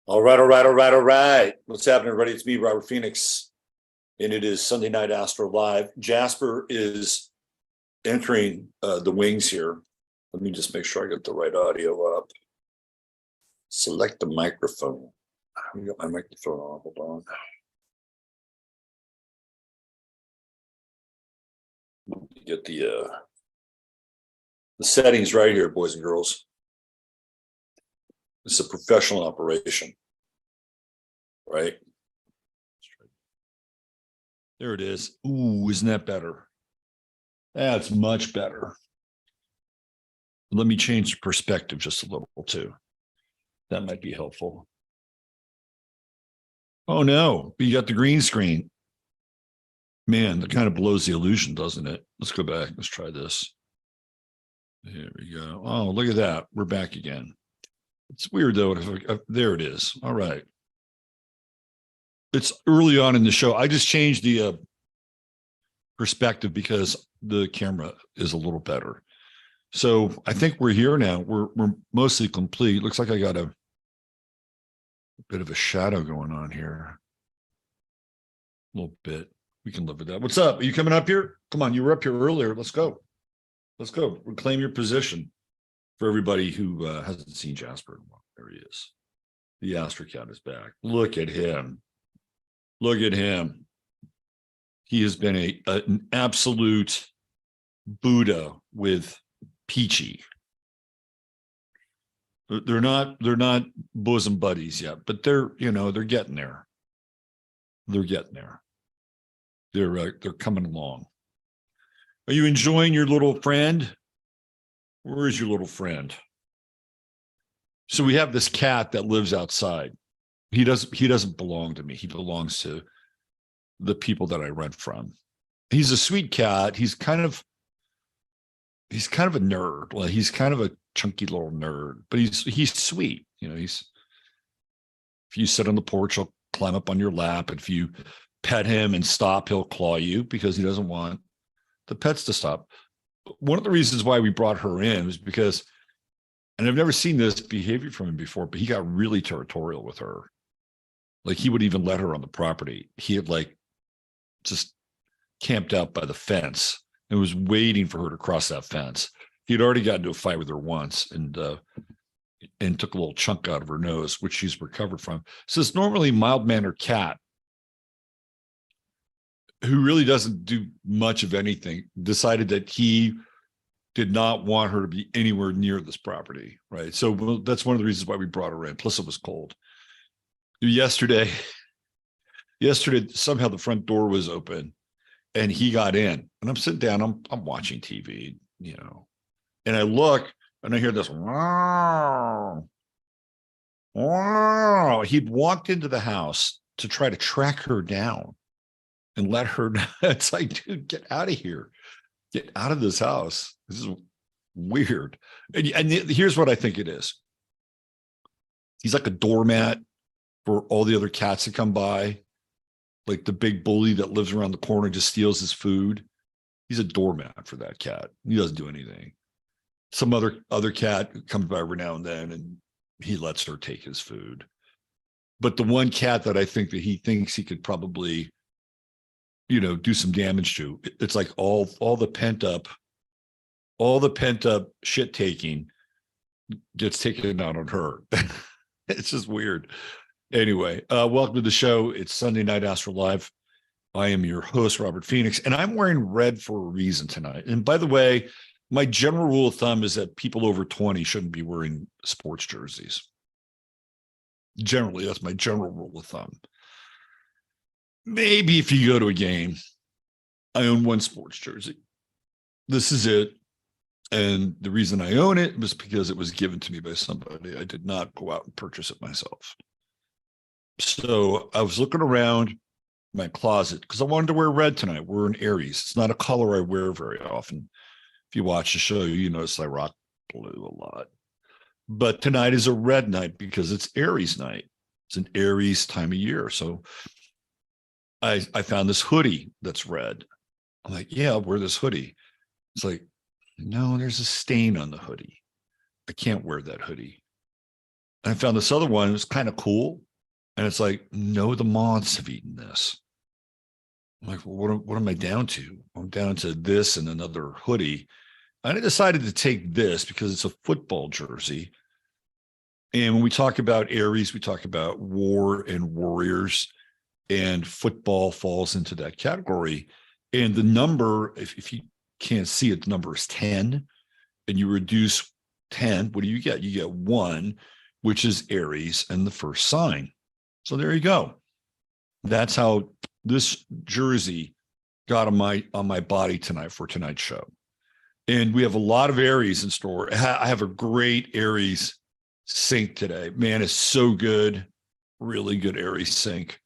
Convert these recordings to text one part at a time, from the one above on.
All right, all right, all right, all right. What's happening, everybody? It's me, Robert Phoenix, and it is Sunday Night Astro Live. Jasper is entering the wings here. Let me just make sure I get the right audio up. Select the microphone. I got my microphone on. Hold on. Get the settings right here, boys and girls. It's a professional operation, right? There it is. Ooh, isn't that better? That's much better. Let me change the perspective just a little too. That might be helpful. Oh no, you got the green screen. Man, that kind of blows the illusion, doesn't it? Let's go back. Let's try this. Here we go. Oh, look at that. We're back again. It's weird though. There it is. All right. It's early on in the show. I just changed the perspective because the camera is a little better. So I think we're here now. We're mostly complete. Looks like I got a bit of a shadow going on here. A little bit. We can live with that. What's up? Are you coming up here? Come on, you were up here earlier. Let's go. Let's go. Reclaim your position for everybody who hasn't seen Jasper. There he is. The Astro Cat is back. Look at him. Look at him. He has been an absolute Buddha with Peachy. They're not bosom buddies yet, but they're getting there. They're getting there. They're coming along. Are you enjoying your little friend? Where is your little friend? So we have this cat that lives outside. He doesn't belong to me. He belongs to the people that I rent from. He's a sweet cat. He's kind of a nerd. Well, he's kind of a chunky little nerd, but he's sweet. If you sit on the porch, he'll climb up on your lap. If you pet him and stop, he'll claw you because he doesn't want the pets to stop. One of the reasons why we brought her in was because, and I've never seen this behavior from him before, but he got really territorial with her. Like he would even let her on the property. He had just camped out by the fence and was waiting for her to cross that fence. He had already gotten into a fight with her once and took a little chunk out of her nose, which she's recovered from. So this normally mild-mannered cat who really doesn't do much of anything decided that he did not want her to be anywhere near this property, right? So that's one of the reasons why we brought her in. Plus it was cold. Yesterday, somehow the front door was open and he got in and I'm sitting down, I'm watching TV, and I look and I hear this, wow. He'd walked into the house to try to track her down and let her know. It's like, dude, get out of here. Get out of this house. This is weird. And here's what I think it is. He's like a doormat for all the other cats that come by. Like the big bully that lives around the corner just steals his food. He's a doormat for that cat. He doesn't do anything. Some other cat comes by every now and then and he lets her take his food. But the one cat that I think that he thinks he could probably do some damage to, it's like all the pent up shit taking gets taken out on her. It's just weird. Anyway, welcome to the show. It's Sunday Night Astro Live. I am your host, Robert Phoenix, and I'm wearing red for a reason tonight. And by the way, my general rule of thumb is that people over 20 shouldn't be wearing sports jerseys. Generally, that's my general rule of thumb. Maybe if you go to a game, I own one sports jersey. This is it. And the reason I own it was because it was given to me by somebody. I did not go out and purchase it myself. So I was looking around my closet because I wanted to wear red tonight. We're in Aries. It's not a color I wear very often. If you watch the show, you notice I rock blue a lot. But tonight is a red night because it's Aries night. It's an Aries time of year. So I found this hoodie that's red. I'm like, yeah, I'll wear this hoodie. It's like, no, there's a stain on the hoodie. I can't wear that hoodie. And I found this other one. It was kind of cool. And it's like, no, the moths have eaten this. I'm like, well, what am I down to? I'm down to this and another hoodie. And I decided to take this because it's a football jersey. And when we talk about Aries, we talk about war and warriors, and football falls into that category. And the number, if you can't see it, the number is 10. And you reduce 10, what do you get? You get 1, which is Aries and the first sign. So there you go. That's how this jersey got on my body tonight for tonight's show. And we have a lot of Aries in store. I have a great Aries sync today. Man, it's so good. Really good Aries sync.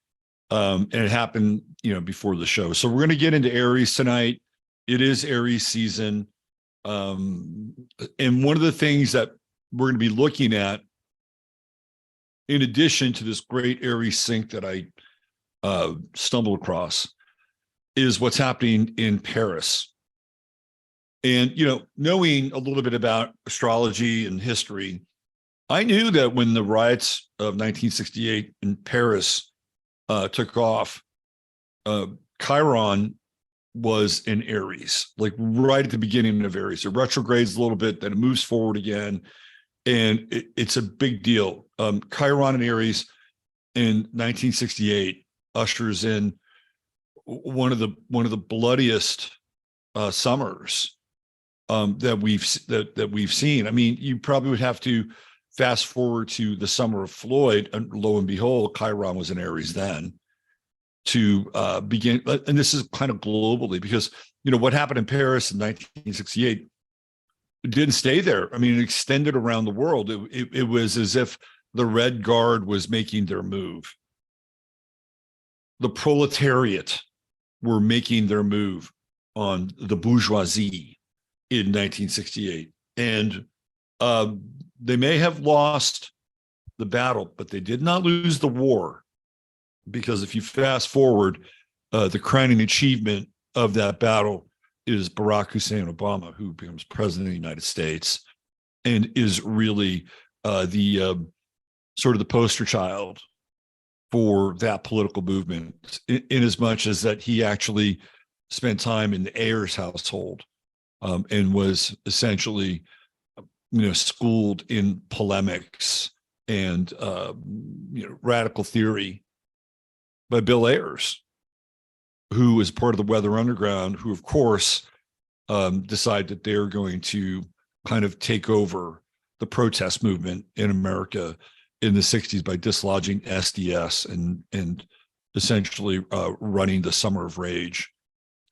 And it happened, before the show. So we're going to get into Aries tonight. It is Aries season. And one of the things that we're going to be looking at, in addition to this great Aries sync that I stumbled across, is what's happening in Paris. And, knowing a little bit about astrology and history, I knew that when the riots of 1968 in Paris took off, Chiron was in Aries, like right at the beginning of Aries. It retrogrades a little bit, then it moves forward again. And it's a big deal. Chiron in Aries in 1968 ushers in one of the bloodiest summers that we've seen. I mean, you probably would have to fast forward to the summer of Floyd, and lo and behold, Chiron was in Aries then, to begin. And this is kind of globally, because what happened in Paris in 1968 didn't stay there. I mean, it extended around the world. It was as if the Red Guard was making their move. The proletariat were making their move on the bourgeoisie in 1968. And they may have lost the battle, but they did not lose the war. Because if you fast forward, the crowning achievement of that battle is Barack Hussein Obama, who becomes president of the United States and is really the sort of the poster child for that political movement, in as much as that he actually spent time in the Ayers household and was essentially, schooled in polemics and radical theory by Bill Ayers, who is part of the Weather Underground, who of course decide that they're going to kind of take over the protest movement in America in the 60s by dislodging SDS and essentially running the Summer of Rage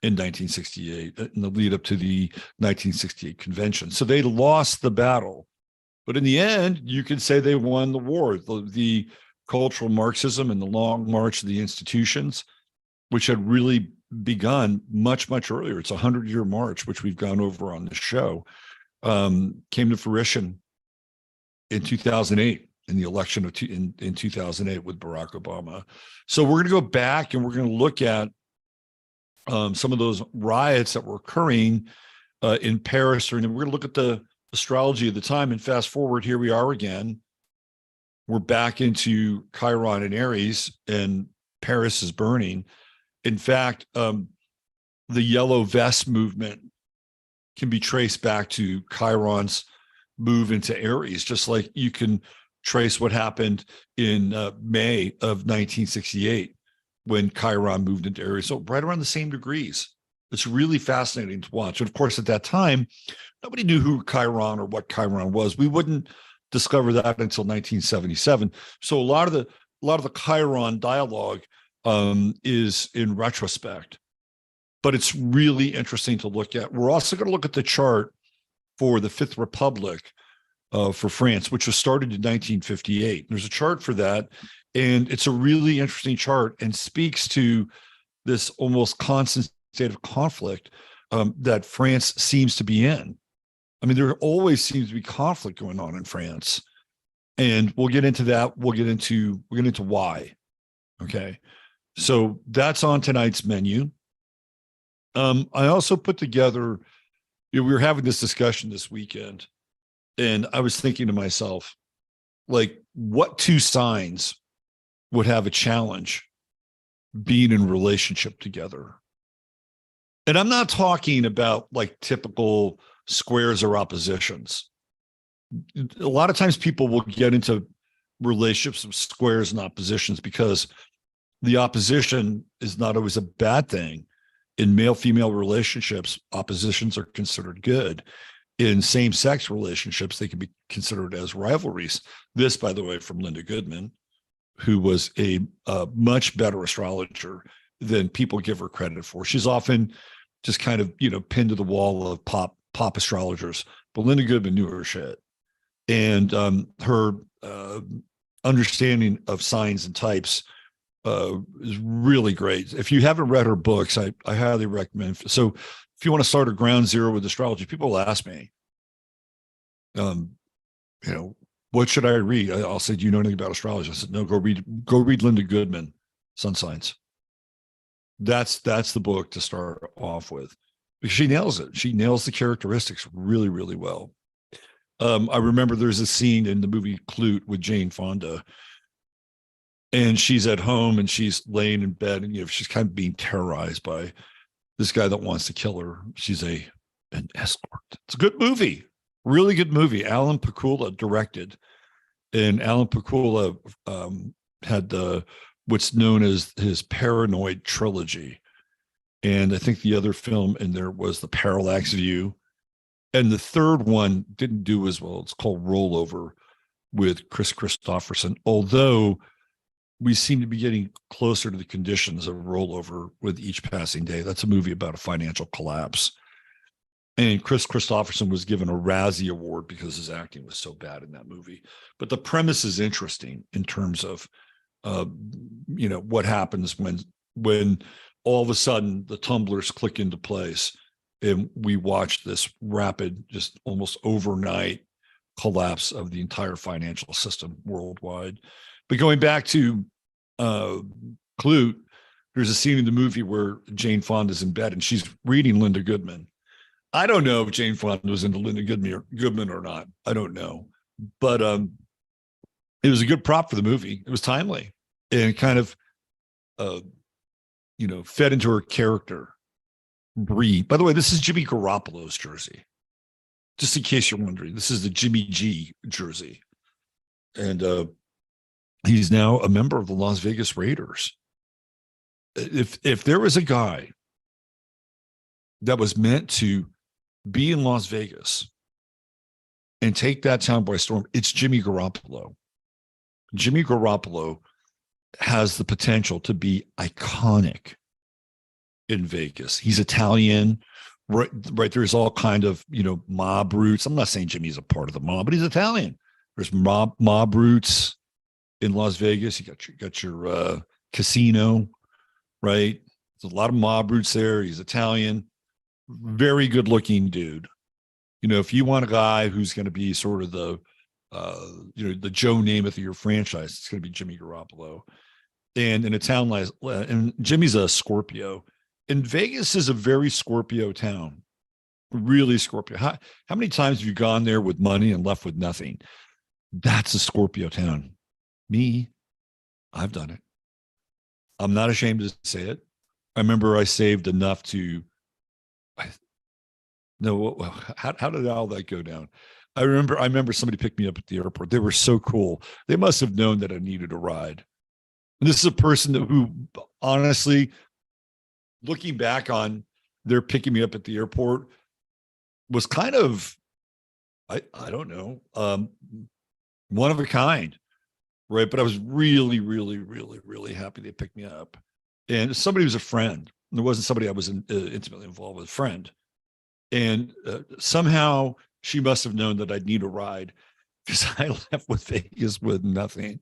in 1968 in the lead up to the 1968 convention. So they lost the battle, but in the end, you could say they won the war. The cultural Marxism and the long march of the institutions, which had really begun much, much earlier. It's a 100-year march, which we've gone over on the show, came to fruition in 2008 in the election of in 2008 with Barack Obama. So we're going to go back and we're going to look at some of those riots that were occurring in Paris, and we're going to look at the astrology of the time. And fast forward, here we are again. We're back into Chiron and Aries, and Paris is burning. In fact, the yellow vest movement can be traced back to Chiron's move into Aries, just like you can trace what happened in May of 1968 when Chiron moved into Aries. So right around the same degrees. It's really fascinating to watch. And of course, at that time, nobody knew who Chiron or what Chiron was. We wouldn't discover that until 1977. So a lot of the Chiron dialogue is in retrospect, but it's really interesting to look at. We're also going to look at the chart for the Fifth Republic for France, which was started in 1958. There's a chart for that, and it's a really interesting chart and speaks to this almost constant state of conflict that France seems to be in. I mean, there always seems to be conflict going on in France, and we'll get into that. We'll get into why. Okay, so that's on tonight's menu. I also put together. We were having this discussion this weekend, and I was thinking to myself, like what two signs would have a challenge being in a relationship together? And I'm not talking about like typical squares or oppositions. A lot of times people will get into relationships with squares and oppositions because the opposition is not always a bad thing. In male-female relationships, oppositions are considered good. In same-sex relationships, they can be considered as rivalries. This, by the way, from Linda Goodman, who was a much better astrologer than people give her credit for. She's often just kind of, pinned to the wall of pop astrologers, but Linda Goodman knew her shit. And her understanding of signs and types is really great. If you haven't read her books, I highly recommend. So if you want to start at ground zero with astrology, people will ask me, what should I read? I'll say, do you know anything about astrology? I said, no, go read Linda Goodman, Sun Signs. That's the book to start off with, because she nails it. She nails the characteristics really, really well. I remember there's a scene in the movie Clute with Jane Fonda, and she's at home and she's laying in bed, and she's kind of being terrorized by this guy that wants to kill her. She's an escort. It's a good movie, really good movie. Alan Pakula directed, and Alan Pakula had what's known as his Paranoid trilogy, and I think the other film in there was The Parallax View, and the third one didn't do as well. It's called Rollover with Chris Christopherson, although we seem to be getting closer to the conditions of rollover with each passing day. That's a movie about a financial collapse. And Chris Christopherson was given a Razzie Award because his acting was so bad in that movie. But the premise is interesting in terms of, what happens when all of a sudden the tumblers click into place and we watch this rapid, just almost overnight collapse of the entire financial system worldwide. But going back to Clute, there's a scene in the movie where Jane Fonda's in bed and she's reading Linda Goodman. I don't know if Jane Fonda was into Linda Goodman or not. I don't know. But it was a good prop for the movie. It was timely and kind of, fed into her character. Bree. By the way, this is Jimmy Garoppolo's jersey. Just in case you're wondering, this is the Jimmy G jersey. And he's now a member of the Las Vegas Raiders. If there was a guy that was meant to be in Las Vegas and take that town by storm, it's Jimmy Garoppolo. Jimmy Garoppolo has the potential to be iconic in Vegas. He's Italian, right? There's all kind of, mob roots. I'm not saying Jimmy's a part of the mob, but he's Italian. There's mob roots in Las Vegas. You got your casino, right? There's a lot of mob roots there. He's Italian, very good looking dude. If you want a guy who's going to be sort of the Joe Namath of your franchise, it's going to be Jimmy Garoppolo. And in a town like, and Jimmy's a Scorpio, and Vegas is a very Scorpio town, really Scorpio. How many times have you gone there with money and left with nothing? That's a Scorpio town. Me, I've done it. I'm not ashamed to say it. I remember I saved enough to, how did all that go down? I remember somebody picked me up at the airport. They were so cool. They must have known that I needed a ride. And this is a person who honestly, looking back on their picking me up at the airport, was kind of, I don't know, one of a kind, right? But I was really, really, really, really happy they picked me up. And somebody was a friend. There wasn't somebody I was intimately involved with, friend. And somehow she must have known that I'd need a ride because I left with Vegas with nothing.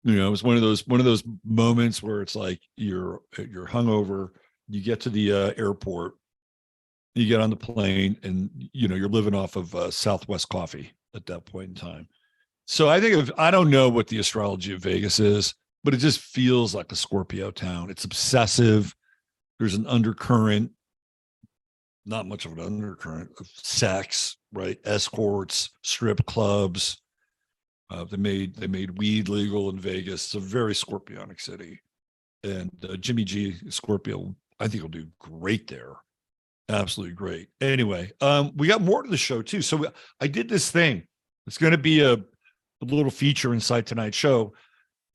It was one of those moments where it's like you're hungover, you get to the airport, you get on the plane, and you're living off of Southwest coffee at that point in time. So I don't know what the astrology of Vegas is, but it just feels like a Scorpio town. It's obsessive. There's an undercurrent, not much of an undercurrent of sex, right? Escorts, strip clubs, They made weed legal in Vegas. It's a very scorpionic city, and Jimmy G Scorpio, I think, will do great there. Absolutely great. Anyway, we got more to the show too. So I did this thing. It's going to be a little feature inside tonight's show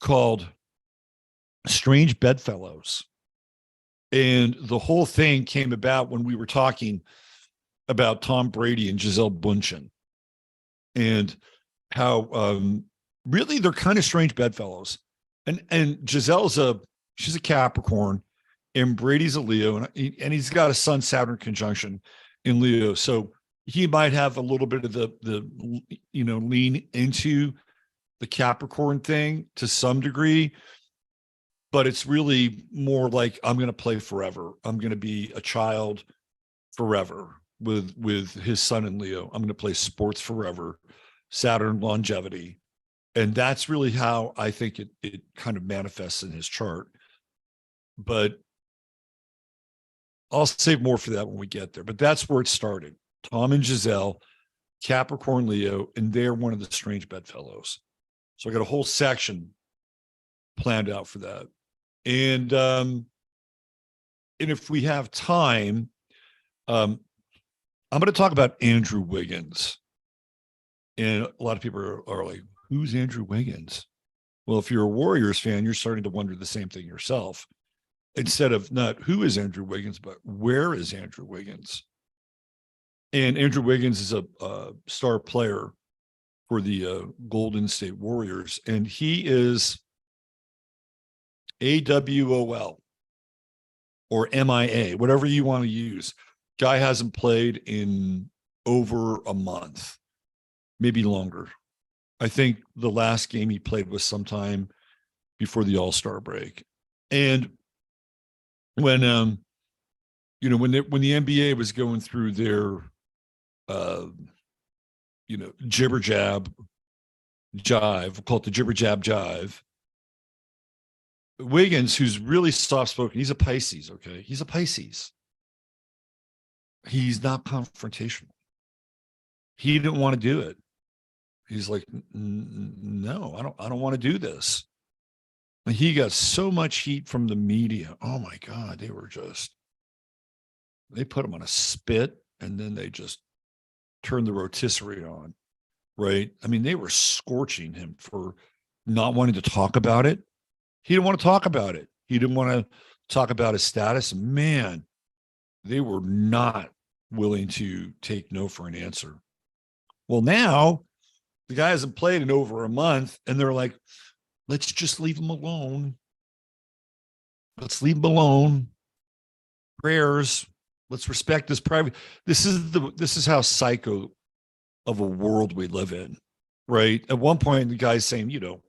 called Strange Bedfellows. And the whole thing came about when we were talking about Tom Brady and Gisele Bündchen, and how really they're kind of strange bedfellows. And Giselle's she's a Capricorn, and Brady's a Leo, and he's got a Sun Saturn conjunction in Leo, so he might have a little bit of the lean into the Capricorn thing to some degree, but it's really more like, I'm going to play forever. I'm going to be a child forever with his Sun in Leo. I'm going to play sports forever, Saturn longevity. And that's really how I think it kind of manifests in his chart. But I'll save more for that when we get there. But that's where it started. Tom and Gisele, Capricorn, Leo, and they're one of the strange bedfellows. So I got a whole section planned out for that. And if we have time, I'm going to talk about Andrew Wiggins. And a lot of people are like, who's Andrew Wiggins? Well, if you're a Warriors fan, you're starting to wonder the same thing yourself. Instead of not who is Andrew Wiggins, but where is Andrew Wiggins? And Andrew Wiggins is a star player for the Golden State Warriors. And he is AWOL or MIA, whatever you want to use. Guy hasn't played in over a month, maybe longer. I think the last game he played was sometime before the All-Star break. And when when the NBA was going through their jibber jab jive, we'll call it the jibber jab jive, Wiggins, who's really soft spoken, he's a Pisces, okay? He's a Pisces. He's not confrontational. He didn't want to do it. He's like, no, I don't want to do this. And he got so much heat from the media. Oh my God, they put him on a spit, and then they just turned the rotisserie on, right? I mean, they were scorching him for not wanting to talk about it. He didn't want to talk about it. He didn't want to talk about his status. Man, they were not willing to take no for an answer. Well, now the guy hasn't played in over a month, and they're like, let's just leave him alone. Let's leave him alone. Prayers. Let's respect his private. This is how psycho of a world we live in, right? At one point, the guy's saying, you don't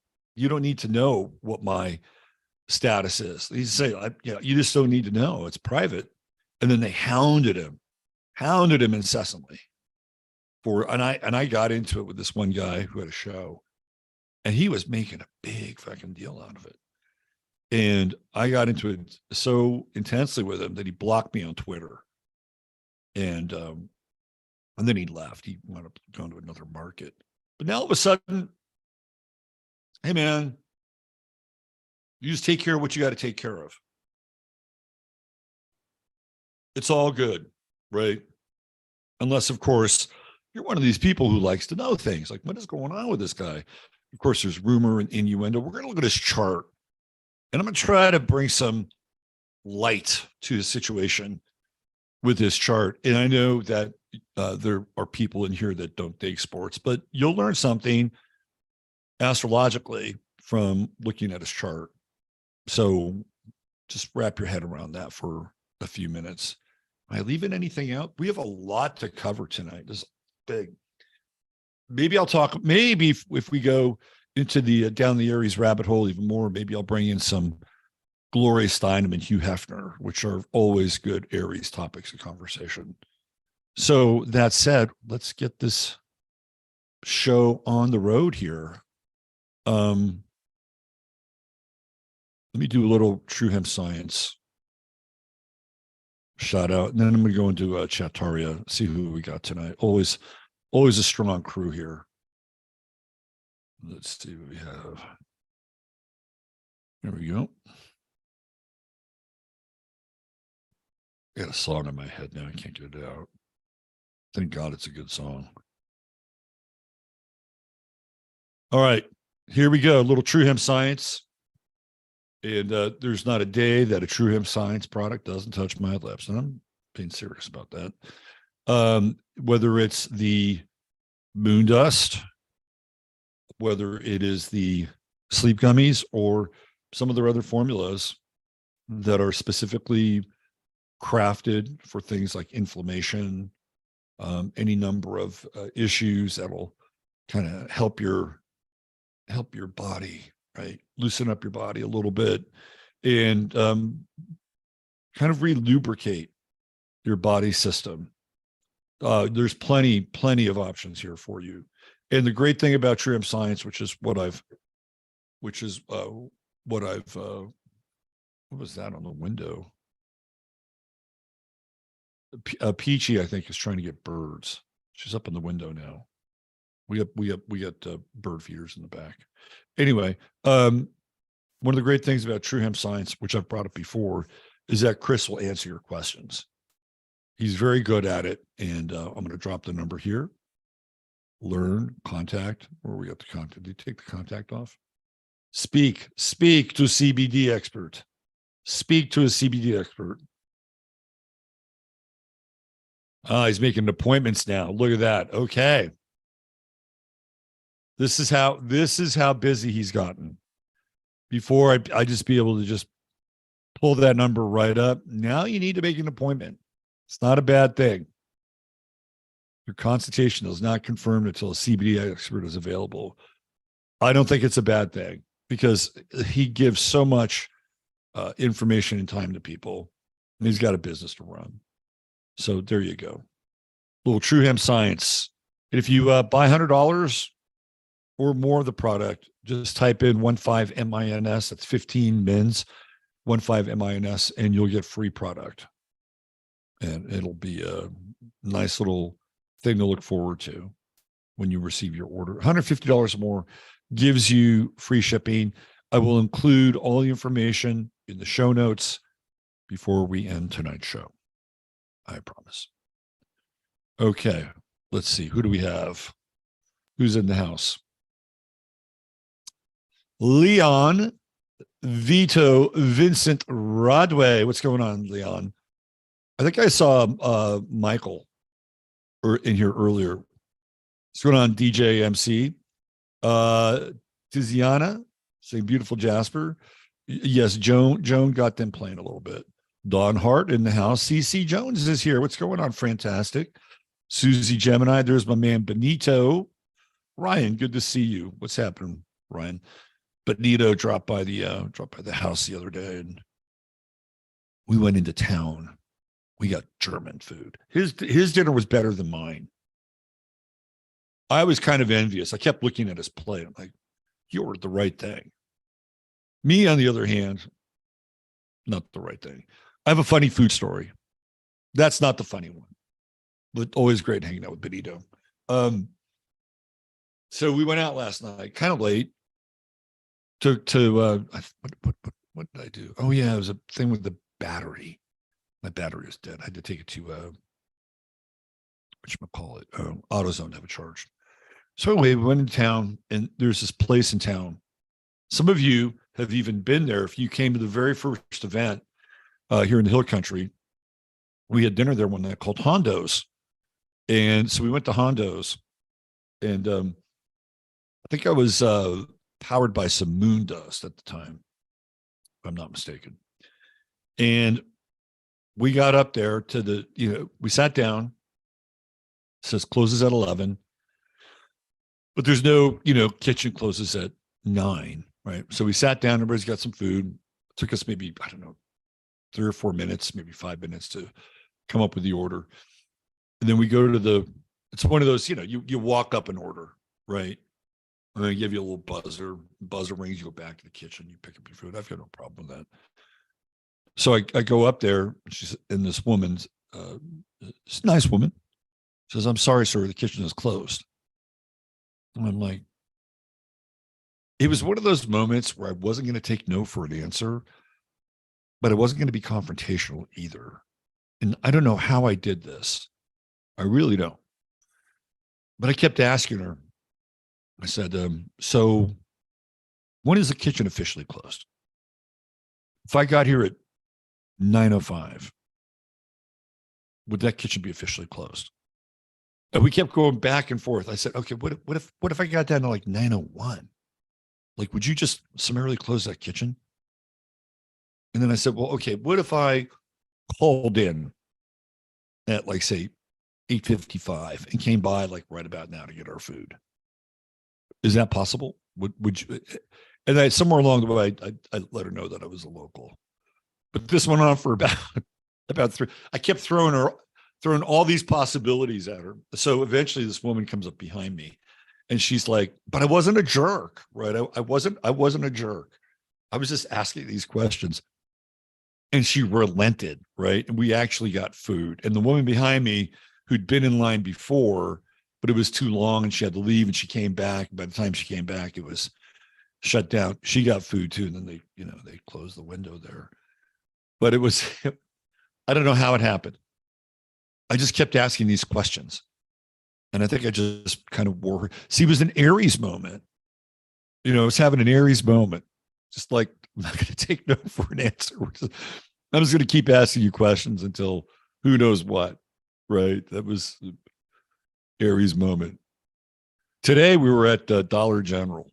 need to know what my status is. He's saying, you just don't need to know. It's private. And then they hounded him incessantly. And I got into it with this one guy who had a show, and he was making a big fucking deal out of it. And I got into it so intensely with him that he blocked me on Twitter. And then he left. He wound up going to another market. But now all of a sudden, hey man, you just take care of what you got to take care of. It's all good, right? Unless, of course, you're one of these people who likes to know things like, what is going on with this guy? Of course, there's rumor and innuendo. We're going to look at his chart, and I'm going to try to bring some light to his situation with this chart. And I know that there are people in here that don't dig sports, but you'll learn something astrologically from looking at his chart. So just wrap your head around that for a few minutes. Am I leaving anything out? We have a lot to cover tonight. This is big. Maybe I'll talk, maybe if we go into the down the Aries rabbit hole even more, maybe I'll bring in some Gloria Steinem and Hugh Hefner, which are always good Aries topics of conversation. So that said, let's get this show on the road here. Let me do a little True Hemp Science shout out, and then I'm going to go into Chattaria, see who we got tonight. Always a strong crew here. Let's see what we have. There we go. I got a song in my head now. I can't get it out. Thank God it's a good song. All right, here we go. A little True Hemp Science. And there's not a day that a True Hemp Science product doesn't touch my lips. And I'm being serious about that. Whether it's the moon dust, whether it is the sleep gummies or some of their other formulas that are specifically crafted for things like inflammation, any number of issues that'll kind of help your body, right? Loosen up your body a little bit and kind of re-lubricate your body system. There's plenty of options here for you. And the great thing about True Hemp Science, what was that on the window? Peachy, I think, is trying to get birds. She's up in the window now. We got bird feeders in the back. Anyway, one of the great things about True Hemp Science, which I've brought up before, is that Chris will answer your questions. He's very good at it. And I'm going to drop the number here. Learn, contact. Where we got the contact? Did you take the contact off? Speak to CBD expert. Speak to a CBD expert. He's making appointments now. Look at that. Okay. This is how busy he's gotten. Before I just be able to just pull that number right up. Now you need to make an appointment. It's not a bad thing. Your consultation is not confirmed until a CBD expert is available. I don't think it's a bad thing because he gives so much information and time to people, and he's got a business to run. So there you go. Little True Hemp Science. And if you buy $100 or more of the product, just type in 15MINS. That's 15 mins, 15MINS, and you'll get free product. And it'll be a nice little thing to look forward to when you receive your order. $150 or more gives you free shipping. I will include all the information in the show notes before we end tonight's show. I promise. Okay, let's see. Who do we have? Who's in the house? Leon, Vito, Vincent, Rodway. What's going on, Leon? I think I saw Michael in here earlier. What's going on, DJ MC? Tiziana saying beautiful Jasper. Yes, Joan got them playing a little bit. Dawn Hart in the house. CC Jones is here. What's going on? Fantastic. Susie Gemini. There's my man Benito. Ryan, good to see you. What's happening, Ryan? Benito dropped by the house the other day, and we went into town. We got German food. His dinner was better than mine. I was kind of envious. I kept looking at his plate. I'm like, you ordered the right thing. Me, on the other hand, not the right thing. I have a funny food story. That's not the funny one, but always great hanging out with Benito. So we went out last night, kind of late. What did I do? Oh yeah, it was a thing with the battery. My battery was dead. I had to take it to whatchamacallit, AutoZone to have it charged. So anyway, we went in town, and there's this place in town. Some of you have even been there. If you came to the very first event here in the Hill Country, we had dinner there one night called Hondo's. And so we went to Hondo's, and I think I was powered by some moon dust at the time, if I'm not mistaken. And we got up there to we sat down. It says closes at 11, but there's no, kitchen closes at 9, right? So we sat down, everybody's got some food. It took us maybe, I don't know, 3 or 4 minutes, maybe 5 minutes to come up with the order. And then we go to it's one of those, you walk up and order, right? And they give you a little buzzer rings, you go back to the kitchen, you pick up your food. I've got no problem with that. So I go up there, and this woman's, she's a nice woman, says, "I'm sorry, sir, the kitchen is closed." And I'm like, it was one of those moments where I wasn't going to take no for an answer, but I wasn't going to be confrontational either. And I don't know how I did this. I really don't. But I kept asking her. I said, so when is the kitchen officially closed? If I got here at 9:05, would that kitchen be officially closed? And we kept going back and forth. I said, okay, what if I got down to like 9:01? Like, would you just summarily close that kitchen? And then I said, well, okay, what if I called in at like, say, 8:55 and came by like right about now to get our food? Is that possible? Would you? And I, somewhere along the way, I let her know that I was a local. But this went on for about three. I kept throwing all these possibilities at her. So eventually this woman comes up behind me and she's like, but I wasn't a jerk, right? I wasn't a jerk. I was just asking these questions. And she relented, right? And we actually got food. And the woman behind me, who'd been in line before, but it was too long and she had to leave and she came back. By the time she came back, it was shut down. She got food too. And then they closed the window there. But it was, I don't know how it happened. I just kept asking these questions. And I think I just kind of wore her. See, it was an Aries moment. I was having an Aries moment. Just like, I'm not going to take no for an answer. I'm just going to keep asking you questions until who knows what, right? That was Aries moment. Today we were at Dollar General.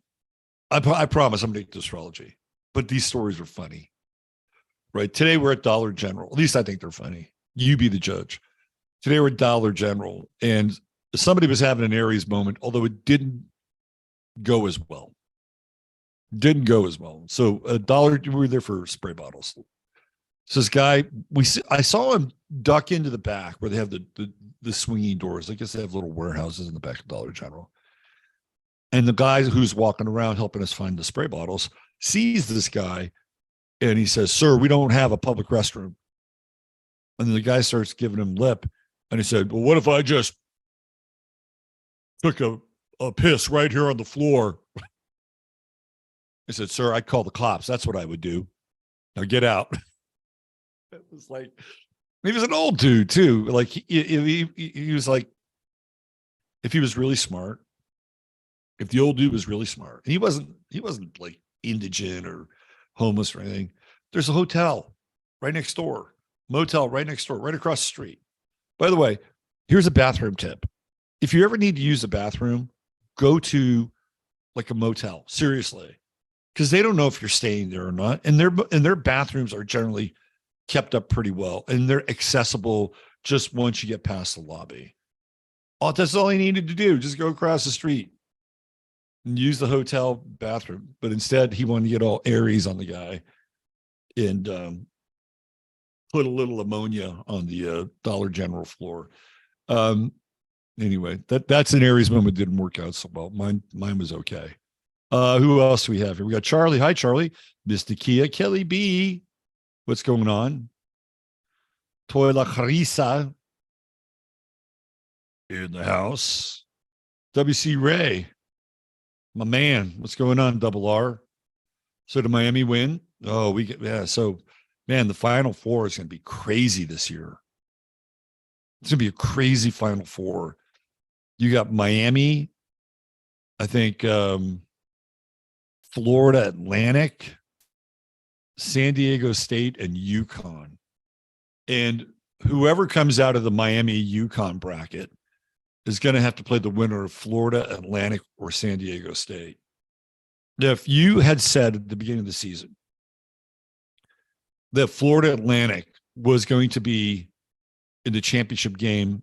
I promise I'm going to get astrology, but these stories are funny, right? Today we're at Dollar General. At least I think they're funny. You be the judge. Today we're at Dollar General, and somebody was having an Aries moment, although it didn't go as well. So we were there for spray bottles. So this guy, I saw him duck into the back where they have the swinging doors. I guess they have little warehouses in the back of Dollar General. And the guy who's walking around helping us find the spray bottles sees this guy and he says, sir, we don't have a public restroom. And then the guy starts giving him lip and he said, well, what if I just took a piss right here on the floor? I said, sir, I'd call the cops. That's what I would do. Now get out. It was like, he was an old dude too. Like he was like, if he was really smart, if the old dude was really smart, and he wasn't like indigent or homeless or anything. There's a hotel right next door, motel right next door, right across the street. By the way, here's a bathroom tip. If you ever need to use a bathroom, go to like a motel, seriously, because they don't know if you're staying there or not. And their bathrooms are generally kept up pretty well, and they're accessible just once you get past the lobby. That's all he needed to do. Just go across the street and use the hotel bathroom. But instead, he wanted to get all Aries on the guy and put a little ammonia on the Dollar General floor. Anyway, that's an Aries moment. Didn't work out so well. Mine was okay. Who else do we have here? We got Charlie. Hi, Charlie. Mr. Kia. Kelly B. What's going on? Toy La Carissa in the house. WC Ray. My man, what's going on, Double R? So did Miami win? Oh, so, man, the Final Four is going to be crazy this year. It's going to be a crazy Final Four. You got Miami, I think Florida Atlantic, San Diego State, and UConn. And whoever comes out of the Miami-UConn bracket is going to have to play the winner of Florida Atlantic or San Diego State. Now, if you had said at the beginning of the season that Florida Atlantic was going to be in the championship game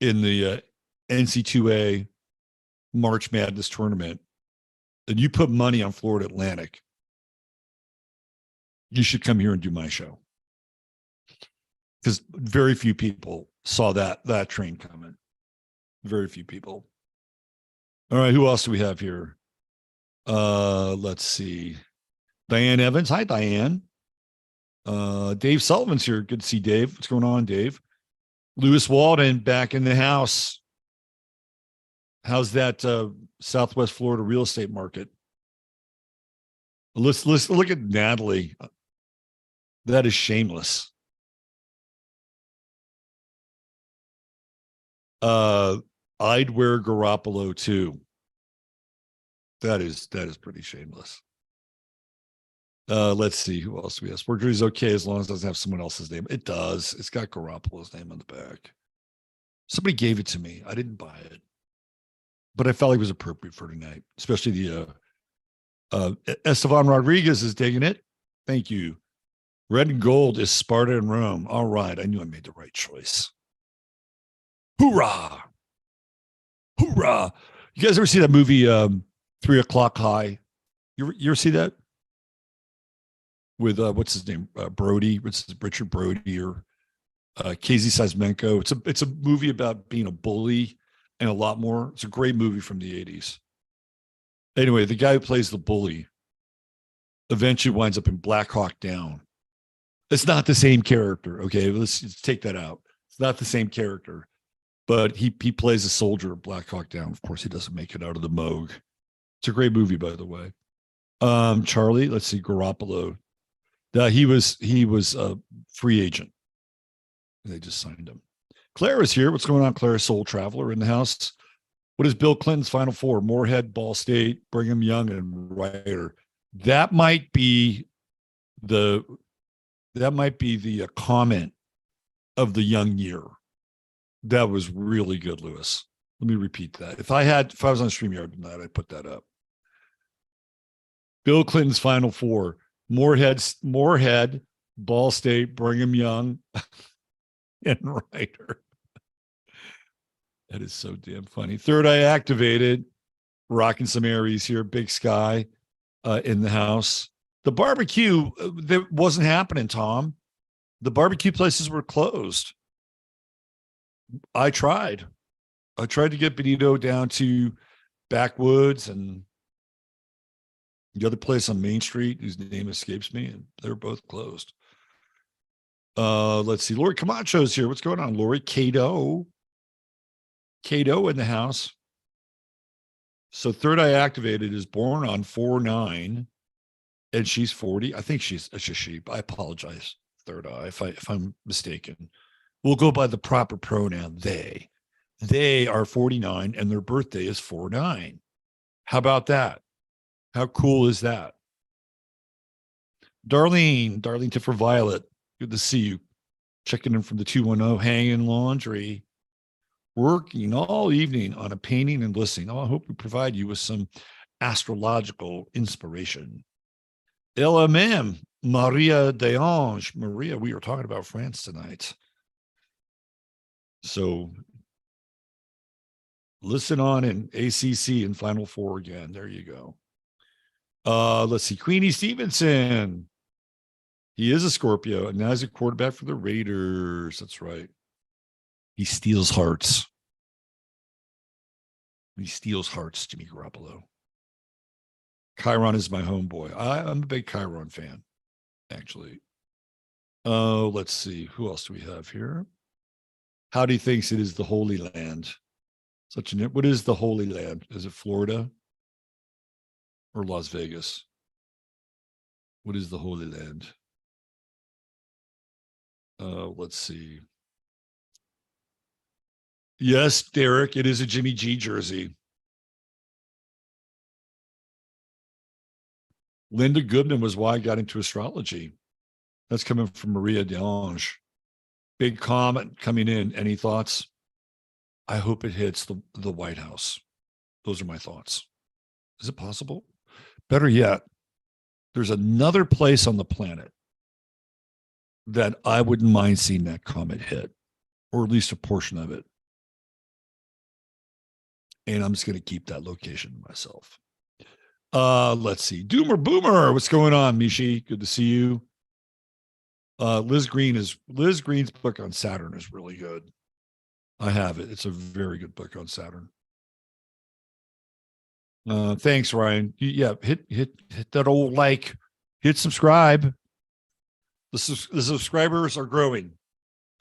in the NC2A March Madness tournament, and you put money on Florida Atlantic, you should come here and do my show. Because very few people saw that train coming. Very few people. All right, who else do we have here? Let's see. Diane Evans. Hi, Diane. Dave Sullivan's here. Good to see Dave. What's going on, Dave? Lewis Walden back in the house. How's that Southwest Florida real estate market? Let's look at Natalie. That is shameless. I'd wear Garoppolo too. That is pretty shameless. Let's see who else we have. Sport is okay as long as it doesn't have someone else's name. It does. It's got Garoppolo's name on the back. Somebody gave it to me. I didn't buy it, but I felt like it was appropriate for tonight, especially the Estevan Rodriguez is digging it. Thank you. Red and gold is Sparta and Rome. All right. I knew I made the right choice. Hoorah. Hoorah. You guys ever see that movie 3 O'Clock High? You ever see that? With what's his name? Brody. What's his, Richard Brody or Casey Seismenko. It's a movie about being a bully and a lot more. It's a great movie from the 80s. Anyway, the guy who plays the bully eventually winds up in Black Hawk Down. It's not the same character. Okay, let's take that out. It's not the same character, but he plays a soldier in Black Hawk Down. Of course, he doesn't make it out of the Moog. It's a great movie, by the way. Charlie, let's see, Garoppolo. He was a free agent. They just signed him. Claire is here. What's going on, Claire? Soul Traveler in the house. What is Bill Clinton's Final Four? Moorhead, Ball State, Brigham Young, and Ryder. That might be the comment of the young year. That was really good, Lewis. Let me repeat that. If I was on StreamYard tonight, I'd put that up. Bill Clinton's Final Four. Moorhead, Ball State, Brigham Young, and Ryder. That is so damn funny. Third Eye activated, rocking some Aries here. Big Sky in the house. The barbecue that wasn't happening, Tom. The barbecue places were closed. I tried to get Benito down to Backwoods and the other place on Main Street, whose name escapes me, and they're both closed. Let's see. Lori Camacho's here. What's going on, Lori? Cato in the house. So Third Eye Activated is born on 4/9, and she's 40. I think it's a she. I apologize, Third Eye, if I'm mistaken. We'll go by the proper pronoun they. They are 49, and their birthday is 4/9. How about that? How cool is that? Darlene Tiffer Violet, good to see you. Checking in from the 210, hanging laundry. Working all evening on a painting and listening. Oh, I hope we provide you with some astrological inspiration. LMM, Maria Deange. Maria, we are talking about France tonight. So listen on in ACC and Final Four again. There you go. Let's see. Queenie Stevenson. He is a Scorpio, and now he's a quarterback for the Raiders. That's right. He steals hearts. He steals hearts, Jimmy Garoppolo. Chiron is my homeboy. I'm a big Chiron fan, actually. Let's see. Who else do we have here? Howdy thinks it is the Holy Land. What is the Holy Land? Is it Florida or Las Vegas? What is the Holy Land? Let's see. Yes, Derek, it is a Jimmy G jersey. Linda Goodman was why I got into astrology. That's coming from Maria Delange. Big comment coming in. Any thoughts? I hope it hits the White House. Those are my thoughts. Is it possible? Better yet, there's another place on the planet that I wouldn't mind seeing that comet hit, or at least a portion of it. And I'm just going to keep that location to myself. Let's see. Doomer Boomer. What's going on, Mishi? Good to see you. Liz Green's book on Saturn is really good. I have it. It's a very good book on Saturn. Thanks, Ryan. Yeah, hit that old like, hit subscribe. The subscribers are growing.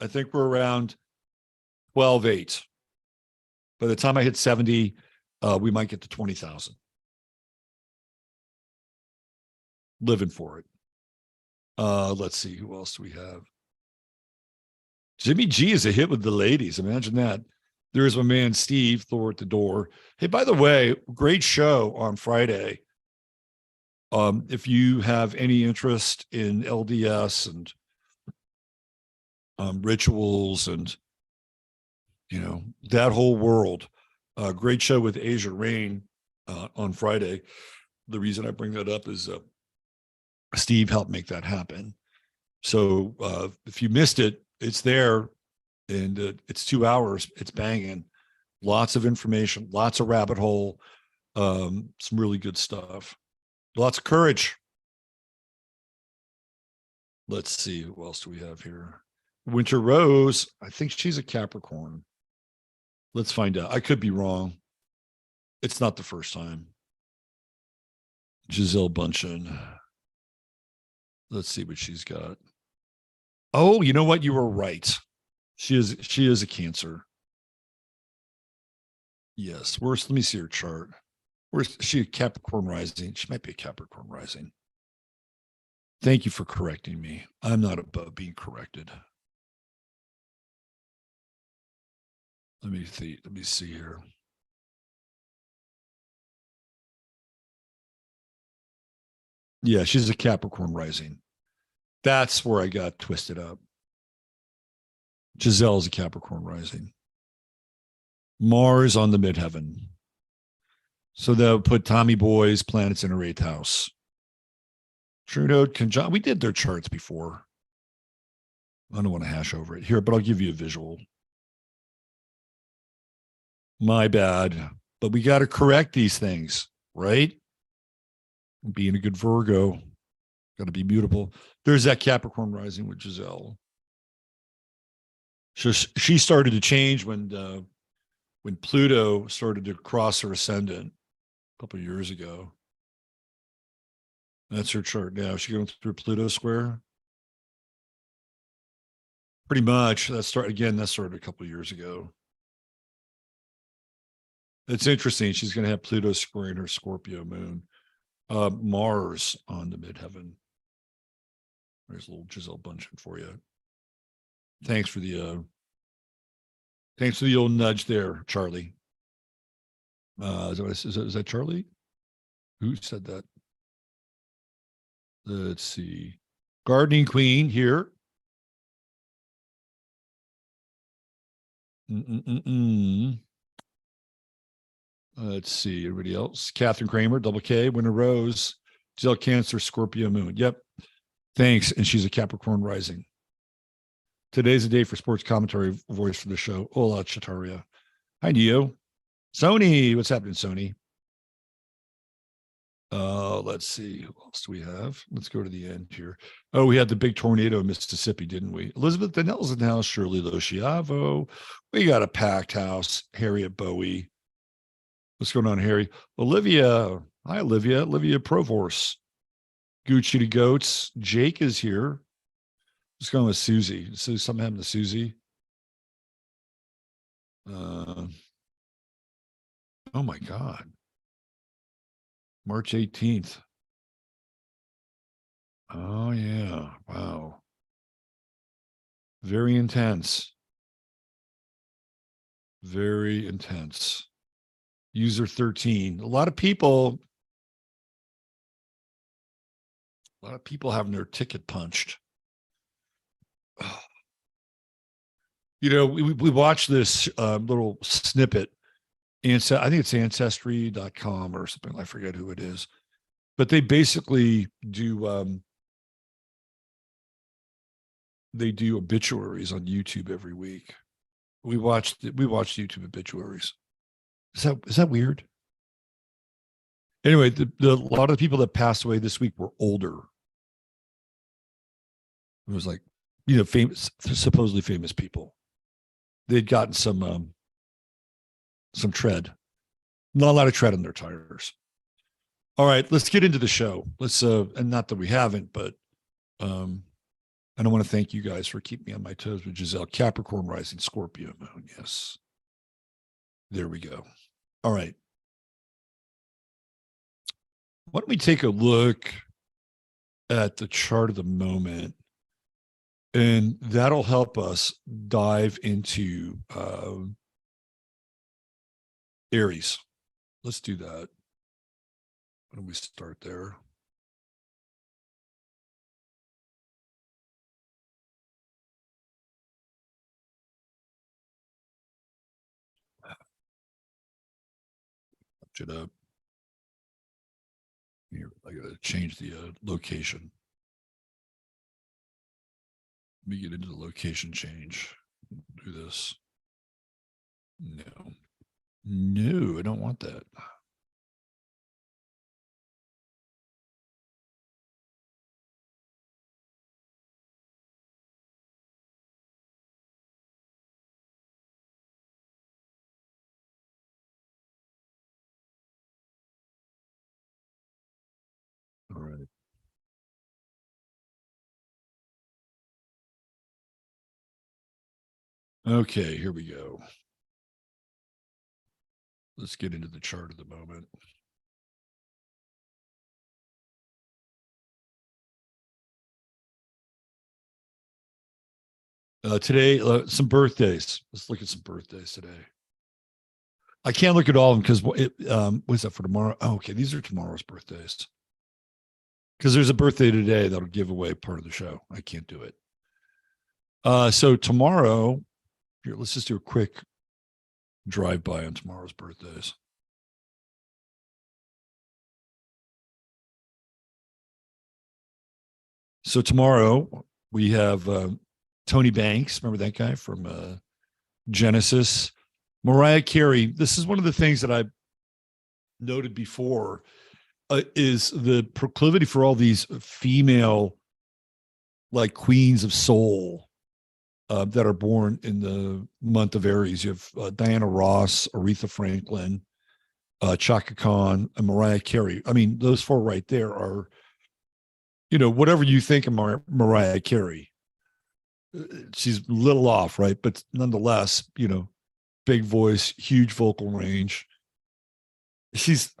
I think we're around 12.8. By the time I hit 70, we might get to 20,000. living for it. Let's see, who else do we have? Jimmy G is a hit with the ladies. Imagine that. There's my man Steve Thor at the door. Hey, by the way, great show on Friday. If you have any interest in LDS and rituals and that whole world, great show with Asia Rain on Friday. The reason I bring that up is Steve helped make that happen. So if you missed it, it's there, and it's 2 hours. It's banging. Lots of information, lots of rabbit hole, some really good stuff. Lots of courage. Let's see, who else do we have here? Winter Rose, I think she's a Capricorn. Let's find out. I could be wrong. It's not the first time. Giselle Bundchen. Let's see what she's got. Oh, you know what? You were right. She is a Cancer. Yes. Let me see her chart. Where's she? A Capricorn rising. She might be a Capricorn rising. Thank you for correcting me. I'm not above being corrected. Let me see here. Yeah, she's a Capricorn rising. That's where I got twisted up. Giselle's a Capricorn rising. Mars on the midheaven. So they'll put Tommy Boy's planets in her 8th house. True Node conjunct. We did their charts before. I don't want to hash over it here, but I'll give you a visual. My bad. But we got to correct these things, right? Being a good Virgo, got to be mutable. There's that Capricorn rising with Giselle. So she started to change when Pluto started to cross her ascendant a couple of years ago. That's her chart now. She's going through Pluto square. Pretty much. That started a couple of years ago. It's interesting. She's going to have Pluto squaring her Scorpio moon. Mars on the midheaven. There's a little Giselle Bundchen for you. Thanks for the old nudge there, Charlie. Is that Charlie? Who said that? Let's see. Gardening Queen here. Let's see. Everybody else. Catherine Kramer, double K, Winter Rose, Giselle Cancer, Scorpio Moon. Yep. Thanks. And she's a Capricorn rising. Today's the day for sports commentary voice for the show. Hola, Chataria. Hi, Neo. Sony. What's happening, Sony? Let's see. Who else do we have? Let's go to the end here. Oh, we had the big tornado in Mississippi, didn't we? Elizabeth Donnell's in the house. Shirley Lociavo. We got a packed house. Harriet Bowie. What's going on, Harry? Olivia. Hi, Olivia. Olivia Provorce. Gucci to Goats. Jake is here. What's going on with Susie? So something happened to Susie. Oh my God. March 18th. Oh yeah. Wow. Very intense. Very intense. User 13. A lot of people having their ticket punched. We watched this little snippet, and so I think it's ancestry.com or something. I forget who it is, but they basically do they do obituaries on YouTube every week. We watched YouTube obituaries. Is that weird? Anyway, a lot of the people that passed away this week were older. It was like, famous, supposedly famous people. They'd gotten some tread, not a lot of tread on their tires. All right, let's get into the show. And not that we haven't, but I want to thank you guys for keeping me on my toes with Giselle. Capricorn rising, Scorpio moon. Yes. There we go. All right. Why don't we take a look at the chart of the moment, and that'll help us dive into Aries. Let's do that. Why don't we start there? Watch it up. Here, I gotta change the location. Let me get into the location change. Do this. No. No, I don't want that. All right. Okay, here we go. Let's get into the chart of the moment. Today, some birthdays. Let's look at some birthdays today. I can't look at all of them because what's that for tomorrow? Oh, okay, these are tomorrow's birthdays. Because there's a birthday today that'll give away part of the show. I can't do it. So tomorrow, here, let's just do a quick drive-by on tomorrow's birthdays. So tomorrow we have Tony Banks. Remember that guy from Genesis? Mariah Carey. This is one of the things that I noted before is the proclivity for all these female like queens of soul that are born in the month of Aries. You have Diana Ross, Aretha Franklin, Chaka Khan, and Mariah Carey. I mean, those four right there are, you know, whatever you think of Mariah Carey, she's a little off, right? But nonetheless, you know, big voice, huge vocal range. She's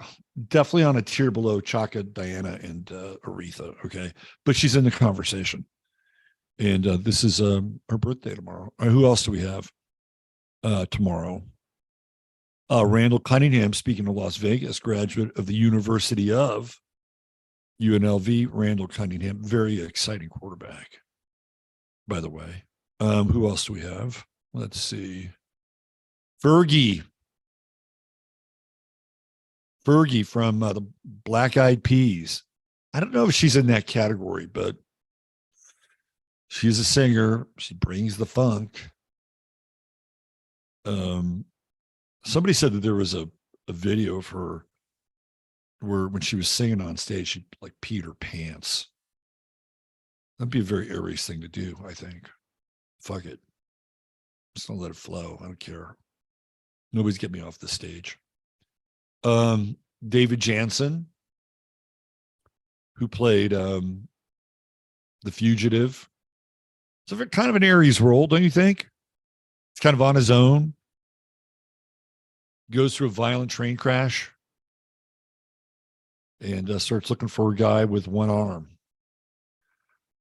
definitely on a tier below Chaka, Diana, and Aretha. Okay, but she's in the conversation, and this is her birthday tomorrow. Who else do we have tomorrow? Randall Cunningham, speaking of Las Vegas, graduate of the University of UNLV. Randall Cunningham, very exciting quarterback, by the way. Who else do we have? Let's see. Fergie from the Black Eyed Peas. I don't know if she's in that category, but she's a singer. She brings the funk. Somebody said that there was a video of her where when she was singing on stage, she like peed her pants. That'd be a very Aries thing to do, I think. Fuck it. Just don't let it flow. I don't care. Nobody's getting me off the stage. David Jansen, who played The Fugitive. It's a kind of an Aries role, don't you think? It's kind of on his own. Goes through a violent train crash and starts looking for a guy with one arm.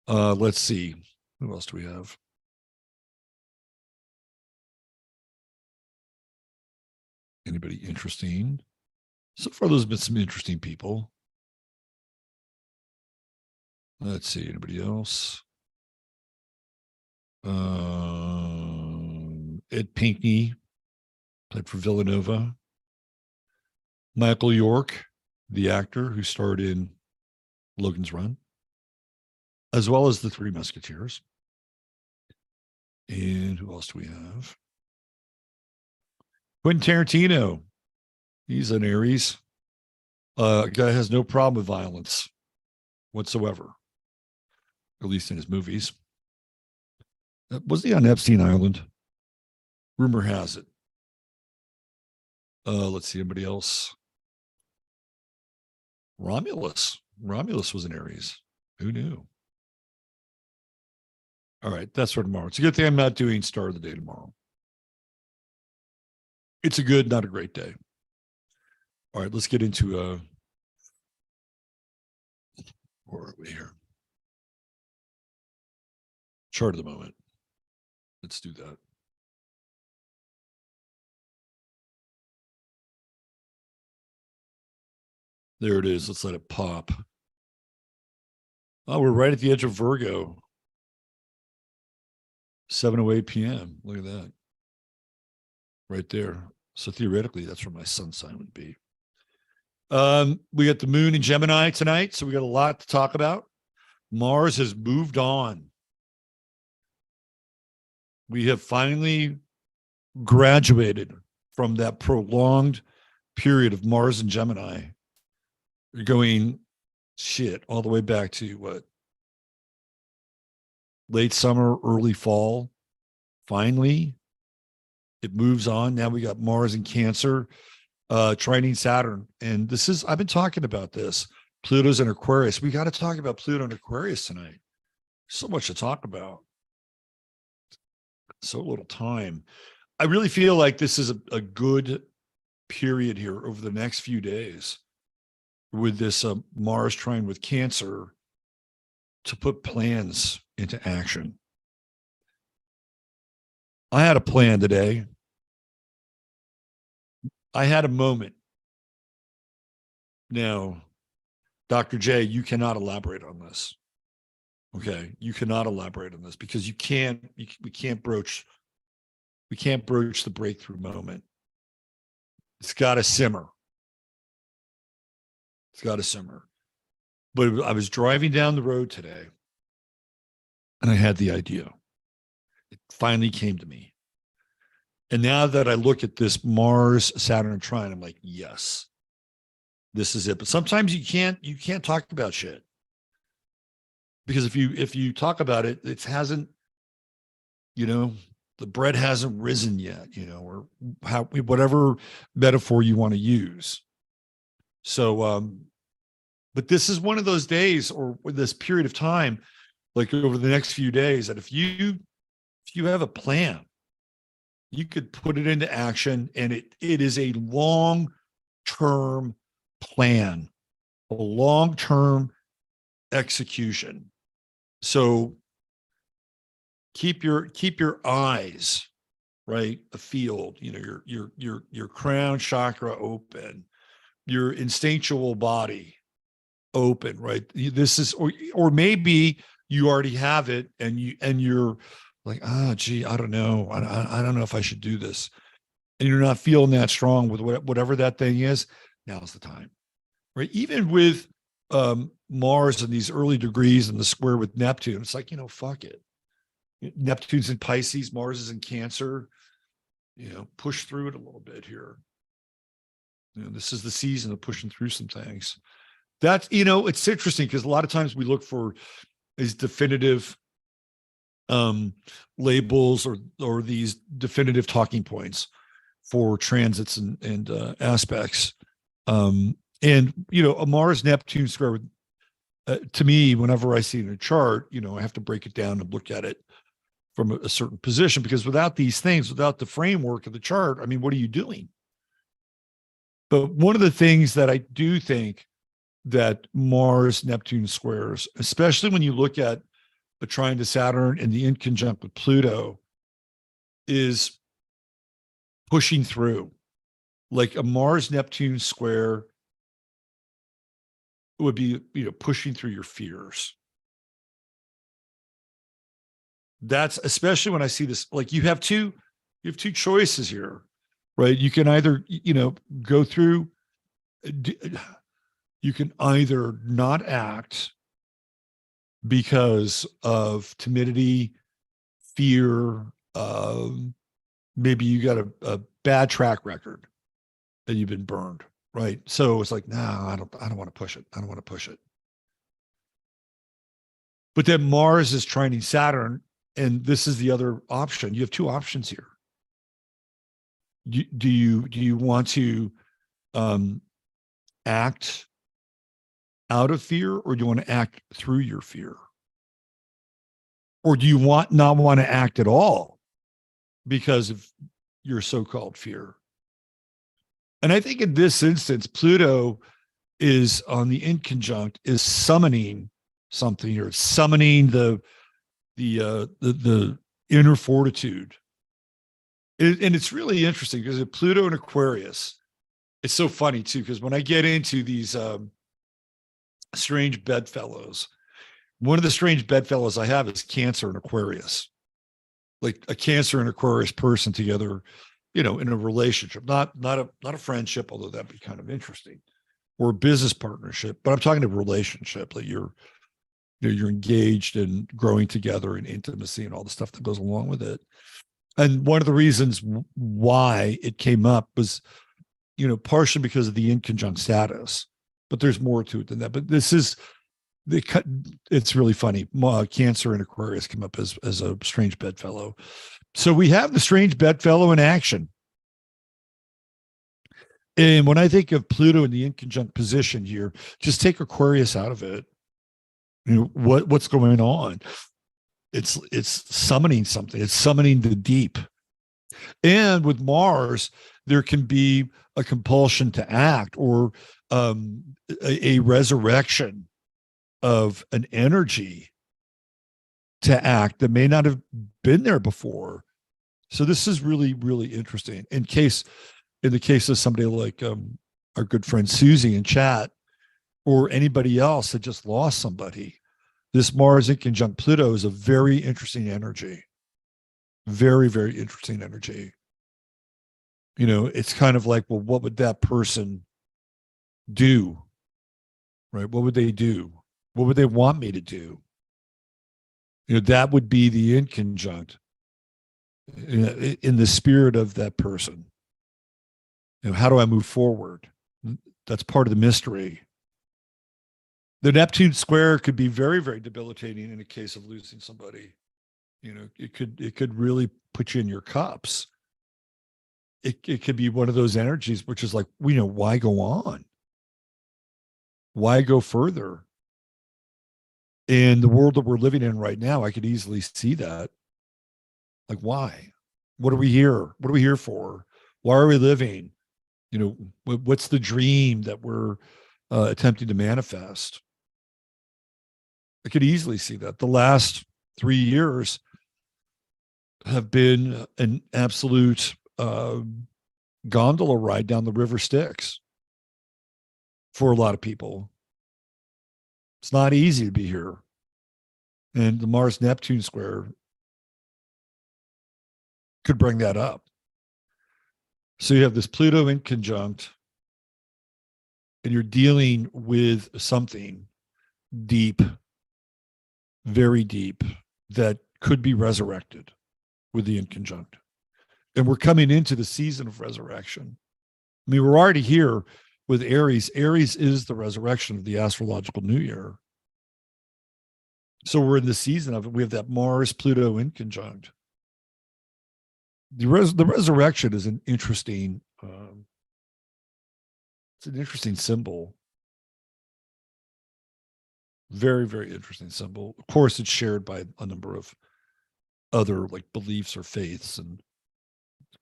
Let's see. Who else do we have? Anybody interesting? So far, there's been some interesting people. Let's see. Anybody else? Ed Pinkney played for Villanova. Michael York, the actor who starred in Logan's Run, as well as The Three Musketeers. And who else do we have? Quentin Tarantino. He's an Aries. Guy has no problem with violence whatsoever, at least in his movies. Was he on Epstein Island? Rumor has it. Let's see, anybody else? Romulus. Romulus was an Aries. Who knew? All right, that's for tomorrow. It's a good thing I'm not doing Star of the Day tomorrow. It's a good, not a great day. All right, let's get into where are we here? Chart of the moment. Let's do that. There it is. Let's let it pop. Oh, we're right at the edge of Virgo. 7:08 p.m. Look at that. Right there. So theoretically, that's where my sun sign would be. We got the moon in Gemini tonight, so we got a lot to talk about. Mars has moved on. We have finally graduated from that prolonged period of Mars and Gemini. You're going all the way back to what? Late summer, early fall. Finally, it moves on. Now we got Mars in Cancer, trining Saturn. And this is, I've been talking about this. Pluto's in Aquarius. We got to talk about Pluto and Aquarius tonight. So much to talk about. So little time. I really feel like this is a good period here over the next few days with this Mars trine with Cancer to put plans into action. I had a plan today. I had a moment. Now, Dr. J, you cannot elaborate on this. Okay, you cannot elaborate on this because we can't broach the breakthrough moment. It's got to simmer. It's got to simmer. But I was driving down the road today and I had the idea. It finally came to me. And now that I look at this Mars Saturn trine, I'm like, yes, this is it. But sometimes you can't talk about shit. Because if you talk about it, it hasn't, the bread hasn't risen yet, or whatever metaphor you want to use. So, but this is one of those days or this period of time, like over the next few days, that if you have a plan, you could put it into action, and it is a long-term plan, a long-term execution. So keep your eyes right afield, your crown chakra open, your instinctual body open, right? This is, or maybe you already have it and you're like, gee, I don't know. I don't know if I should do this. And you're not feeling that strong with whatever that thing is. Now's the time, right? Even with Mars and these early degrees and the square with Neptune, it's like, fuck it. Neptune's in Pisces, Mars is in Cancer, push through it a little bit here. This is the season of pushing through some things. That's, it's interesting because a lot of times we look for these definitive labels or these definitive talking points for transits and aspects. And, a Mars Neptune square, to me, whenever I see it in a chart, I have to break it down and look at it from a certain position, because without these things, without the framework of the chart, I mean, what are you doing? But one of the things that I do think that Mars Neptune squares, especially when you look at the trine to Saturn and the in conjunct with Pluto, is pushing through. Like a Mars Neptune square would be, pushing through your fears. That's especially when I see this, like you have two choices here, right? You can either, go through, you can either not act because of timidity, fear, maybe you got a bad track record and you've been burned, right? So it's like, no, I don't want to push it. I don't want to push it. But then Mars is trining Saturn, and this is the other option. You have two options here. Do you want to act out of fear, or do you want to act through your fear? Or do you not want to act at all because of your so-called fear? And I think in this instance, Pluto is on the in conjunct, is summoning something, or summoning the the inner fortitude. And it's really interesting because Pluto and Aquarius, it's so funny too, because when I get into these strange bedfellows, one of the strange bedfellows I have is Cancer and Aquarius, like a Cancer and Aquarius person together, in a relationship, not a friendship, although that'd be kind of interesting, or a business partnership. But I'm talking a relationship that you're engaged and growing together in intimacy and all the stuff that goes along with it. And one of the reasons why it came up was, partially because of the inconjunct status, but there's more to it than that. But it's really funny. Cancer and Aquarius come up as a strange bedfellow. So we have the strange bedfellow in action. And when I think of Pluto in the inconjunct position here, just take Aquarius out of it. What's going on? It's summoning something. It's summoning the deep. And with Mars, there can be a compulsion to act, or a resurrection of an energy to act that may not have been there before. So this is really, really interesting. In the case of somebody like our good friend Susie in chat, or anybody else that just lost somebody, this Mars in conjunct Pluto is a very interesting energy. Very, very interesting energy. It's kind of like, well, what would that person do? Right? What would they do? What would they want me to do? That would be the inconjunct in the spirit of that person. How do I move forward? That's part of the mystery. The Neptune square could be very, very debilitating in a case of losing somebody. It could really put you in your cups. It could be one of those energies, which is like, why go on? Why go further? In the world that we're living in right now, I could easily see that. Like, why? What are we here? What are we here for? Why are we living? What's the dream that we're attempting to manifest? I could easily see that. The last 3 years have been an absolute gondola ride down the river Styx for a lot of people. It's not easy to be here. And the Mars Neptune square could bring that up. So you have this Pluto in conjunct, and you're dealing with something deep, very deep, that could be resurrected with the inconjunct. And we're coming into the season of resurrection. I mean, we're already here with Aries. Aries is the resurrection of the astrological new year. So we're in the season of it. We have that Mars Pluto inconjunct. The resurrection is an interesting, it's an interesting symbol. Very, very interesting symbol. Of course, it's shared by a number of other like beliefs or faiths and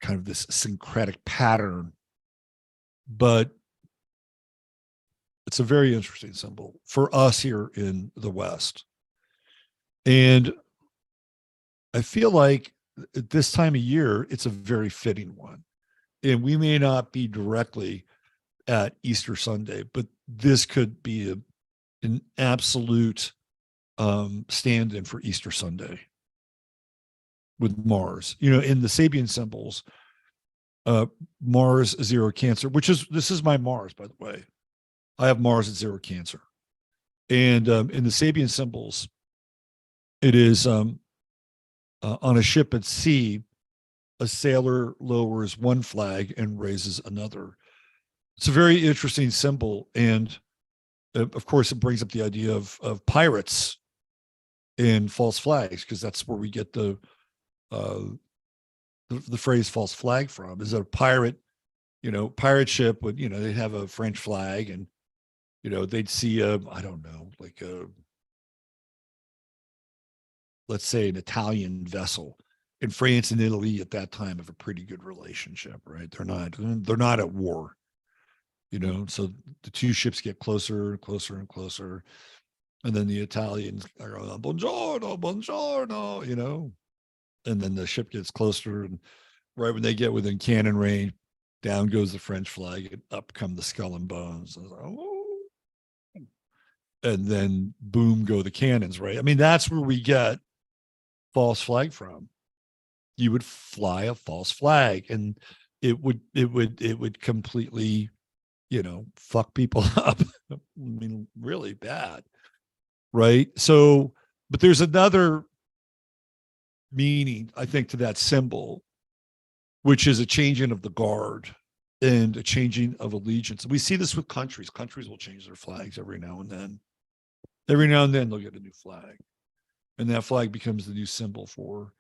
kind of this syncretic pattern, but it's a very interesting symbol for us here in the West. And I feel like at this time of year, it's a very fitting one. And we may not be directly at Easter Sunday, but this could be an absolute stand-in for Easter Sunday with Mars. In the Sabian symbols, Mars 0 Cancer, this is my Mars, by the way. I have Mars at 0 Cancer. And in the Sabian symbols, it is on a ship at sea, a sailor lowers one flag and raises another. It's a very interesting symbol. And of course, it brings up the idea of pirates and false flags, because that's where we get the phrase false flag from. Is that a pirate, pirate ship would, they'd have a French flag, and, they'd see I don't know, like let's say an Italian vessel. And France and Italy at that time have a pretty good relationship, right? They're not at war, so the two ships get closer and closer and closer. And then the Italians are going, buongiorno, buongiorno, you know, and then the ship gets closer, and right when they get within cannon range, down goes the French flag, and up come the skull and bones. And then boom go the cannons, right? I mean, that's where we get false flag from. You would fly a false flag, and it would completely, you know, fuck people up. I mean, really bad, right? So, but there's another meaning, I think, to that symbol, which is a changing of the guard and a changing of allegiance. We see this with countries. Countries will change their flags every now and then. Every now and then they'll get a new flag, and that flag becomes the new symbol for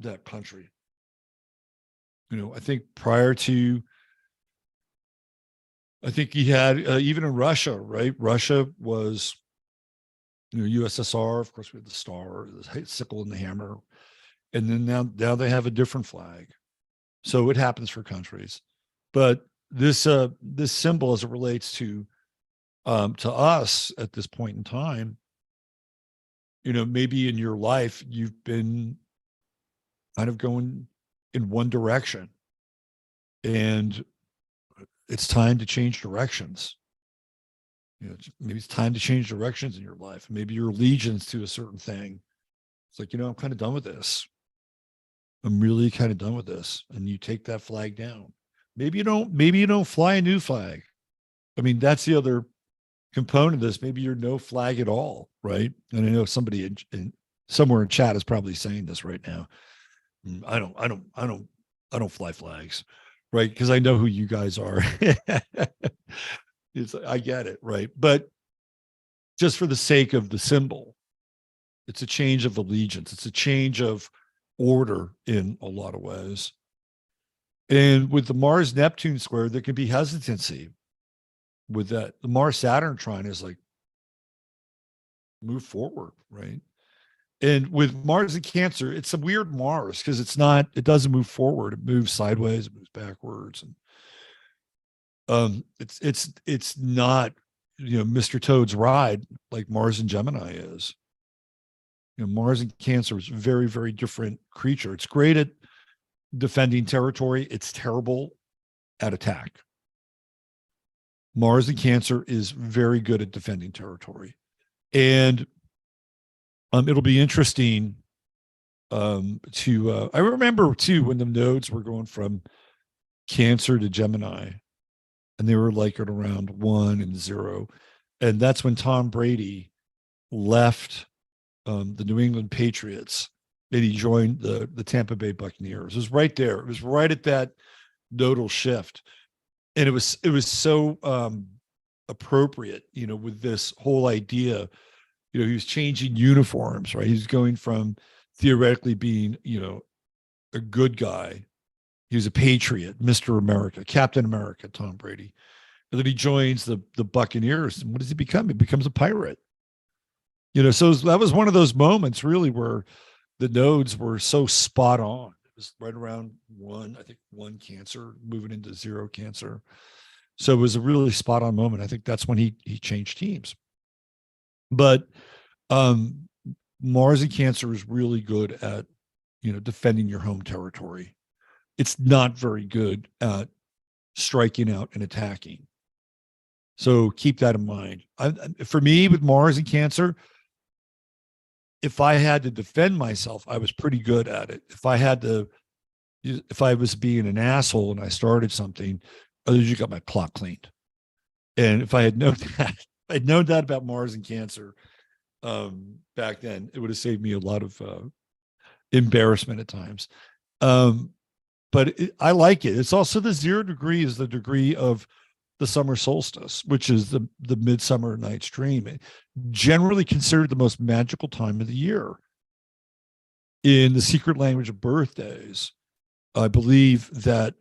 that country. You know, I think prior to, I think he had even in Russia, right? Russia was, you know, USSR. Of course, we had the star, the sickle, and the hammer, and then now they have a different flag. So it happens for countries, but this symbol, as it relates to us at this point in time, you know, maybe in your life you've been kind of going in one direction, and it's time to change directions. You know, maybe it's time to change directions in your life. Maybe your allegiance to a certain thing. It's like, you know, I'm kind of done with this. I'm really kind of done with this. And you take that flag down. Maybe you don't fly a new flag. I mean, that's the other component of this. Maybe you're no flag at all, right? And I know somebody somewhere in chat is probably saying this right now. I don't fly flags, right? Because I know who you guys are. I get it, right? But just for the sake of the symbol, it's a change of allegiance. It's a change of order in a lot of ways. And with the Mars-Neptune square, there can be hesitancy with that. The Mars-Saturn trine is like, move forward, right? And with Mars in Cancer, it's a weird Mars because it doesn't move forward. It moves sideways, it moves backwards. And it's not, you know, Mr. Toad's ride like Mars in Gemini is. You know, Mars in Cancer is a very, very different creature. It's great at defending territory. It's terrible at attack. Mars in Cancer is very good at defending territory. And it'll be interesting I remember too, when the nodes were going from Cancer to Gemini, and they were like at around 1 and 0. And that's when Tom Brady left the New England Patriots, and he joined the Tampa Bay Buccaneers. It was right there. It was right at that nodal shift. And it was so appropriate, you know, with this whole idea. You know, he was changing uniforms, right? He was going from theoretically being, you know, a good guy. He was a patriot, Mr. America, Captain America, Tom Brady. And then he joins the Buccaneers. And what does he become? He becomes a pirate. You know, so that was one of those moments really where the nodes were so spot on. It was right around 1 Cancer, moving into 0 Cancer. So it was a really spot on moment. I think that's when he changed teams. But Mars in Cancer is really good at, you know, defending your home territory. It's not very good at striking out and attacking. So keep that in mind. For me, with Mars in Cancer, if I had to defend myself, I was pretty good at it. If I was being an asshole and I started something, I usually got my clock cleaned. And if I had known that, I'd known that about Mars and Cancer back then, it would have saved me a lot of embarrassment at times. But I like it. It's also the 0 degree is the degree of the summer solstice, which is the midsummer night's dream. Generally considered the most magical time of the year. In the secret language of birthdays, I believe that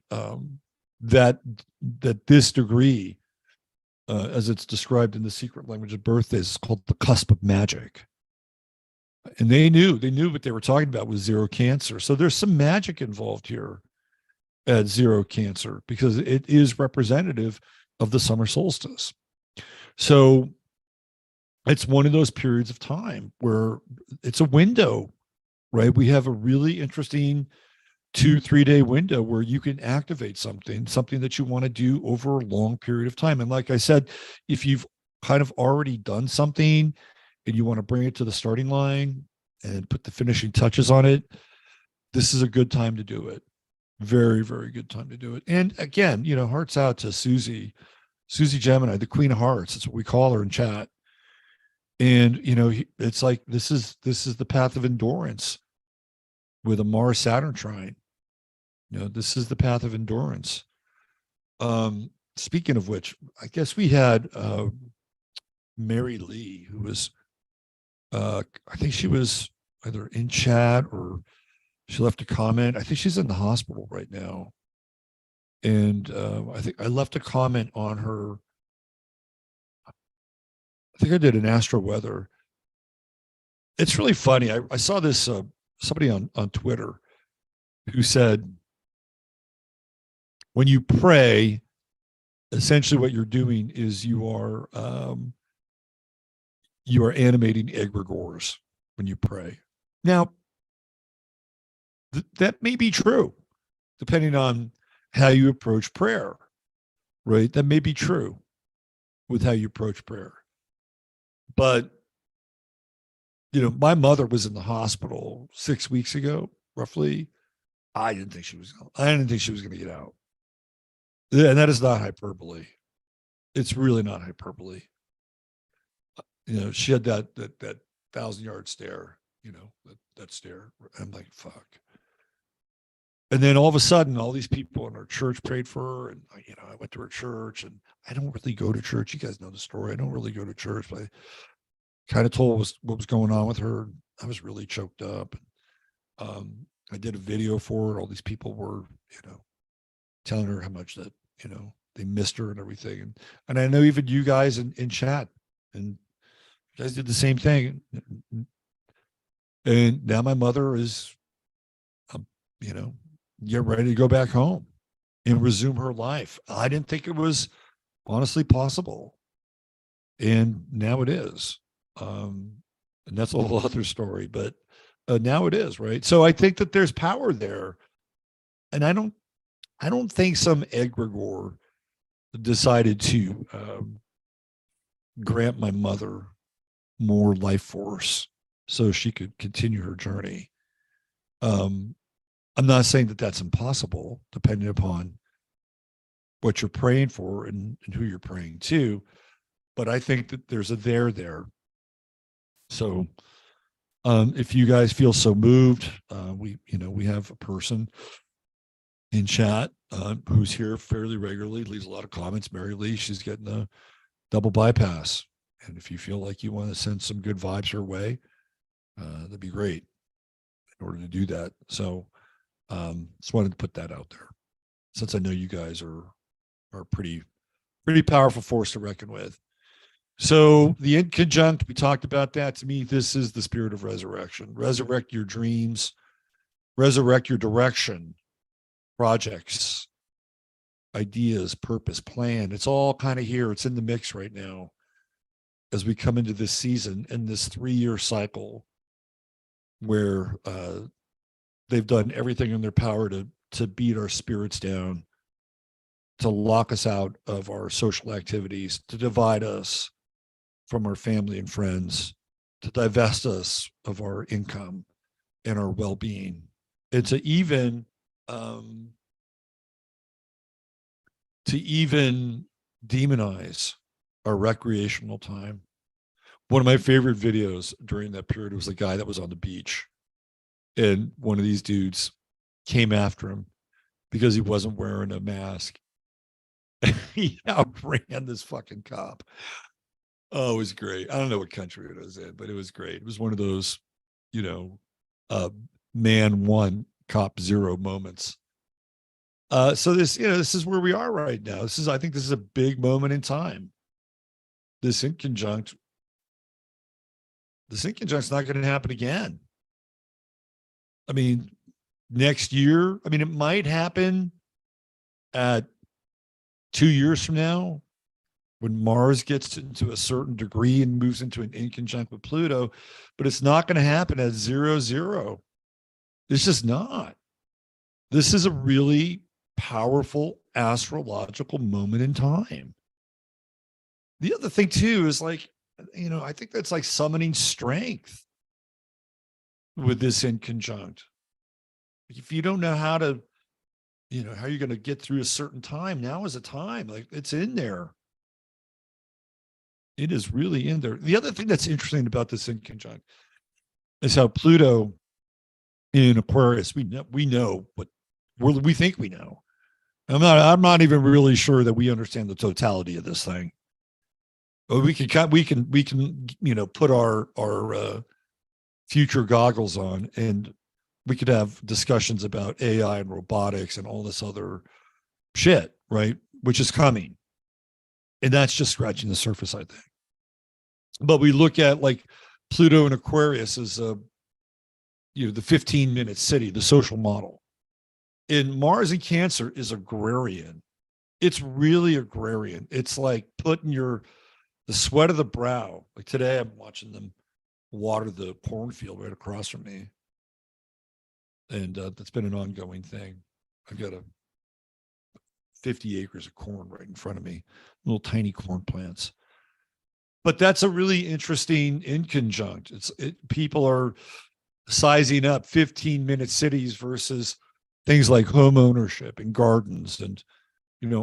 that this degree, as it's described in the secret language of birthdays, is called the cusp of magic. And they knew what they were talking about with 0 Cancer. So there's some magic involved here at 0 Cancer because it is representative of the summer solstice. So it's one of those periods of time where it's a window, right? We have a really interesting 2-3 day window where you can activate something that you want to do over a long period of time. And like I said, if you've kind of already done something and you want to bring it to the starting line and put the finishing touches on it, this is a good time to do it. Very, very good time to do it. And again, hearts out to Susie Gemini, the Queen of Hearts. That's what we call her in chat. And it's like this is the path of endurance with a Mars Saturn trine. This is the path of endurance. Speaking of which, I guess we had Mary Lee, who was I think she was either in chat or she left a comment. I think she's in the hospital right now. And I think I left a comment on her. I think I did an Astro weather. It's really funny. I saw this somebody on Twitter who said, when you pray, essentially what you're doing is you are animating egregores when you pray. Now, that may be true, depending on how you approach prayer, right? That may be true with how you approach prayer. But, my mother was in the hospital 6 weeks ago, roughly. I didn't think she was going to get out. And that is not hyperbole. It's really not hyperbole. She had that 1,000-yard stare, that stare. I'm like, fuck. And then all of a sudden, all these people in our church prayed for her. And, I went to her church, and I don't really go to church. You guys know the story. I don't really go to church, but I kind of told what was going on with her. I was really choked up. I did a video for her. All these people were, telling her how much that, they missed her and everything. And I know even you guys in chat, and you guys did the same thing. And now my mother is, get ready to go back home and resume her life. I didn't think it was honestly possible. And now it is. And that's a whole other story, but now it is, right? So I think that there's power there. And I don't think some egregore decided to grant my mother more life force so she could continue her journey. I'm not saying that that's impossible, depending upon what you're praying for and who you're praying to. But I think that there's a there. So if you guys feel so moved, we have a person in chat who's here fairly regularly, leaves a lot of comments. Mary Lee, she's getting a double bypass. And if you feel like you want to send some good vibes her way, that'd be great in order to do that. So just wanted to put that out there, since I know you guys are pretty powerful force to reckon with. So the inconjunct, we talked about that. To me, this is the spirit of resurrection. Resurrect your dreams, resurrect your direction, projects, ideas, purpose, plan. It's all kind of here. It's in the mix right now as we come into this season and this 3-year cycle where they've done everything in their power to beat our spirits down, to lock us out of our social activities, to divide us from our family and friends, to divest us of our income and our well-being, and to even demonize our recreational time. One of my favorite videos during that period was a guy that was on the beach, and one of these dudes came after him because he wasn't wearing a mask. He outran this fucking cop. Oh, it was great. I don't know what country it was in, but it was great. It was one of those, man one, cop zero moments. So this is where we are right now. I think this is a big moment in time. This inconjunct's not going to happen again. I mean, next year, it might happen at 2 years from now, when Mars gets into a certain degree and moves into an inconjunct with Pluto, but it's not going to happen at 0, 0. It's just not. This is a really powerful astrological moment in time. The other thing too is like, I think that's like summoning strength with this inconjunct. If you don't know how to, how you're going to get through a certain time, now is a time. Like, it's in there. It is really in there. The other thing that's interesting about this inconjunct is how Pluto in Aquarius, we know what we think we know. I'm not even really sure that we understand the totality of this thing. But we can put our future goggles on, and we could have discussions about AI and robotics and all this other shit, right? Which is coming. And that's just scratching the surface, I think. But we look at like Pluto and Aquarius as the 15-minute city, the social model. And Mars in Cancer is agrarian. It's really agrarian. It's like putting the sweat of the brow. Like today, I'm watching them water the cornfield right across from me. And that's been an ongoing thing. I've got 50 acres of corn right in front of me, little tiny corn plants. But that's a really interesting inconjunct. People are sizing up 15-minute cities versus things like home ownership and gardens and,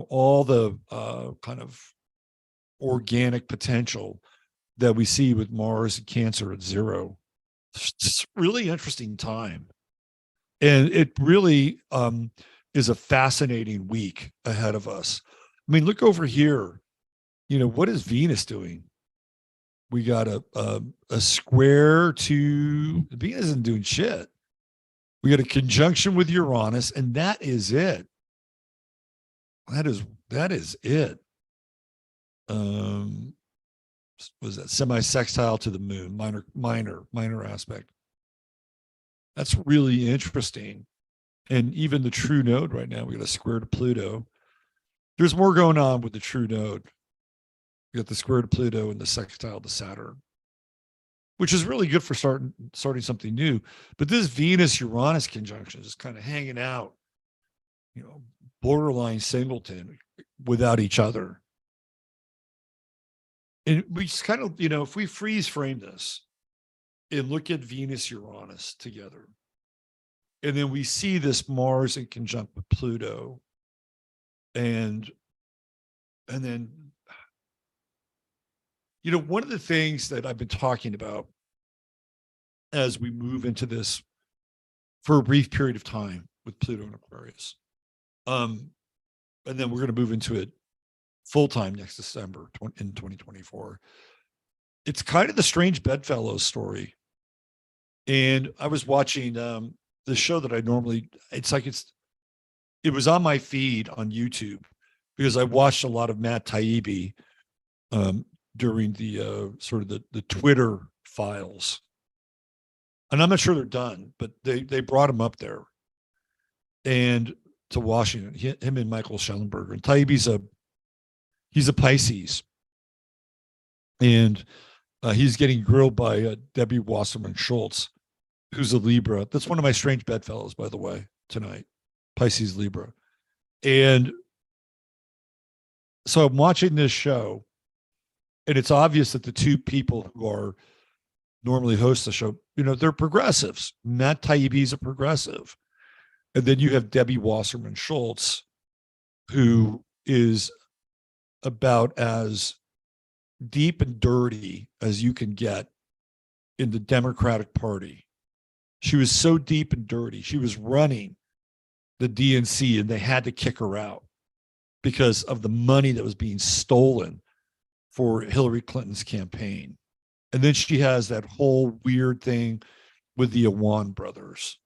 all the kind of organic potential that we see with Mars and Cancer at 0. It's just a really interesting time. And it really is a fascinating week ahead of us. I mean, look over here. What is Venus doing? We got a square to Venus isn't doing shit. We got a conjunction with Uranus, and that is it. That is it. Was that semi-sextile to the moon, minor aspect. That's really interesting. And even the true node right now, we got a square to Pluto. There's more going on with the true node. We got the square to Pluto and the sextile to Saturn, which is really good for starting something new. But this Venus-Uranus conjunction is kind of hanging out, borderline singleton without each other. And we just kind of, if we freeze frame this and look at Venus-Uranus together, and then we see this Mars in conjunct with Pluto, and then, one of the things that I've been talking about as we move into this for a brief period of time with Pluto and Aquarius, and then we're going to move into it full time next December in 2024. It's kind of the strange bedfellows story. And I was watching the show that I normally, it was on my feed on YouTube because I watched a lot of Matt Taibbi during the sort of the Twitter files. And I'm not sure they're done, but they brought him up there and to Washington, him and Michael Schellenberger. And Taibbi's he's a Pisces, and he's getting grilled by Debbie Wasserman Schultz, who's a Libra. That's one of my strange bedfellows, by the way, tonight. Pisces Libra. And so I'm watching this show, and it's obvious that the two people who are normally host the show, they're progressives. Matt Taibbi's a progressive. And then you have Debbie Wasserman Schultz, who is about as deep and dirty as you can get in the Democratic Party. She was so deep and dirty. She was running the DNC, and they had to kick her out because of the money that was being stolen for Hillary Clinton's campaign. And then she has that whole weird thing with the Awan brothers.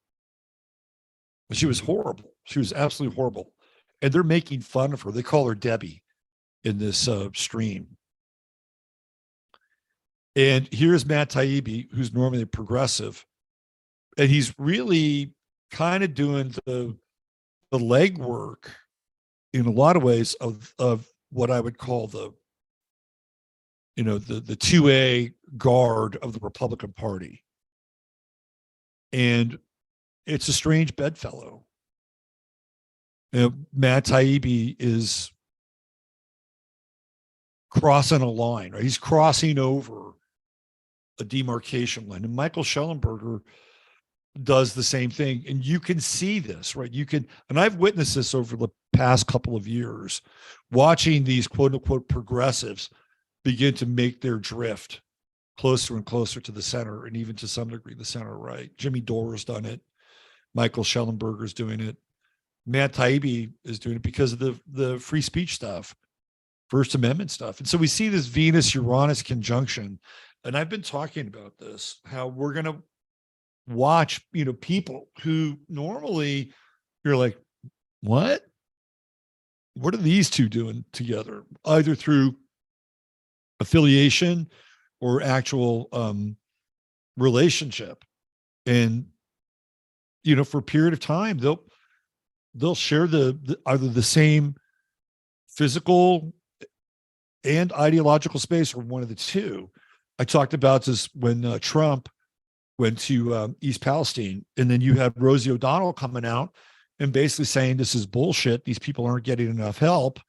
She was horrible. She was absolutely horrible. And they're making fun of her. They call her Debbie in this stream. And here's Matt Taibbi, who's normally a progressive. And he's really kind of doing the legwork in a lot of ways of what I would call the the 2A guard of the Republican Party. And it's a strange bedfellow. Matt Taibbi is crossing a line, right? He's crossing over a demarcation line. And Michael Schellenberger does the same thing. And you can see this, right? And I've witnessed this over the past couple of years, watching these quote unquote progressives begin to make their drift closer and closer to the center, and even to some degree, the center right. Jimmy Dore's done it. Michael Schellenberger's doing it. Matt Taibbi is doing it because of the free speech stuff, First Amendment stuff. And so we see this Venus-Uranus conjunction. And I've been talking about this, how we're going to watch, people who normally you're like, what are these two doing together? Either through affiliation or actual relationship. And, for a period of time, they'll share either the same physical and ideological space, or one of the two. I talked about this when Trump went to East Palestine, and then you had Rosie O'Donnell coming out and basically saying this is bullshit. These people aren't getting enough help.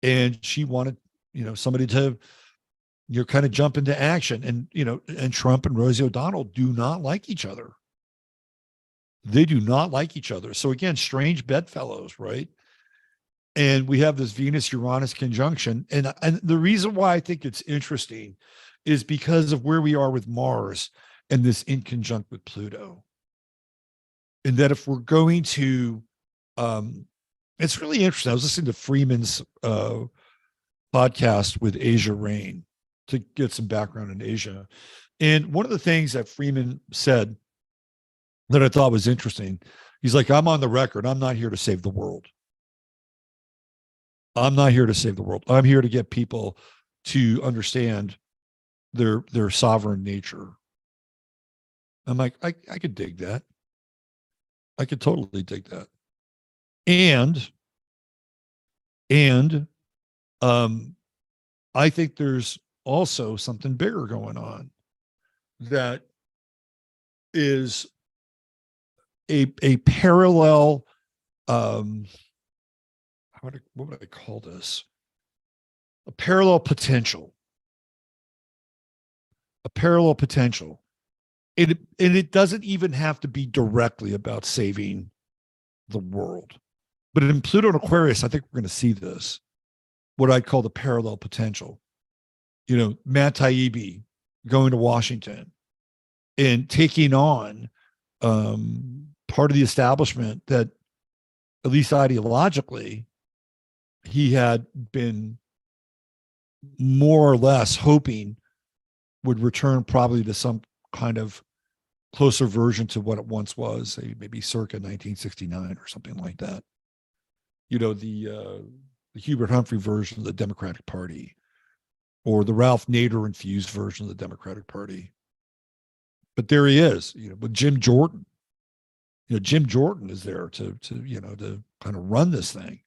And she wanted, somebody to, kind of jump into action. And Trump and Rosie O'Donnell do not like each other. They do not like each other. So again, strange bedfellows, right? And we have this Venus-Uranus conjunction. And the reason why I think it's interesting is because of where we are with Mars and this in conjunct with Pluto. And that if we're going to, it's really interesting. I was listening to Freeman's podcast with Asia Rain to get some background in Asia. And one of the things that Freeman said that I thought was interesting, he's like, I'm on the record. I'm not here to save the world. I'm not here to save the world. I'm here to get people to understand their sovereign nature. I'm like, I could dig that. I could totally dig that. And I think there's also something bigger going on that is a parallel, what would I call this? A parallel potential. A parallel potential. And it doesn't even have to be directly about saving the world. But in Pluto and Aquarius, I think we're going to see this, what I'd call the parallel potential. Matt Taibbi going to Washington and taking on part of the establishment that, at least ideologically, he had been more or less hoping would return probably to some kind of closer version to what it once was, say maybe circa 1969 or something like that. The Hubert Humphrey version of the Democratic Party, or the Ralph Nader infused version of the Democratic Party. But there he is, with Jim Jordan. Jim Jordan is there to kind of run this thing.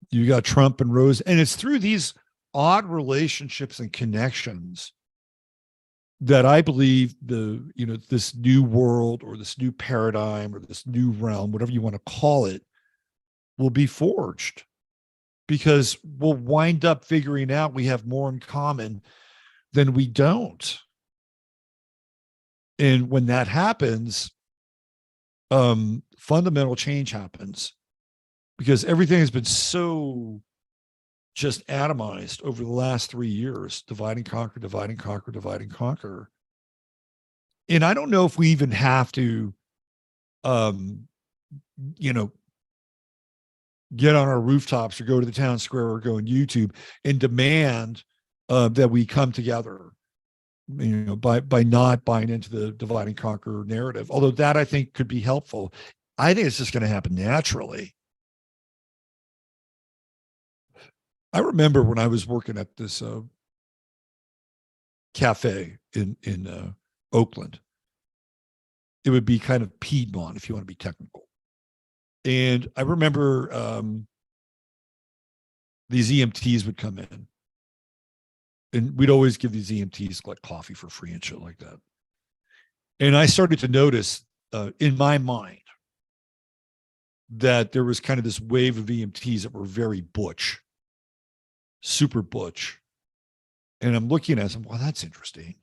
You got Trump and Rose, and it's through these odd relationships and connections that I believe this new world, or this new paradigm, or this new realm, whatever you want to call it, will be forged, because we'll wind up figuring out we have more in common than we don't. And when that happens, fundamental change happens, because everything has been so just atomized over the last 3 years, divide and conquer, divide and conquer, divide and conquer. And I don't know if we even have to, get on our rooftops or go to the town square or go on YouTube and demand that we come together, by not buying into the divide and conquer narrative. Although that, I think, could be helpful. I think it's just going to happen naturally. I remember when I was working at this cafe in Oakland, it would be kind of Piedmont, if you want to be technical. And I remember these EMTs would come in, And we'd always give these EMTs like coffee for free and shit like that. And I started to notice in my mind that there was kind of this wave of EMTs that were very butch, super butch. And I'm looking at them, well, that's interesting.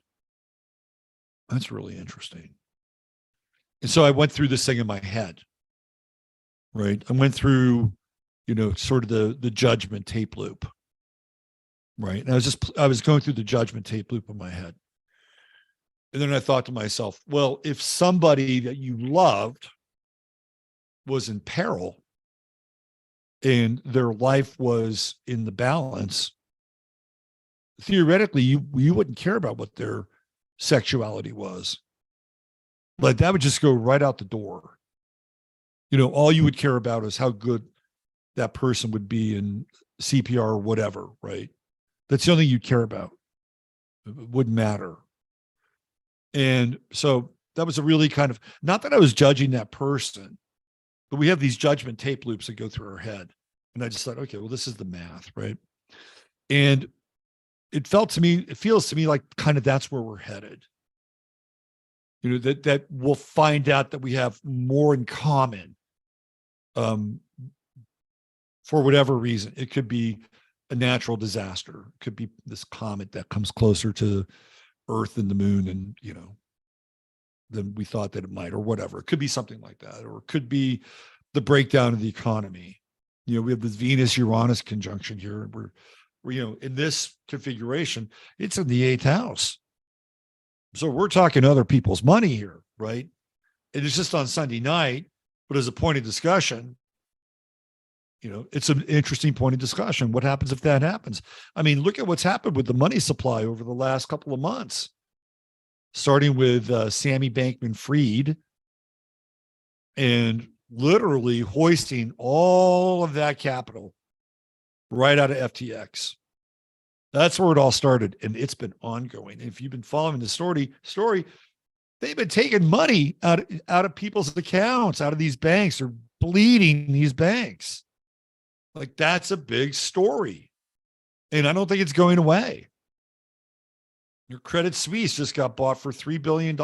That's really interesting. And so I went through this thing in my head, right? I went through, sort of the judgment tape loop, right? And I was going through the judgment tape loop in my head. And then I thought to myself, well, if somebody that you loved was in peril and their life was in the balance, theoretically, you wouldn't care about what their sexuality was. Like that would just go right out the door. All you would care about is how good that person would be in CPR or whatever, right? That's the only thing you'd care about. It wouldn't matter. And so that was a really kind of, not that I was judging that person, but we have these judgment tape loops that go through our head. And I just thought, okay, well, this is the math, right? And it feels to me like kind of that's where we're headed. That we'll find out that we have more in common for whatever reason. It could be a natural disaster. It could be this comet that comes closer to Earth and the moon and, than we thought that it might, or whatever. It could be something like that, or it could be the breakdown of the economy. We have this Venus-Uranus conjunction here. We're in this configuration, it's in the 8th house. So we're talking other people's money here, right? And it's just on Sunday night, but as a point of discussion, it's an interesting point of discussion. What happens if that happens? I mean, look at what's happened with the money supply over the last couple of months, starting with Sammy Bankman-Fried and literally hoisting all of that capital right out of FTX. That's where it all started, and it's been ongoing. If you've been following the story, they've been taking money out of people's accounts, out of these banks. They're bleeding these banks. Like, that's a big story, and I don't think it's going away. Your Credit Suisse just got bought for $3 billion.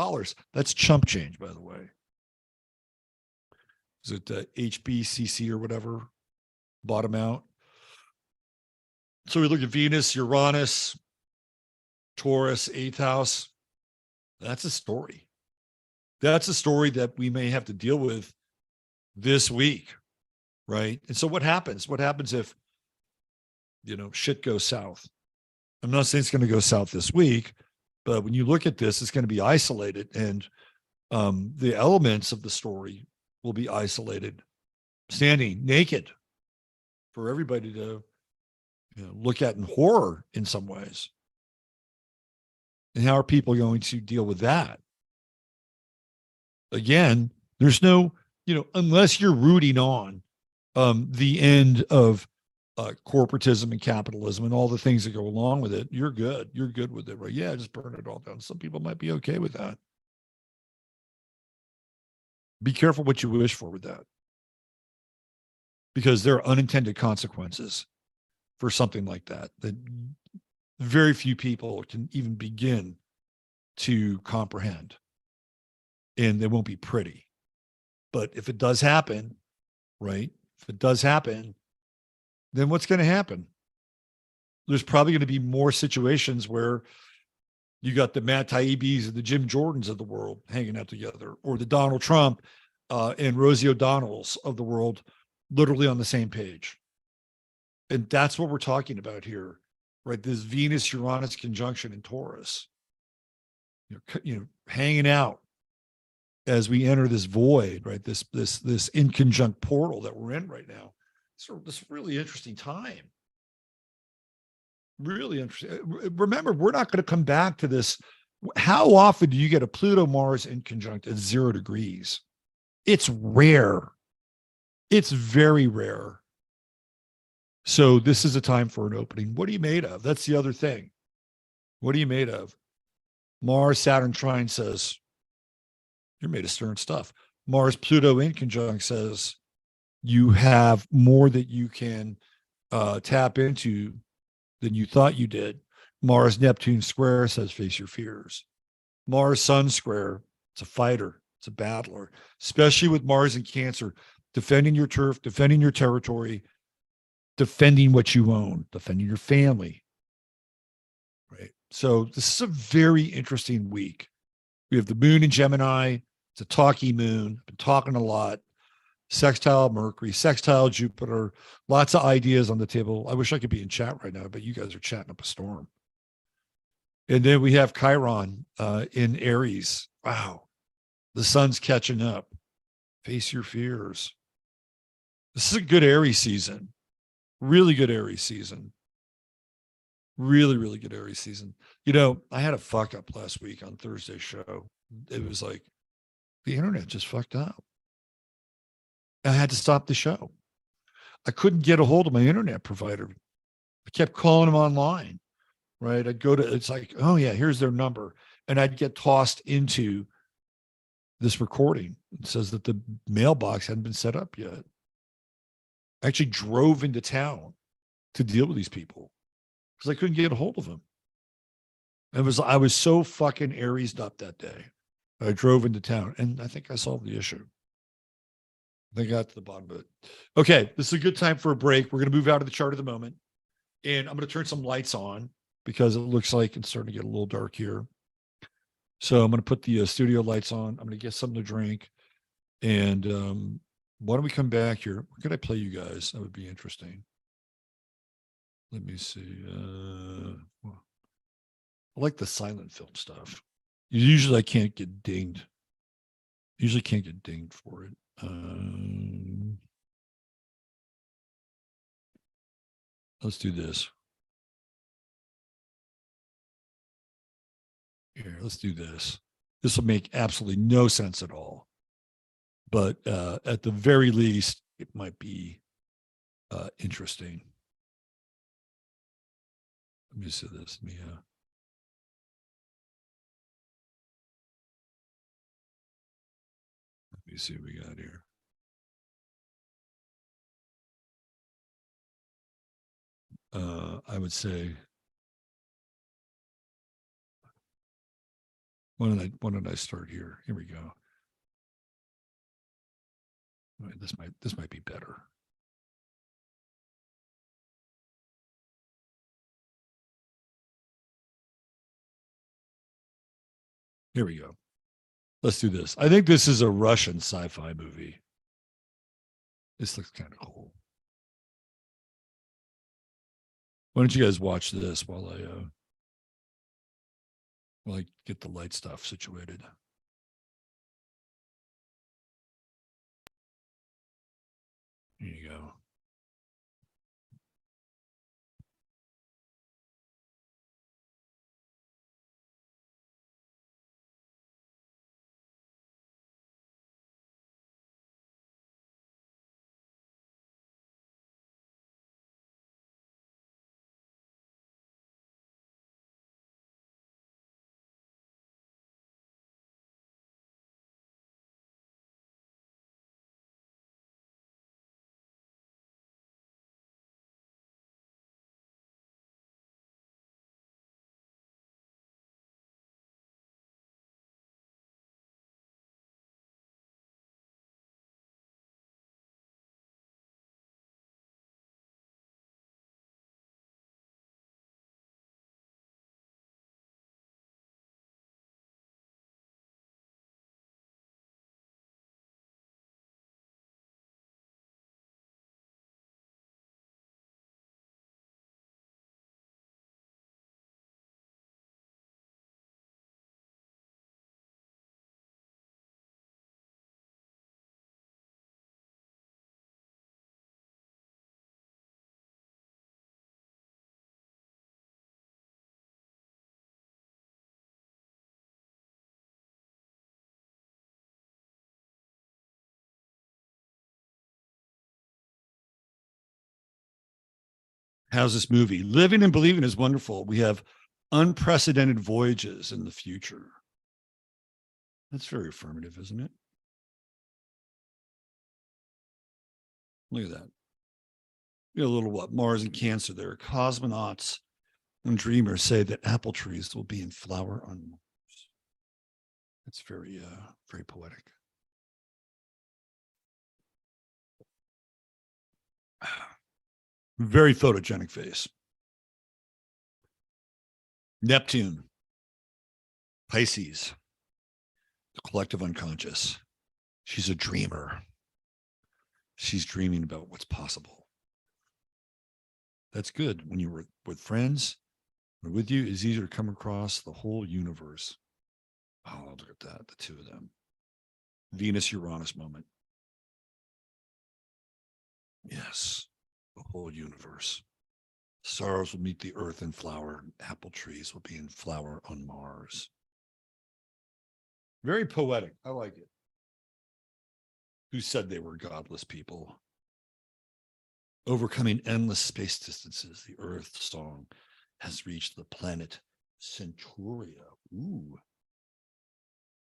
That's chump change, by the way. Is it HBCC or whatever? Bottom out. So we look at Venus, Uranus, Taurus, 8th house. That's a story. That's a story that we may have to deal with this week, right? And so what happens? What happens if, shit goes south? I'm not saying it's going to go south this week, but when you look at this, it's going to be isolated, and the elements of the story will be isolated, standing naked for everybody to look at in horror in some ways. And how are people going to deal with that? Again, there's no, unless you're rooting on the end of corporatism and capitalism and all the things that go along with it, you're good. You're good with it, right? Yeah, just burn it all down. Some people might be okay with that. Be careful what you wish for with that, because there are unintended consequences for something like that very few people can even begin to comprehend, and they won't be pretty. But if it does happen, right? If it does happen, then what's going to happen? There's probably going to be more situations where you got the Matt Taibbis and the Jim Jordans of the world hanging out together, or the Donald Trump and Rosie O'Donnells of the world literally on the same page. And that's what we're talking about here, right? This Venus-Uranus conjunction in Taurus, hanging out as we enter this void, right? This inconjunct portal that we're in right now. So this really interesting time. Really interesting. Remember, we're not going to come back to this. How often do you get a Pluto-Mars inconjunct at 0 degrees? It's rare. It's very rare. So this is a time for an opening. What are you made of? That's the other thing. What are you made of? Mars, Saturn trine says, you're made of stern stuff. Mars, Pluto inconjunct says, you have more that you can tap into than you thought you did. Mars Neptune square says face your fears. Mars Sun square, it's a fighter, it's a battler, especially with Mars in Cancer, defending your turf, defending your territory, defending what you own, defending your family. Right. So this is a very interesting week. We have the moon in Gemini. It's a talky moon. Been talking a lot. Sextile Mercury, sextile Jupiter, lots of ideas on the table. I wish I could be in chat right now, but you guys are chatting up a storm. And then we have Chiron in Aries. Wow. The sun's catching up. Face your fears. This is a good Aries season. Really good Aries season. Really, really good Aries season. You know, I had a fuck up last week on Thursday's show. It was like the internet just fucked up. I had to stop the show. I couldn't get a hold of my internet provider. I kept calling them online, right? I'd go to, it's like, oh yeah, here's their number. And I'd get tossed into this recording. It says that the mailbox hadn't been set up yet. I actually drove into town to deal with these people because I couldn't get a hold of them. I was so fucking Aries'd up that day. I drove into town and I think I solved the issue. They got to the bottom of it. Okay, this is a good time for a break. We're going to move out of the chart of the moment. And I'm going to turn some lights on because it looks like it's starting to get a little dark here. So I'm going to put the studio lights on. I'm going to get something to drink. And why don't we come back here? Where could I play you guys? That would be interesting. Let me see. I like the silent film stuff. Usually I can't get dinged. Usually can't get dinged for it. Let's do this. Here, let's do this. This will make absolutely no sense at all. But at the very least, it might be interesting. Let me see this. Let me see what we got here. I would say, why don't I start here? Here we go. Right, this might be better. Here we go. Let's do this. I think this is a Russian sci-fi movie. This looks kind of cool. Why don't you guys watch this while I get the light stuff situated. Here you go. How's this movie? Living and Believing is wonderful. We have unprecedented voyages in the future. That's very affirmative, isn't it? Look at that. You got a little what? Mars and Cancer there. Cosmonauts And dreamers say that apple trees will be in flower on Mars. It's very, very poetic. Very photogenic face. Neptune, Pisces, the collective unconscious. She's a dreamer. She's dreaming about what's possible. That's good. When you're with friends, or with you, it's easier to come across the whole universe. Oh, look at that, the two of them. Venus-Uranus moment. Yes, the whole universe. Stars will meet the earth in flower. Apple trees will be in flower on Mars. Very poetic. I like it. Who said they were godless people? Overcoming endless space distances, the Earth song has reached the planet Centauria. Ooh.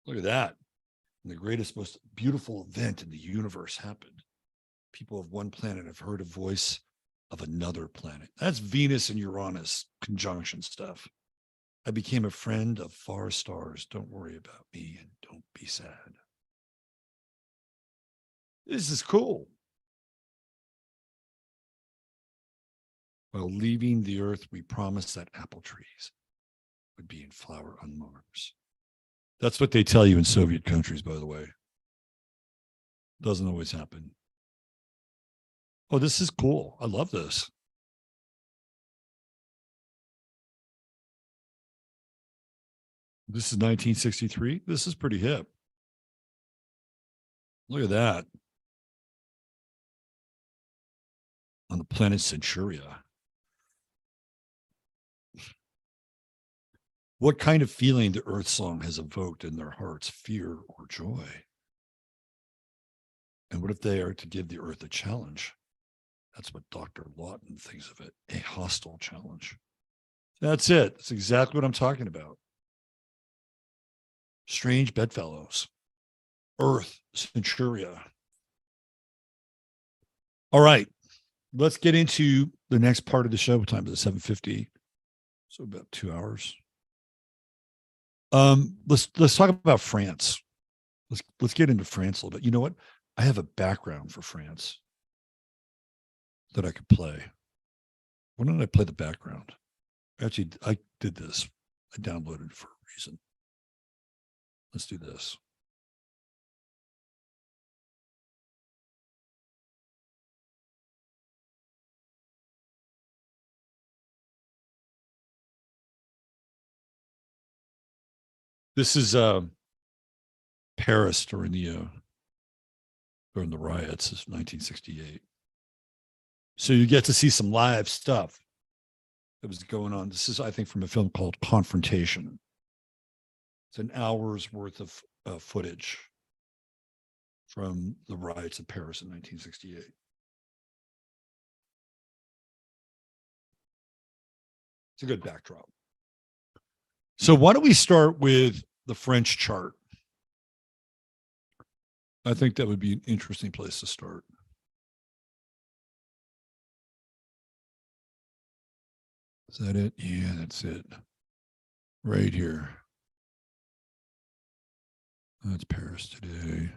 Look at that. And the greatest, most beautiful event in the universe happened. People of one planet have heard a voice of another planet. That's Venus and Uranus conjunction stuff. I became a friend of far stars. Don't worry about me and don't be sad. This is cool. While leaving the earth, we promised that apple trees would be in flower on Mars. That's what they tell you in Soviet countries, by the way. Doesn't always happen. Oh, this is cool. I love this. This is 1963. This is pretty hip. Look at that. On the planet Centauria. What kind of feeling the Earth song has evoked in their hearts, fear or joy? And what if they are to give the Earth a challenge? That's what Dr. Lawton thinks of it, a hostile challenge. That's it. That's exactly what I'm talking about. Strange bedfellows. Earth, Centauria. All right. Let's get into the next part of the show. What time is it? 7:50. So about 2 hours. Let's talk about France. Let's get into France a little bit. You know what? I have a background for France that I could play. Why don't I play the background? Actually, I did this. I downloaded it for a reason. Let's do this. This is Paris during the riots. It's 1968. So you get to see some live stuff that was going on. This is, I think, from a film called Confrontation. It's an hour's worth of footage from the riots of Paris in 1968. It's a good backdrop. So why don't we start with the French chart? I think that would be an interesting place to start. Is that it? Yeah, that's it. Right here. That's Paris today.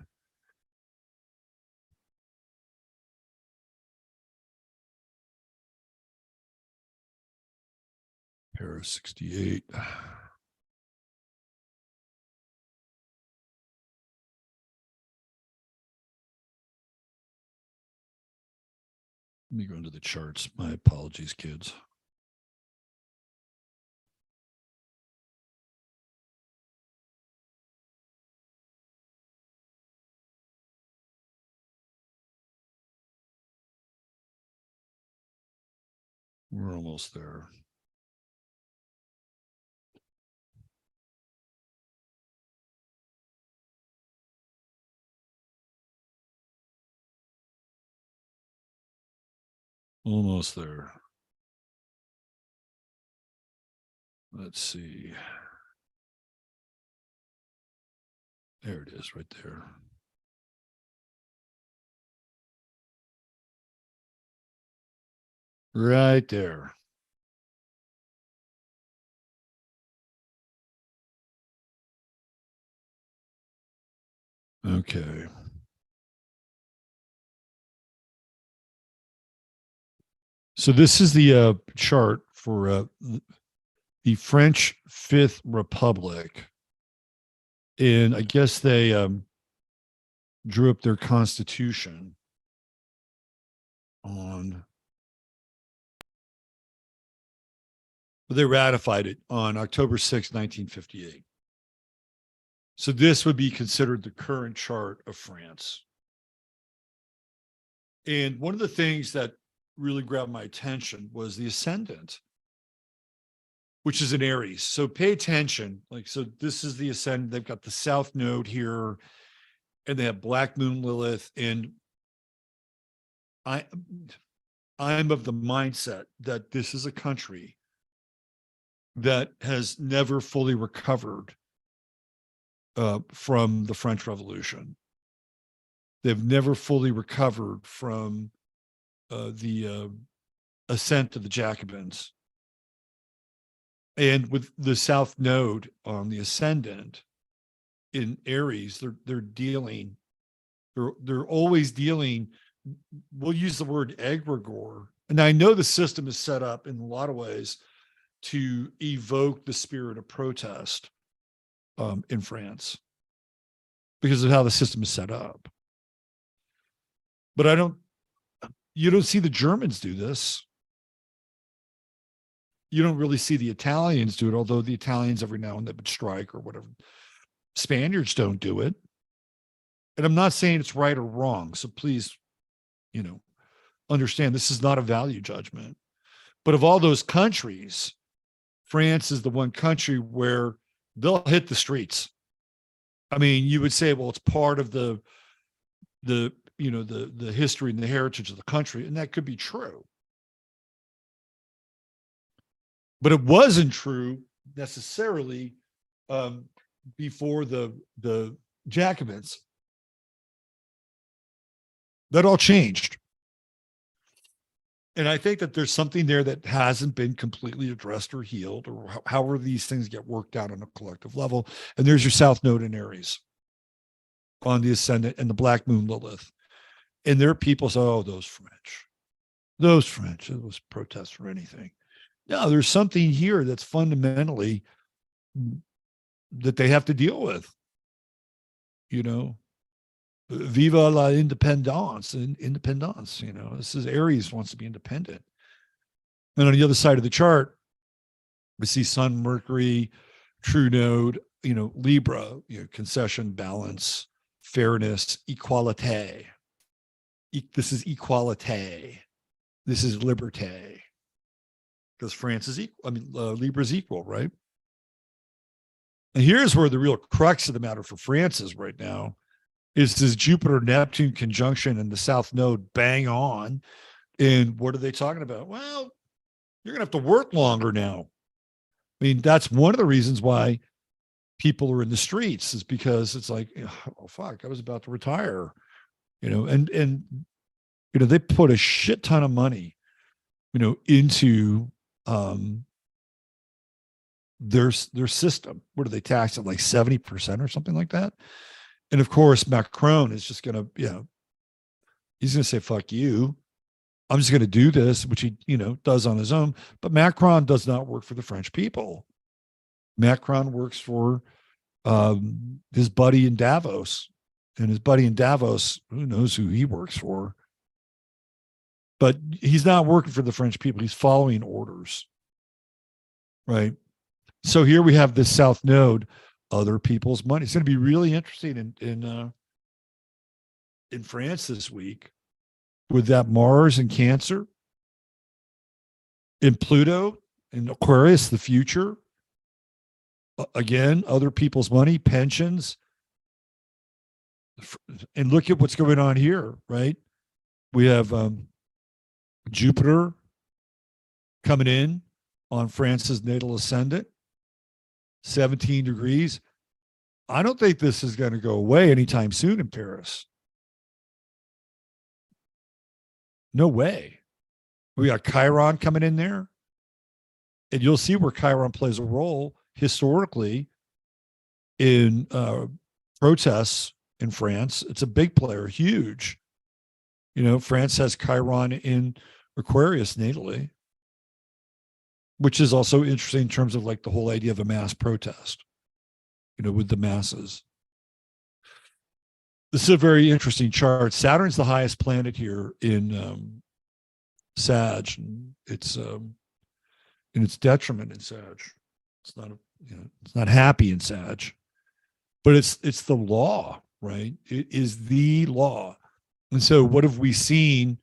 Paris 68. Let me go into the charts. My apologies, kids. We're almost there. Almost there. Let's see. There it is, right there. Right there. Okay. So this is the chart for the French Fifth Republic. And I guess they drew up their constitution on, they ratified it on October 6, 1958. So this would be considered the current chart of France. And one of the things that really grabbed my attention was the ascendant, which is an Aries. So pay attention. Like, so this is the ascendant. They've got the South Node here, and they have Black Moon Lilith. And I'm of the mindset that this is a country that has never fully recovered from the French Revolution. They've never fully recovered from the ascent of the Jacobins. And with the South Node on the ascendant in Aries, they're dealing, they're always dealing. We'll use the word egregore. And I know the system is set up in a lot of ways to evoke the spirit of protest in France because of how the system is set up. But you don't see the Germans do this. You don't really see the Italians do it, although the Italians every now and then would strike or whatever. Spaniards don't do it. And I'm not saying it's right or wrong. So please, understand this is not a value judgment. But of all those countries, France is the one country where they'll hit the streets. I mean, you would say, well, it's part of the history and the heritage of the country, and that could be true. But it wasn't true necessarily before the Jacobins. That all changed. And I think that there's something there that hasn't been completely addressed or healed, or however these things get worked out on a collective level. And there's your South Node in Aries on the ascendant and the Black Moon Lilith. And there are people say, oh, those French, those protests for anything. No, there's something here that's fundamentally that they have to deal with. Viva la independence, this is Aries wants to be independent. And on the other side of the chart, we see Sun, Mercury, True Node, Libra, concession, balance, fairness, equalite. This is equalite. This is liberté. Because France is equal. Libra is equal, right? And here's where the real crux of the matter for France is right now. Is this Jupiter-Neptune conjunction in the South Node bang on? And what are they talking about? Well, you're going to have to work longer now. I mean, that's one of the reasons why people are in the streets, is because it's like, oh, fuck, I was about to retire, and they put a shit ton of money, into their system. What do they tax it, like 70% or something like that? And of course, Macron is just going to, he's going to say, fuck you. I'm just going to do this, which he, does on his own. But Macron does not work for the French people. Macron works for his buddy in Davos. And his buddy in Davos, who knows who he works for. But he's not working for the French people. He's following orders. Right? So here we have this South Node, other people's money. It's going to be really interesting in France this week with that Mars and Cancer, in Pluto, in Aquarius, the future. Again, other people's money, pensions. And look at what's going on here, right? We have Jupiter coming in on France's natal ascendant. 17 degrees. I don't think this is going to go away anytime soon in Paris. No way. We got Chiron coming in there. And you'll see where Chiron plays a role historically in protests in France. It's a big player, huge. France has Chiron in Aquarius natally, which is also interesting in terms of like the whole idea of a mass protest, with the masses. This is a very interesting chart. Saturn's the highest planet here in Sag. It's in its detriment in Sag. It's not it's not happy in Sag, but it's the law, right? It is the law. And so what have we seen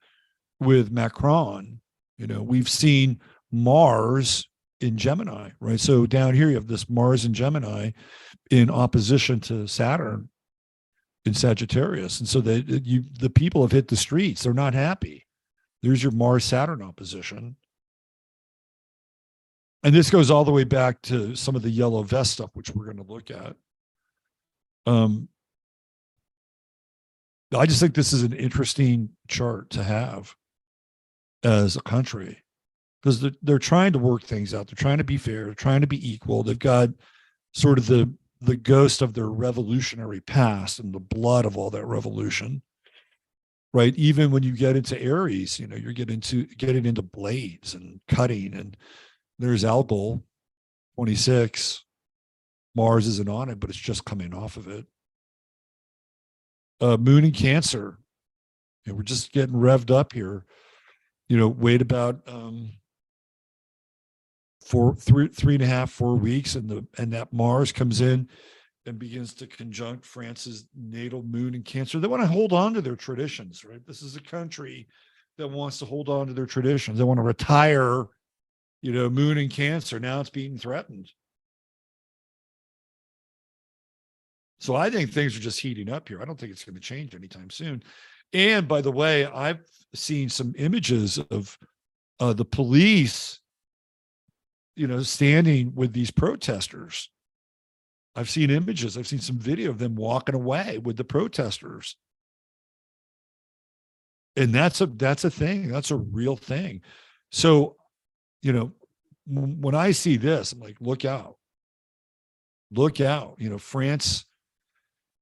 with Macron? We've seen Mars in Gemini, right? So down here you have this Mars in Gemini in opposition to Saturn in Sagittarius. And so the people have hit the streets. They're not happy. There's your Mars Saturn opposition. And this goes all the way back to some of the yellow vest stuff, which we're going to look at. I just think this is an interesting chart to have as a country, because they're trying to work things out. They're trying to be fair. They're trying to be equal. They've got sort of the ghost of their revolutionary past and the blood of all that revolution, right? Even when you get into Aries, you're getting into blades and cutting, and there's Algol 26. Mars isn't on it, but it's just coming off of it. Moon in Cancer. We're just getting revved up here. Wait about 3.5, 4 weeks, and that Mars comes in and begins to conjunct France's natal moon in Cancer. They want to hold on to their traditions, right? This is a country that wants to hold on to their traditions. They want to retire, moon in Cancer. Now it's being threatened. So I think things are just heating up here. I don't think it's going to change anytime soon. And by the way, I've seen some images of the police, standing with these protesters. I've seen images. I've seen some video of them walking away with the protesters. And that's a thing. That's a real thing. So, when I see this, I'm like, look out. Look out.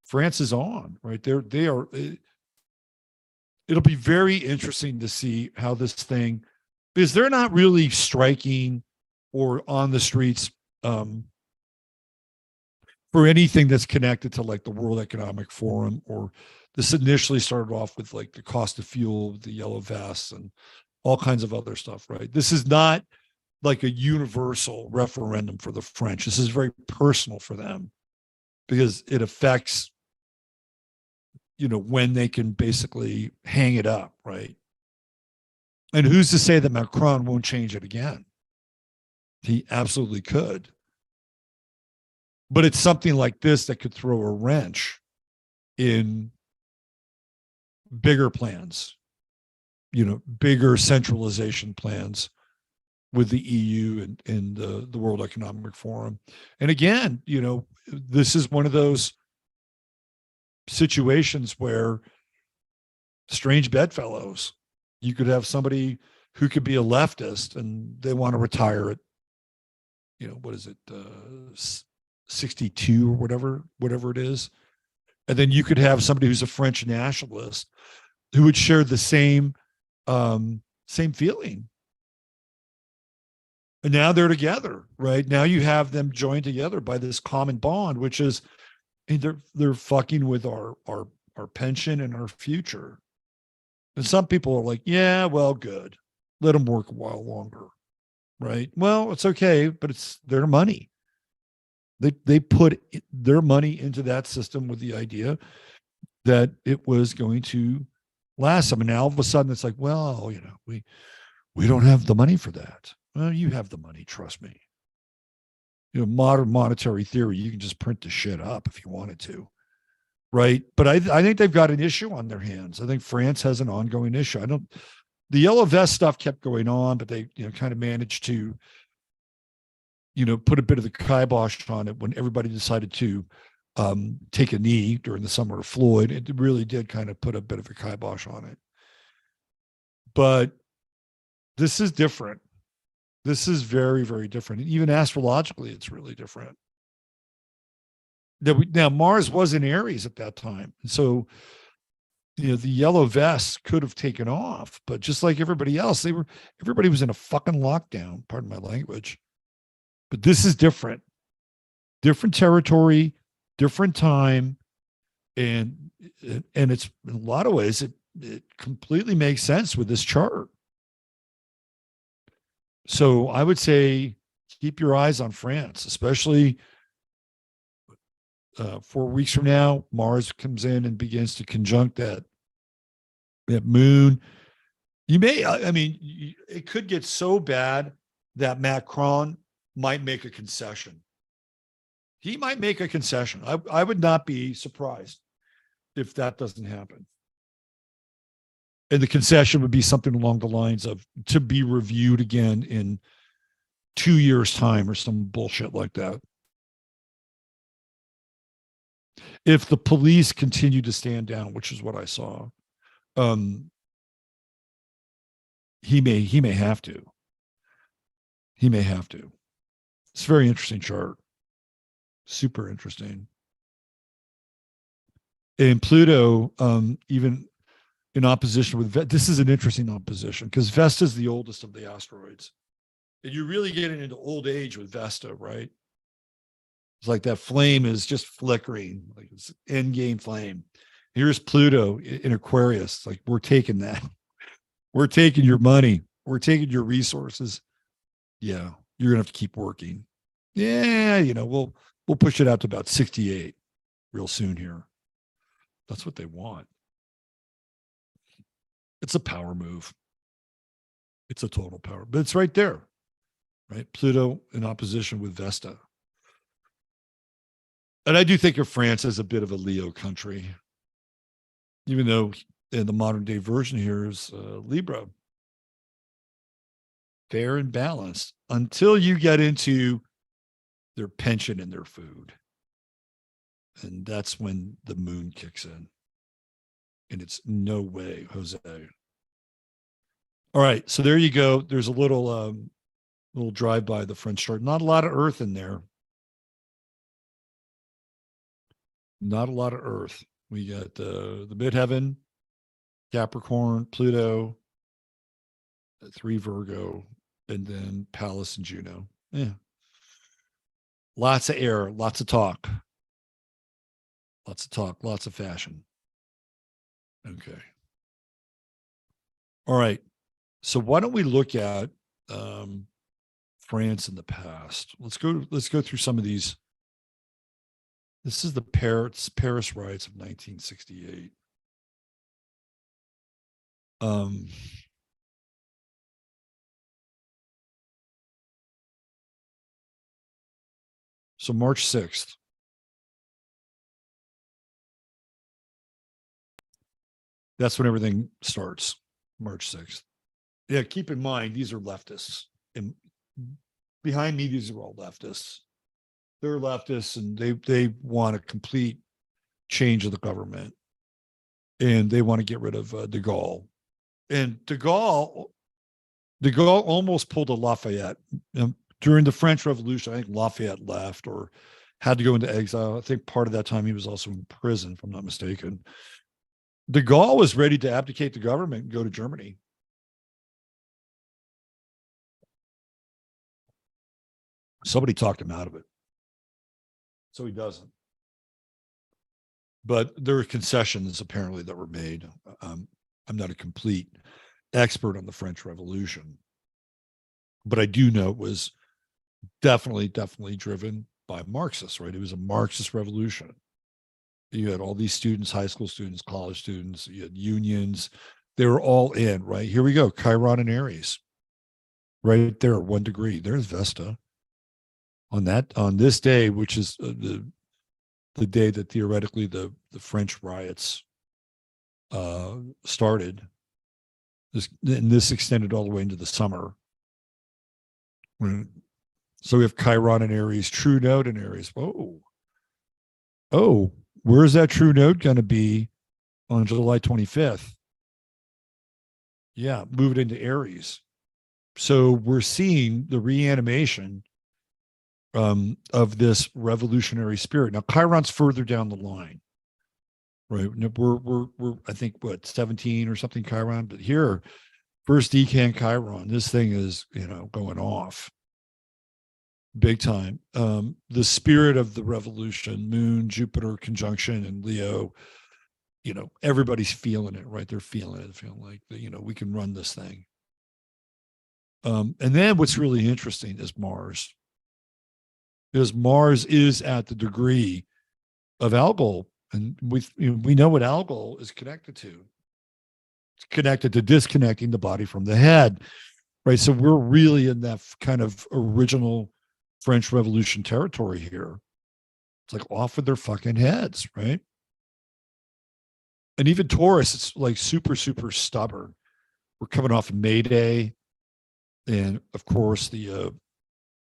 France is on, right? They are. It'll be very interesting to see how this thing, because they're not really striking or on the streets for anything that's connected to like the World Economic Forum, or this initially started off with like the cost of fuel, the yellow vests, and all kinds of other stuff, right? This is not like a universal referendum for the French. This is very personal for them because it affects, when they can basically hang it up, right? And who's to say that Macron won't change it again? He absolutely could. But it's something like this that could throw a wrench in bigger plans, bigger centralization plans with the EU and the World Economic Forum. And again, this is one of those situations where strange bedfellows. You could have somebody who could be a leftist and they want to retire at, what is it, 62 or whatever it is. And then you could have somebody who's a French nationalist who would share the same feeling. And now they're together, right? Now you have them joined together by this common bond, which is they're fucking with our pension and our future. And some people are like, yeah, well, good. Let them work a while longer, right? Well, it's okay, but it's their money. They put their money into that system with the idea that it was going to last them. And now all of a sudden it's like, well, we don't have the money for that. Well, you have the money, trust me. Modern monetary theory, you can just print the shit up if you wanted to, right? But I think they've got an issue on their hands. I think France has an ongoing issue. The yellow vest stuff kept going on, but they kind of managed to put a bit of the kibosh on it when everybody decided to take a knee during the summer of Floyd. It really did kind of put a bit of a kibosh on it. But this is different. This is very, very different. And even astrologically, it's really different. Now Mars was in Aries at that time. So, the yellow vests could have taken off, but just like everybody else, everybody was in a fucking lockdown, pardon my language. But this is different territory, different time. And it's in a lot of ways, it completely makes sense with this chart. So I would say keep your eyes on France, especially 4 weeks from now. Mars comes in and begins to conjunct that moon. You may, I mean, it could get so bad that Macron might make a concession. He might make a concession. I would not be surprised if that doesn't happen. And the concession would be something along the lines of to be reviewed again in 2 years' time or some bullshit like that. If the police continue to stand down, which is what I saw, he may have to. He may have to. It's a very interesting chart. Super interesting. And Pluto, even in opposition with this is an interesting opposition because Vesta is the oldest of the asteroids. And you're really getting into old age with Vesta, right? It's like that flame is just flickering, like it's end game flame. Here's Pluto in Aquarius. Like, we're taking that. We're taking your money. We're taking your resources. Yeah, you're gonna have to keep working. Yeah, we'll push it out to about 68 real soon here. That's what they want. It's a power move. It's a total power, but it's right there, right? Pluto in opposition with Vesta. And I do think of France as a bit of a Leo country, even though in the modern day version here is Libra. Fair and balanced until you get into their pension and their food. And that's when the moon kicks in. And it's no way, Jose. All right, so there you go. There's a little drive by the French chart. Not a lot of Earth in there. Not a lot of Earth. We got the midheaven, Capricorn, Pluto, 3 Virgo, and then Pallas and Juno. Yeah. Lots of air, lots of talk. Lots of talk, lots of fashion. Okay. All right. So why don't we look at France in the past? Let's go through some of these. This is the Paris riots of 1968. So March 6th. That's when everything starts, March 6th. Yeah, keep in mind, these are leftists. And behind me, these are all leftists. They're leftists, and they want a complete change of the government. And they want to get rid of de Gaulle. And de Gaulle almost pulled a Lafayette. During the French Revolution, I think Lafayette left or had to go into exile. I think part of that time he was also in prison, if I'm not mistaken. De Gaulle was ready to abdicate the government and go to Germany. Somebody talked him out of it. So he doesn't. But there were concessions apparently that were made. I'm not a complete expert on the French Revolution, but I do know it was definitely driven by Marxists, right? It was a Marxist revolution. You had all these students, high school students, college students, you had unions. They were all in, right? Here we go. Chiron and Aries. Right there, 1 degree. There's Vesta. On this day, which is the day that theoretically the French riots started. This extended all the way into the summer. So we have Chiron and Aries, true node in Aries. Oh, where's that true node going to be on July 25th? Yeah, move it into Aries. So we're seeing the reanimation of this revolutionary spirit. Now, Chiron's further down the line, right? We're I think what 17 or something Chiron, but here, first decan Chiron, this thing is going off big time. The spirit of the revolution, Moon, Jupiter conjunction, and Leo. Everybody's feeling it, right? They're feeling it, feeling like we can run this thing. And then what's really interesting is Mars. Because Mars is at the degree of algol, and we know what algol is connected to. It's connected to disconnecting the body from the head, right? So we're really in that kind of original French Revolution territory here. It's like off with their fucking heads, right? And even Taurus, it's like super, super stubborn. We're coming off of May Day, and of course the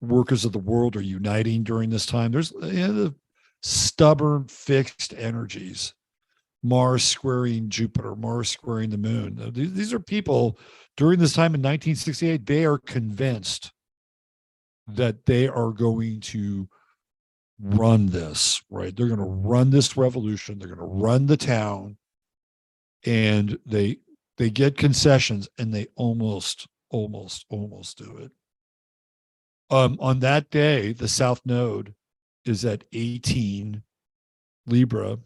workers of the world are uniting during this time. There's the stubborn, fixed energies. Mars squaring Jupiter, Mars squaring the moon. These are people during this time in 1968, they are convinced that they are going to run this, right? They're going to run this revolution. They're going to run the town, and they get concessions, and they almost do it. On that day, the South Node is at 18 Libra.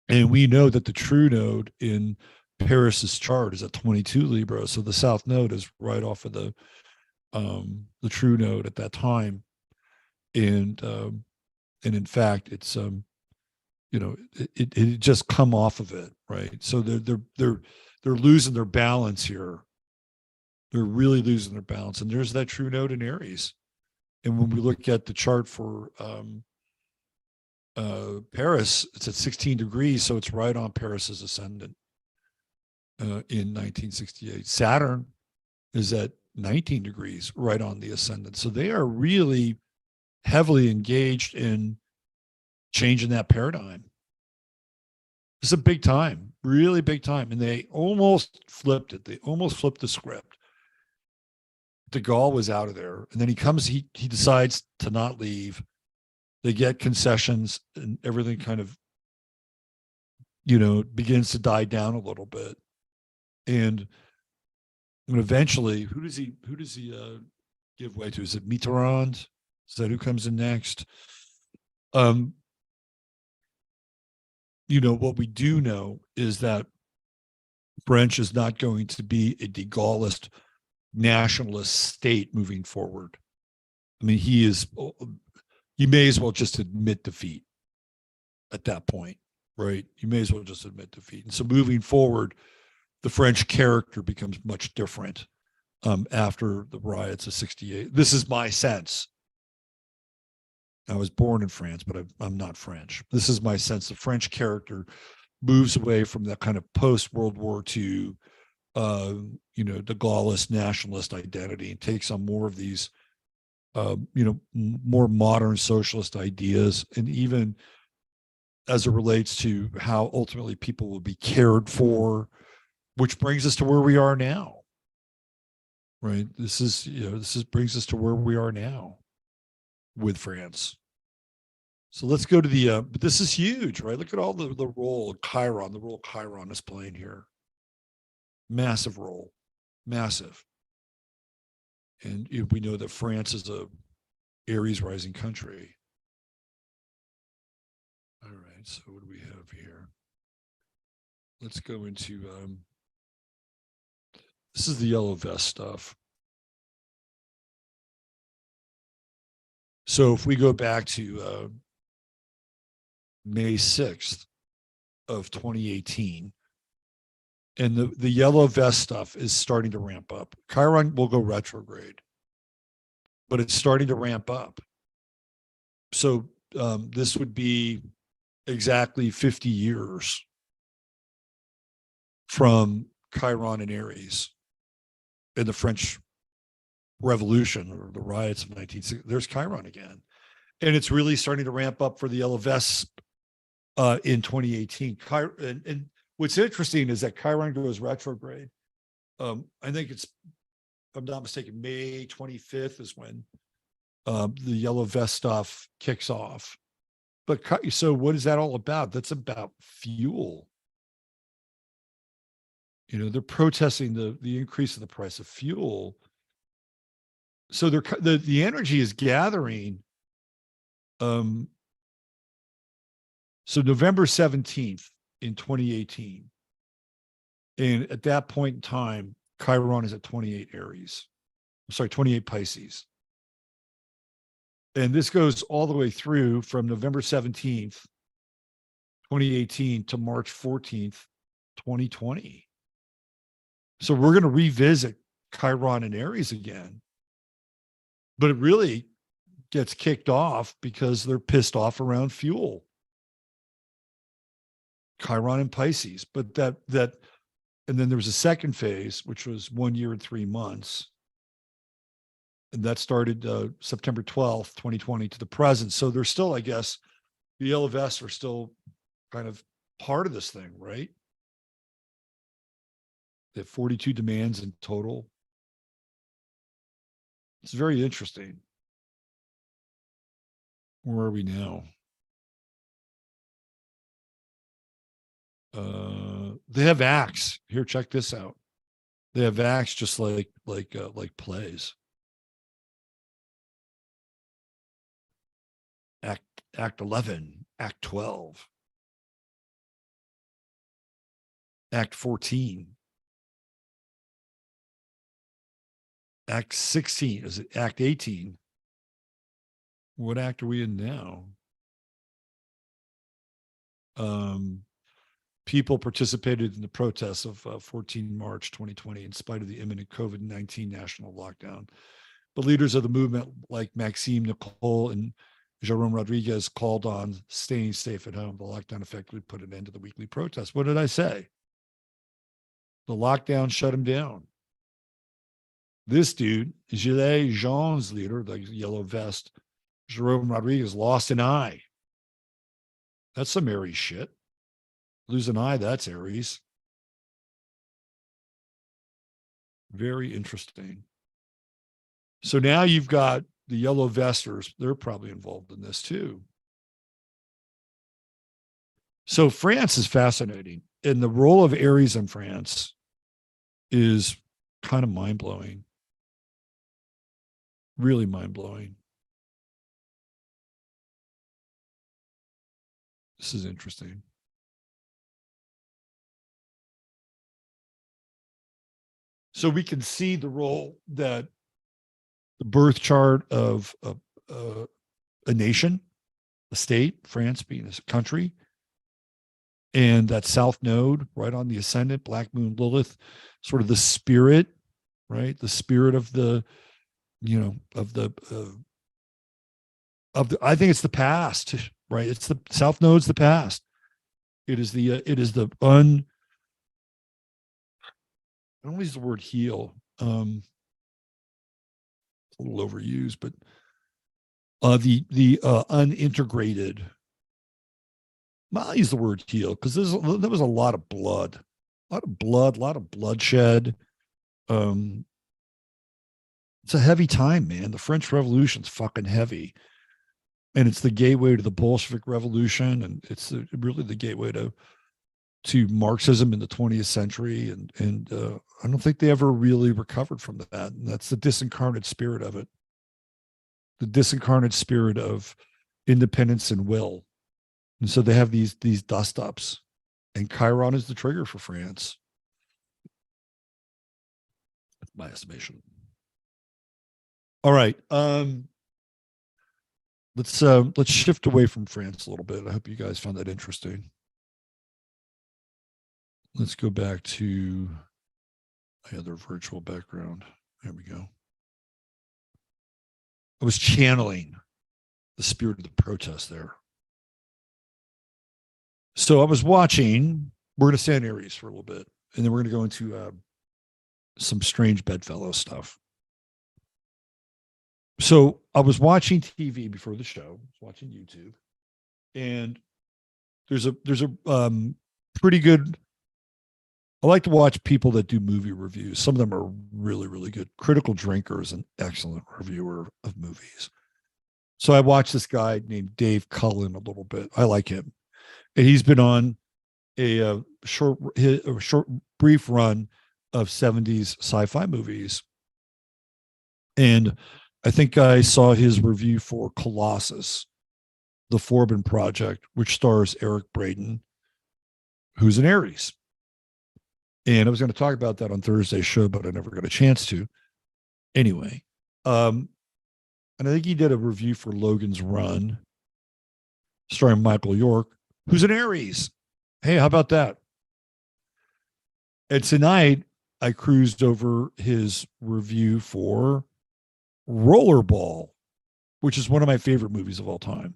And we know that the true node in Paris's chart is at 22 Libra. So the South Node is right off of the true node at that time. And in fact, it's it just come off of it, right? So they're losing their balance here. They're really losing their balance. And there's that true node in Aries. And when we look at the chart for Paris, it's at 16 degrees, so it's right on Paris's ascendant in 1968. Saturn is at 19 degrees, right on the ascendant. So they are really heavily engaged in changing that paradigm. It's a big time, really big time. And they almost flipped it. They almost flipped the script. De Gaulle was out of there. And then he decides to not leave. They get concessions, and everything kind of, begins to die down a little bit. And eventually, who does he give way to? Is it Mitterrand? Is that who comes in next? What we do know is that French is not going to be a de Gaullist nationalist state moving forward. I mean, you may as well just admit defeat at that point, right? You may as well just admit defeat. And so moving forward, the French character becomes much different after the riots of 68. This is my sense. I was born in France, but I'm not French. This is my sense. The French character moves away from that kind of post-World War II, de Gaullist nationalist identity, and takes on more of these more modern socialist ideas, and even as it relates to how ultimately people will be cared for, which brings us to where we are now, right? This brings us to where we are now with France. So let's go to but this is huge, right? Look at all the role of Chiron, the role Chiron is playing here. Massive role, massive. And we know that France is a Aries rising country. All right, so what do we have here? Let's go into, this is the yellow vest stuff. So if we go back to May 6th of 2018, and the yellow vest stuff is starting to ramp up. Chiron will go retrograde, but it's starting to ramp up. So this would be exactly 50 years from Chiron and Aries in the French Revolution or the riots of 1960. There's Chiron again. And it's really starting to ramp up for the yellow vests in 2018. And what's interesting is that Chiron goes retrograde. I think it's, if I'm not mistaken, May 25th is when the yellow vest stuff kicks off. But so what is that all about? That's about fuel. You know, they're protesting the increase of the price of fuel. So the energy is gathering. So November 17th in 2018. And at that point in time, Chiron is at 28 Aries. I'm sorry, 28 Pisces. And this goes all the way through from November 17th, 2018 to March 14th, 2020. So we're going to revisit Chiron and Aries again. But it really gets kicked off because they're pissed off around fuel. Chiron and Pisces. But and then there was a second phase, which was 1 year and 3 months. And that started September 12th, 2020 to the present. So there's still, I guess, the yellow vests are still kind of part of this thing, right? They have 42 demands in total. It's very interesting. Where are we now? They have acts. Here, check this out. They have acts just like plays. Act 11, Act 12, Act 14, Act 16. Is it Act 18? What act are we in now? People participated in the protests of 14 March 2020 in spite of the imminent COVID-19 national lockdown. But leaders of the movement like Maxime Nicole and Jerome Rodriguez called on staying safe at home. The lockdown effectively put an end to the weekly protests. What did I say? The lockdown shut him down. This dude, Gilles Jean's leader, the yellow vest, Jerome Rodriguez, lost an eye. That's some Aries shit. Lose an eye, that's Aries. Very interesting. So now you've got the yellow vesters. They're probably involved in this too. So France is fascinating. And the role of Aries in France is kind of mind-blowing. Really mind-blowing. This is interesting. So we can see the role that the birth chart of a nation, a state, France being a country, and that south node right on the ascendant, Black Moon Lilith, sort of the spirit, right? The spirit of the, I think it's the past, right? It's the south node's the past. It is the I don't use the word heal. A little overused, but the unintegrated. I'll use the word heal because there was a lot of blood, a lot of bloodshed. It's a heavy time, man. The French Revolution's fucking heavy, and it's the gateway to the Bolshevik Revolution, and it's really the gateway to Marxism in the 20th century, and I don't think they ever really recovered from that. And that's the disincarnate spirit of it, the disincarnate spirit of independence and will. And so they have these dust ups, and Chiron is the trigger for France. That's my estimation. All right, let's shift away from France a little bit. I hope you guys found that interesting. Let's go back to my other virtual background. There we go. I was channeling the spirit of the protest there. So I was watching, we're going to stay on Aries for a little bit, and then we're going to go into some strange bedfellow stuff. So I was watching TV before the show, I was watching YouTube, and there's a pretty good, I like to watch people that do movie reviews. Some of them are really, really good. Critical Drinker is an excellent reviewer of movies. So I watched this guy named Dave Cullen a little bit. I like him, and he's been on a short brief run of 70s sci-fi movies. And I think I saw his review for Colossus, the Forbin Project, which stars Eric Braeden, who's an Aries. And I was going to talk about that on Thursday's show, but I never got a chance to. Anyway, and I think he did a review for Logan's Run, starring Michael York, who's an Aries. Hey, how about that? And tonight, I cruised over his review for Rollerball, which is one of my favorite movies of all time.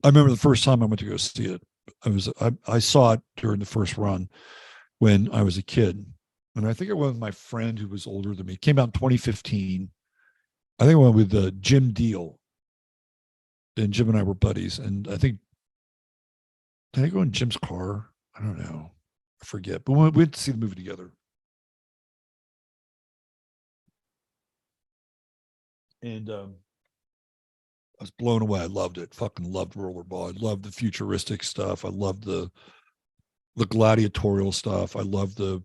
I remember the first time I went to go see it. I saw it during the first run when I was a kid. And I think I went with my friend who was older than me. It came out in 2015. I think I went with Jim Deal. And Jim and I were buddies. And I think, did I go in Jim's car? I don't know. I forget. But we went to see the movie together. And I was blown away. I loved it. Fucking loved Rollerball. I loved the futuristic stuff. I loved the gladiatorial stuff. I love the,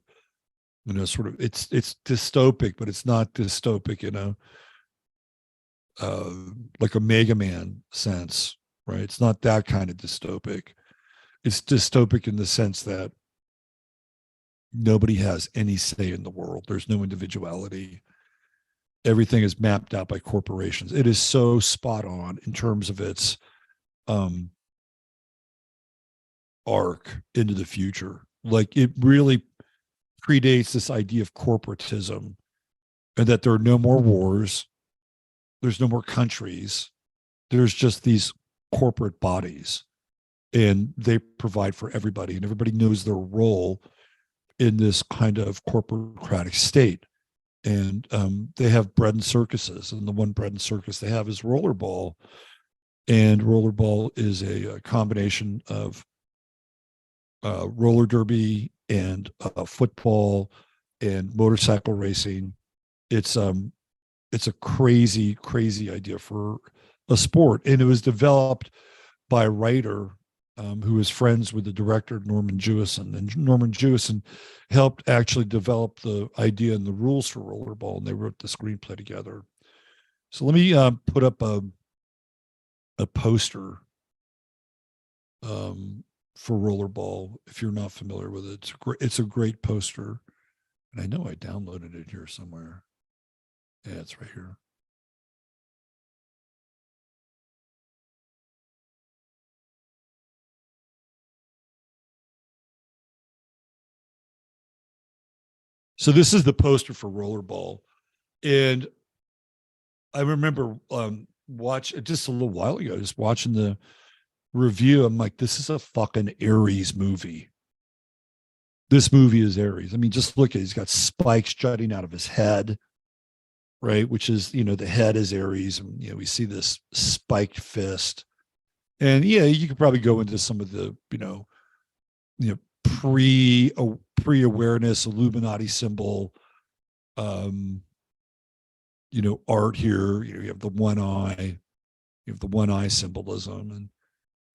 sort of, it's dystopic, but it's not dystopic, like a Mega Man sense, right? It's not that kind of dystopic. It's dystopic in the sense that nobody has any say in the world. There's no individuality. Everything is mapped out by corporations. It is so spot on in terms of its arc into the future. Like, it really predates this idea of corporatism, and that there are no more wars. There's no more countries. There's just these corporate bodies, and they provide for everybody, and everybody knows their role in this kind of corporocratic state. And they have bread and circuses, and the one bread and circus they have is Rollerball. And Rollerball is a combination of roller derby and football and motorcycle racing. It's a crazy idea for a sport, and it was developed by a writer who is friends with the director Norman Jewison, and Norman Jewison helped actually develop the idea and the rules for Rollerball, and they wrote the screenplay together. So let me put up a poster for Rollerball if you're not familiar with it. It's a great poster, and I know I downloaded it here somewhere. Yeah, it's right here. So this is the poster for Rollerball, and I remember watch just a little while ago, just watching the review. I'm like, this is a fucking Aries movie. This movie is Aries. I mean, just look at it. He's got spikes jutting out of his head, right? Which is, the head is Aries. And, we see this spiked fist. And yeah, you could probably go into some of the, pre-awareness Illuminati symbol, art here. You have the one eye, symbolism, and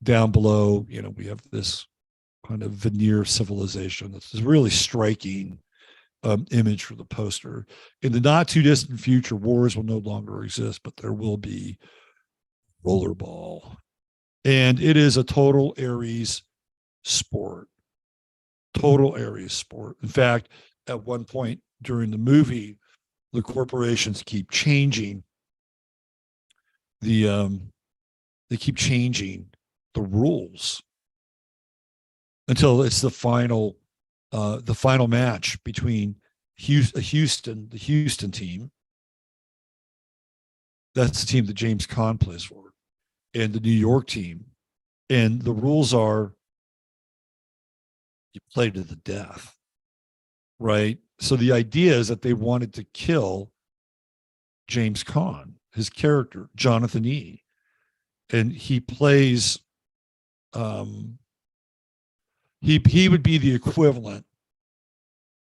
down below, we have this kind of veneer civilization. That's a really striking image for the poster. In the not too distant future, wars will no longer exist, but there will be Rollerball. And it is a total Aries sport. Total Aries sport. In fact, at one point during the movie, the corporations keep changing the rules until it's the final match between the Houston team. That's the team that James Caan plays for, and the New York team. And the rules are you play to the death, right? So the idea is that they wanted to kill James Caan, his character, Jonathan E. And he plays, he would be the equivalent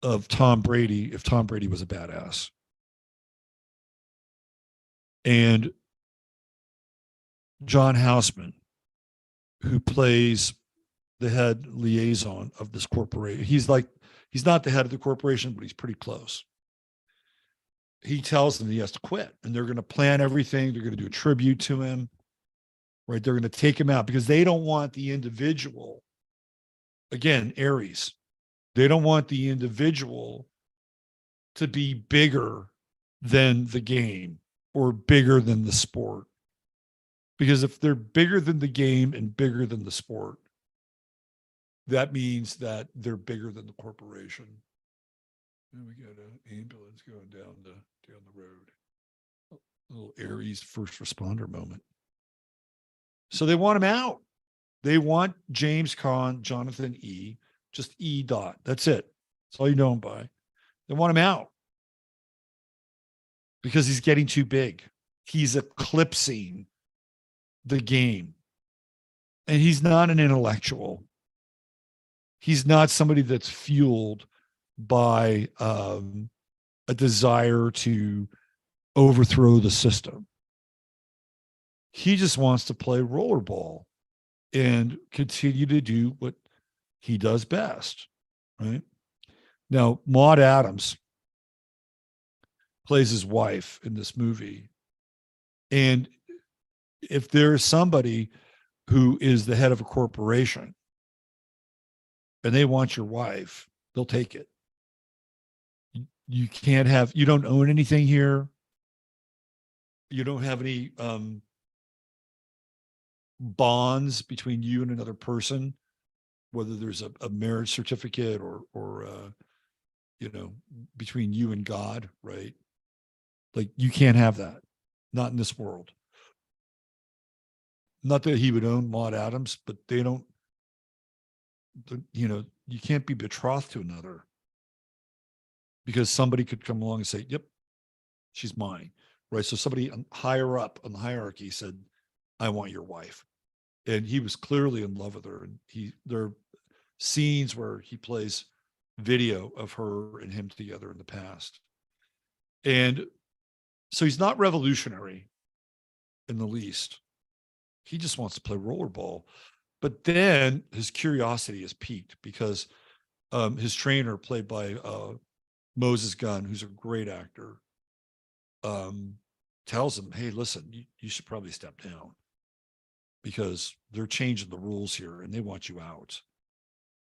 of Tom Brady if Tom Brady was a badass. And John Houseman, who plays the head liaison of this corporation. He's not the head of the corporation, but he's pretty close. He tells them he has to quit, and they're going to plan everything. They're going to do a tribute to him, right? They're going to take him out because they don't want the individual. Again, Aries, they don't want the individual to be bigger than the game or bigger than the sport. Because if they're bigger than the game and bigger than the sport, that means that they're bigger than the corporation. And we got an ambulance going down the road. A little Aries first responder moment. So they want him out. They want James Caan, Jonathan E., just E. Dot. That's it. That's all you know him by. They want him out because he's getting too big. He's eclipsing the game. And he's not an intellectual. He's not somebody that's fueled by a desire to overthrow the system. He just wants to play rollerball and continue to do what he does best, right? Now, Maud Adams plays his wife in this movie. And if there's somebody who is the head of a corporation and they want your wife, they'll take it. You can't have, you don't own anything here. You don't have any bonds between you and another person, whether there's a marriage certificate or between you and God, right? Like you can't have that. Not in this world. Not that he would own Maud Adams, but they don't, you can't be betrothed to another because somebody could come along and say, yep, she's mine, right? So somebody higher up on the hierarchy said, I want your wife. And he was clearly in love with her. And there are scenes where he plays video of her and him together in the past. And so he's not revolutionary in the least. He just wants to play rollerball. But then his curiosity is piqued because his trainer, played by Moses Gunn, who's a great actor, tells him, hey, listen, you should probably step down because they're changing the rules here and they want you out.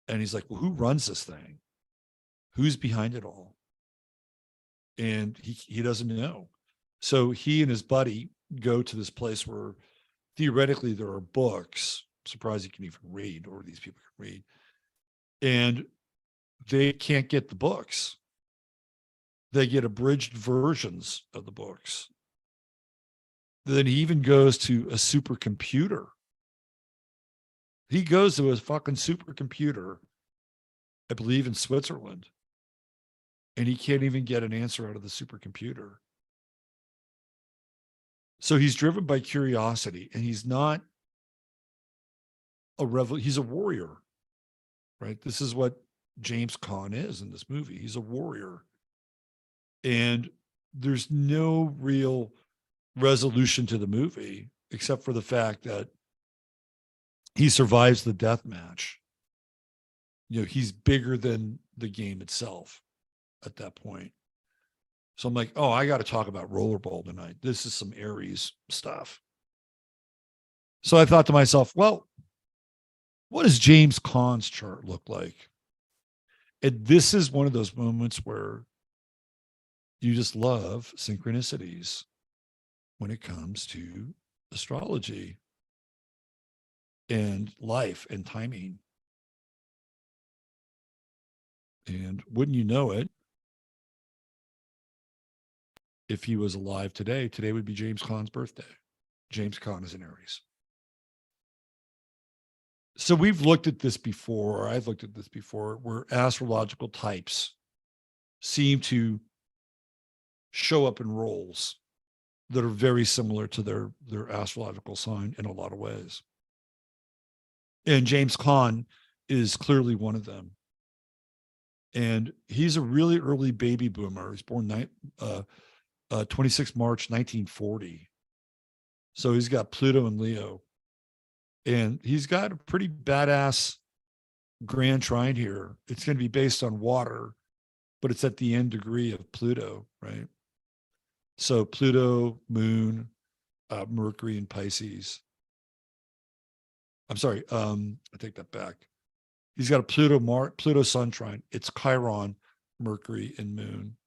And he's like, well, who runs this thing? Who's behind it all? And he doesn't know. So he and his buddy go to this place where theoretically there are books. I'm surprised he can even read, or these people can read. And they can't get the books. They get abridged versions of the books. Then he even goes to a supercomputer. He goes to a fucking supercomputer, I believe in Switzerland, and he can't even get an answer out of the supercomputer. So he's driven by curiosity, and he's not he's a warrior, right? This is what James Caan is in this movie. He's a warrior. And there's no real resolution to the movie, except for the fact that he survives the death match. He's bigger than the game itself at that point. So I'm like, oh, I got to talk about rollerball tonight. This is some Aries stuff. So I thought to myself, well, what does James Caan's chart look like? And this is one of those moments where you just love synchronicities when it comes to astrology and life and timing. And wouldn't you know it, if he was alive today would be James Caan's birthday. James Caan is an Aries. So we've looked at this before, or I've looked at this before, where astrological types seem to show up in roles that are very similar to their astrological sign in a lot of ways. And James Caan is clearly one of them. And he's a really early baby boomer. He's born 26 March 1940. So he's got Pluto and Leo. And he's got a pretty badass grand trine here. It's going to be based on water, but it's at the end degree of Pluto, right? So Pluto, Moon, Mercury, and Pisces. I'm sorry. I take that back. He's got a Pluto Sun trine. It's Chiron, Mercury, and Moon.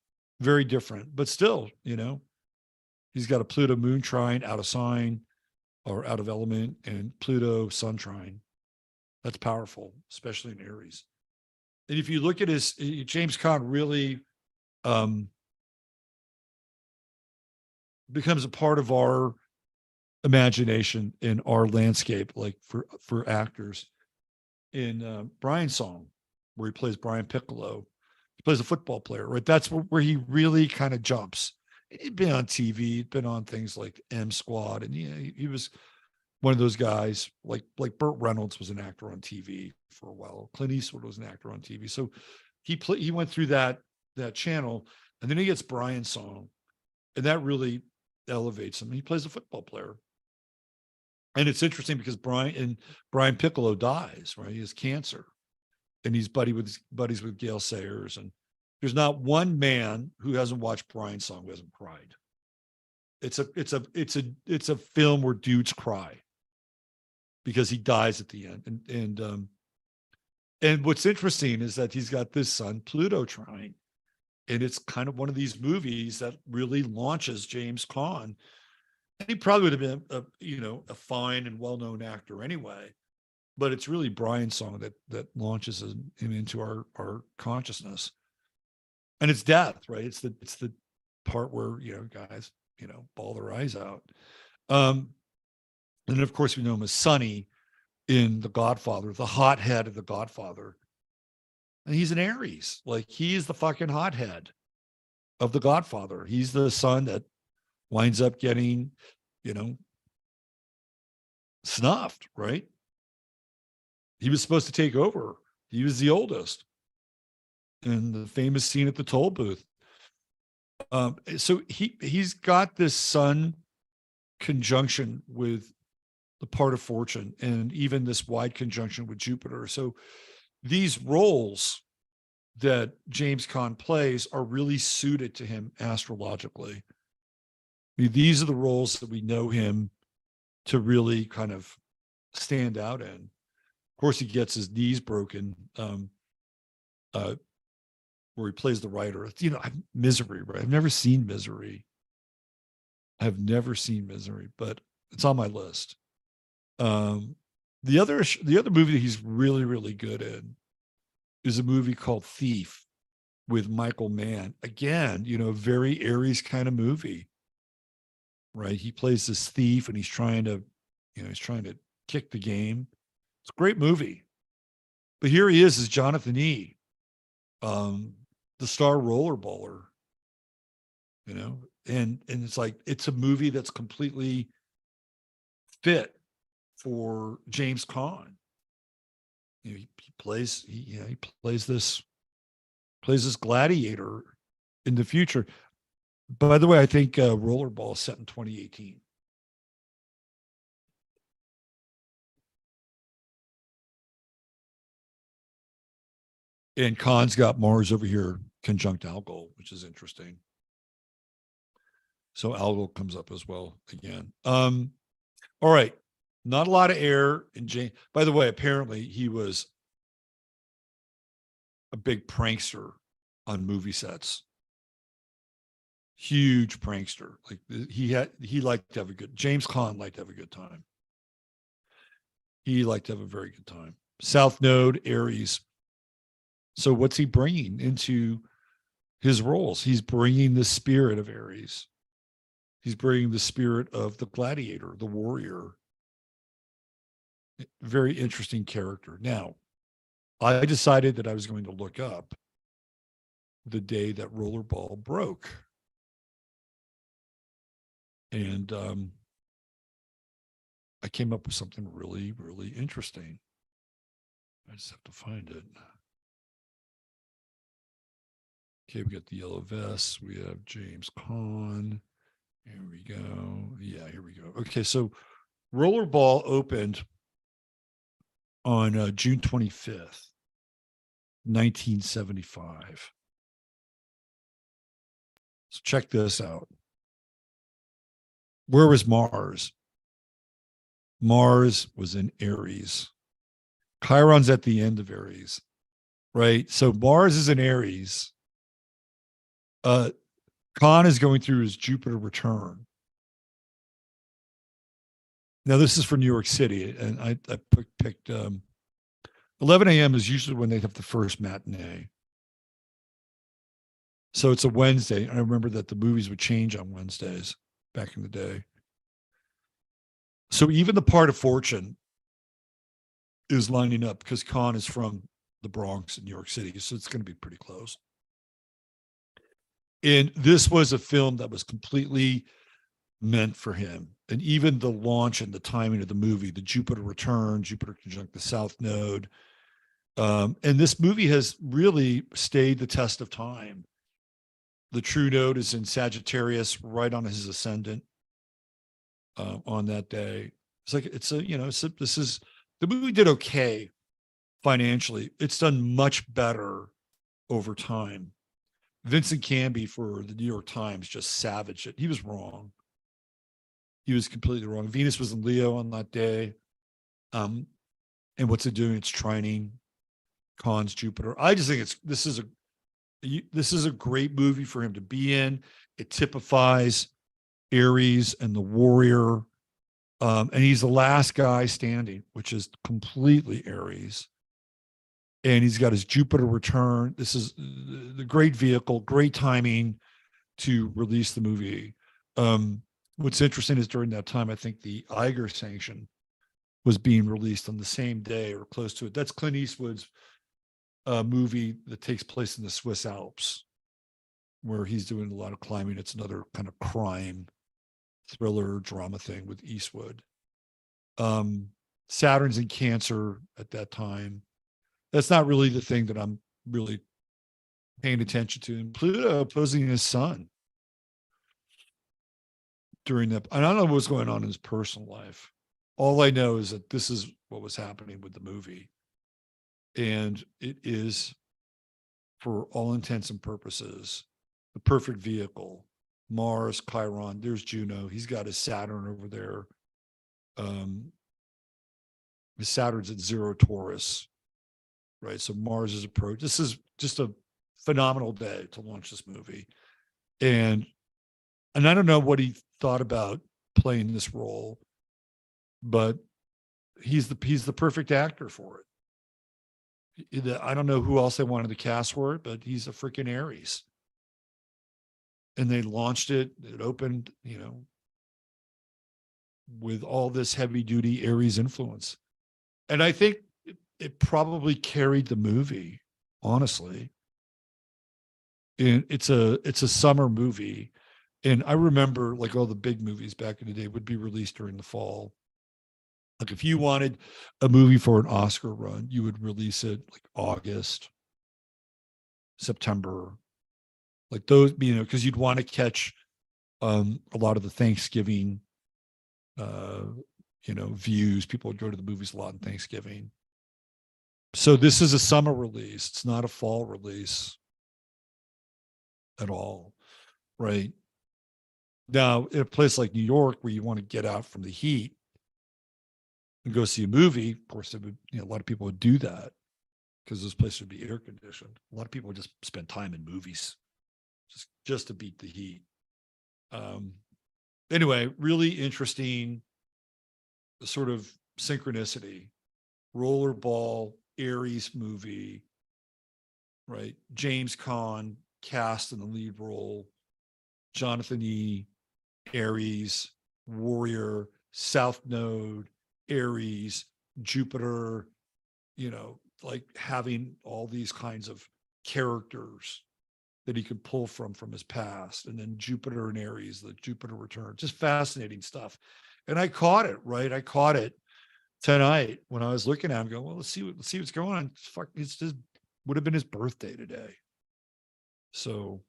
Very different, but still, he's got a Pluto Moon trine out of sign or out of element, and Pluto Sun trine. That's powerful, especially in Aries. And if you look at his James Caan really becomes a part of our imagination in our landscape, like for actors. In Brian's song, where he plays Brian Piccolo, he plays a football player, right? That's where he really kind of jumps. He'd been on TV, he'd been on things like M Squad, and he was one of those guys like Burt Reynolds was an actor on TV for a while. Clint Eastwood was an actor on TV. So he went through that channel, and then he gets Brian's song, and that really elevates him. He plays a football player. And it's interesting because Brian Piccolo dies, right? He has cancer, and he's buddies with Gail Sayers. And there's not one man who hasn't watched Brian's song who hasn't cried. It's a film where dudes cry because he dies at the end. And what's interesting is that he's got this son, Pluto trine, and it's kind of one of these movies that really launches James Caan. And he probably would have been a fine and well-known actor anyway, but it's really Brian's song that launches him into our consciousness. And it's death, right? It's the part where guys bawl their eyes out. And of course we know him as Sonny in The Godfather, the hothead of The Godfather. And he's an Aries. Like, he is the fucking hothead of The Godfather. He's the son that winds up getting, snuffed, right? He was supposed to take over. He was the oldest. And the famous scene at the toll booth. So he's got this sun conjunction with the part of fortune, and even this wide conjunction with Jupiter. So these roles that James Caan plays are really suited to him astrologically. I mean, these are the roles that we know him to really kind of stand out in. Of course, he gets his knees broken, where he plays the writer. Misery, right? I've never seen Misery. But it's on my list. The other movie that he's really, really good in is a movie called Thief with Michael Mann. Again, a very Aries kind of movie, right? He plays this thief, and he's trying to kick the game. It's a great movie. But here he is as Jonathan E., the star rollerballer, and it's like, it's a movie that's completely fit for James Caan. He plays this gladiator in the future. By the way, I think Rollerball is set in 2018. And Caan's got Mars over here conjunct Algol, which is interesting. So Algol comes up as well again. All right. Not a lot of air in James. By the way, apparently he was a big prankster on movie sets. Huge prankster. Like, he liked to have James Caan liked to have a good time. He liked to have a very good time. South Node, Aries. So what's he bringing into his roles? He's bringing the spirit of Aries. He's bringing the spirit of the gladiator, the warrior. Very interesting character. Now, I decided that I was going to look up the day that Rollerball broke. And I came up with something really, really interesting. I just have to find it. Okay, we got the yellow vests. We have James Caan. Here we go. Yeah, here we go. Okay, so Rollerball opened on June 25th, 1975. So check this out. Where was Mars? Mars was in Aries. Chiron's at the end of Aries, right? So Mars is in Aries. Caan is going through his Jupiter return. Now, this is for New York City, and I picked 11 a.m. is usually when they have the first matinee. So it's a Wednesday. I remember that the movies would change on Wednesdays back in the day. So even the part of Fortune is lining up because Caan is from the Bronx in New York City. So it's going to be pretty close. And this was a film that was completely meant for him. And even the launch and the timing of the movie, the Jupiter return, Jupiter conjunct the South Node. And this movie has really stayed the test of time. The true node is in Sagittarius, right on his ascendant on that day. It's like, the movie did okay financially. It's done much better over time. Vincent Canby for the New York Times just savaged it. He was wrong. He was completely wrong. Venus was in Leo on that day. And what's it doing? It's trining Caan's Jupiter. I just think this is a great movie for him to be in. It typifies Aries and the warrior. And he's the last guy standing, which is completely Aries. And he's got his Jupiter return. This is the great vehicle, great timing to release the movie. What's interesting is during that time, I think the Eiger sanction was being released on the same day or close to it. That's Clint Eastwood's movie that takes place in the Swiss Alps, where he's doing a lot of climbing. It's another kind of crime thriller drama thing with Eastwood. Saturn's in Cancer at that time. That's not really the thing that I'm really paying attention to. And Pluto opposing his sun during that. I don't know what's going on in his personal life. All I know is that this is what was happening with the movie. And it is, for all intents and purposes, the perfect vehicle. Mars, Chiron, there's Juno. He's got his Saturn over there. His Saturn's at 0 Taurus, right? So Mars is approach. This is just a phenomenal day to launch this movie. And I don't know what he thought about playing this role, but he's the perfect actor for it. I don't know who else they wanted to cast for it, but he's a freaking Aries. And they launched it. It opened, with all this heavy duty Aries influence. And I think it probably carried the movie, honestly. And it's a summer movie. And I remember, like, all the big movies back in the day would be released during the fall. Like, if you wanted a movie for an Oscar run, you would release it like August, September, like those, because you'd want to catch a lot of the Thanksgiving, views. People would go to the movies a lot on Thanksgiving. So this is a summer release. It's not a fall release at all, right? Now, in a place like New York, where you want to get out from the heat and go see a movie, of course, a lot of people would do that because this place would be air conditioned. A lot of people would just spend time in movies just to beat the heat. Anyway, really interesting sort of synchronicity. Rollerball, Aries movie, right? James Caan cast in the lead role. Jonathan E. Aries, warrior, South Node, Aries, Jupiter, like having all these kinds of characters that he could pull from his past. And then Jupiter and Aries, the Jupiter return, just fascinating stuff. And I caught it, right? I caught it tonight when I was looking at him going, well, let's see what's going on. Fuck, it's just would have been his birthday today. So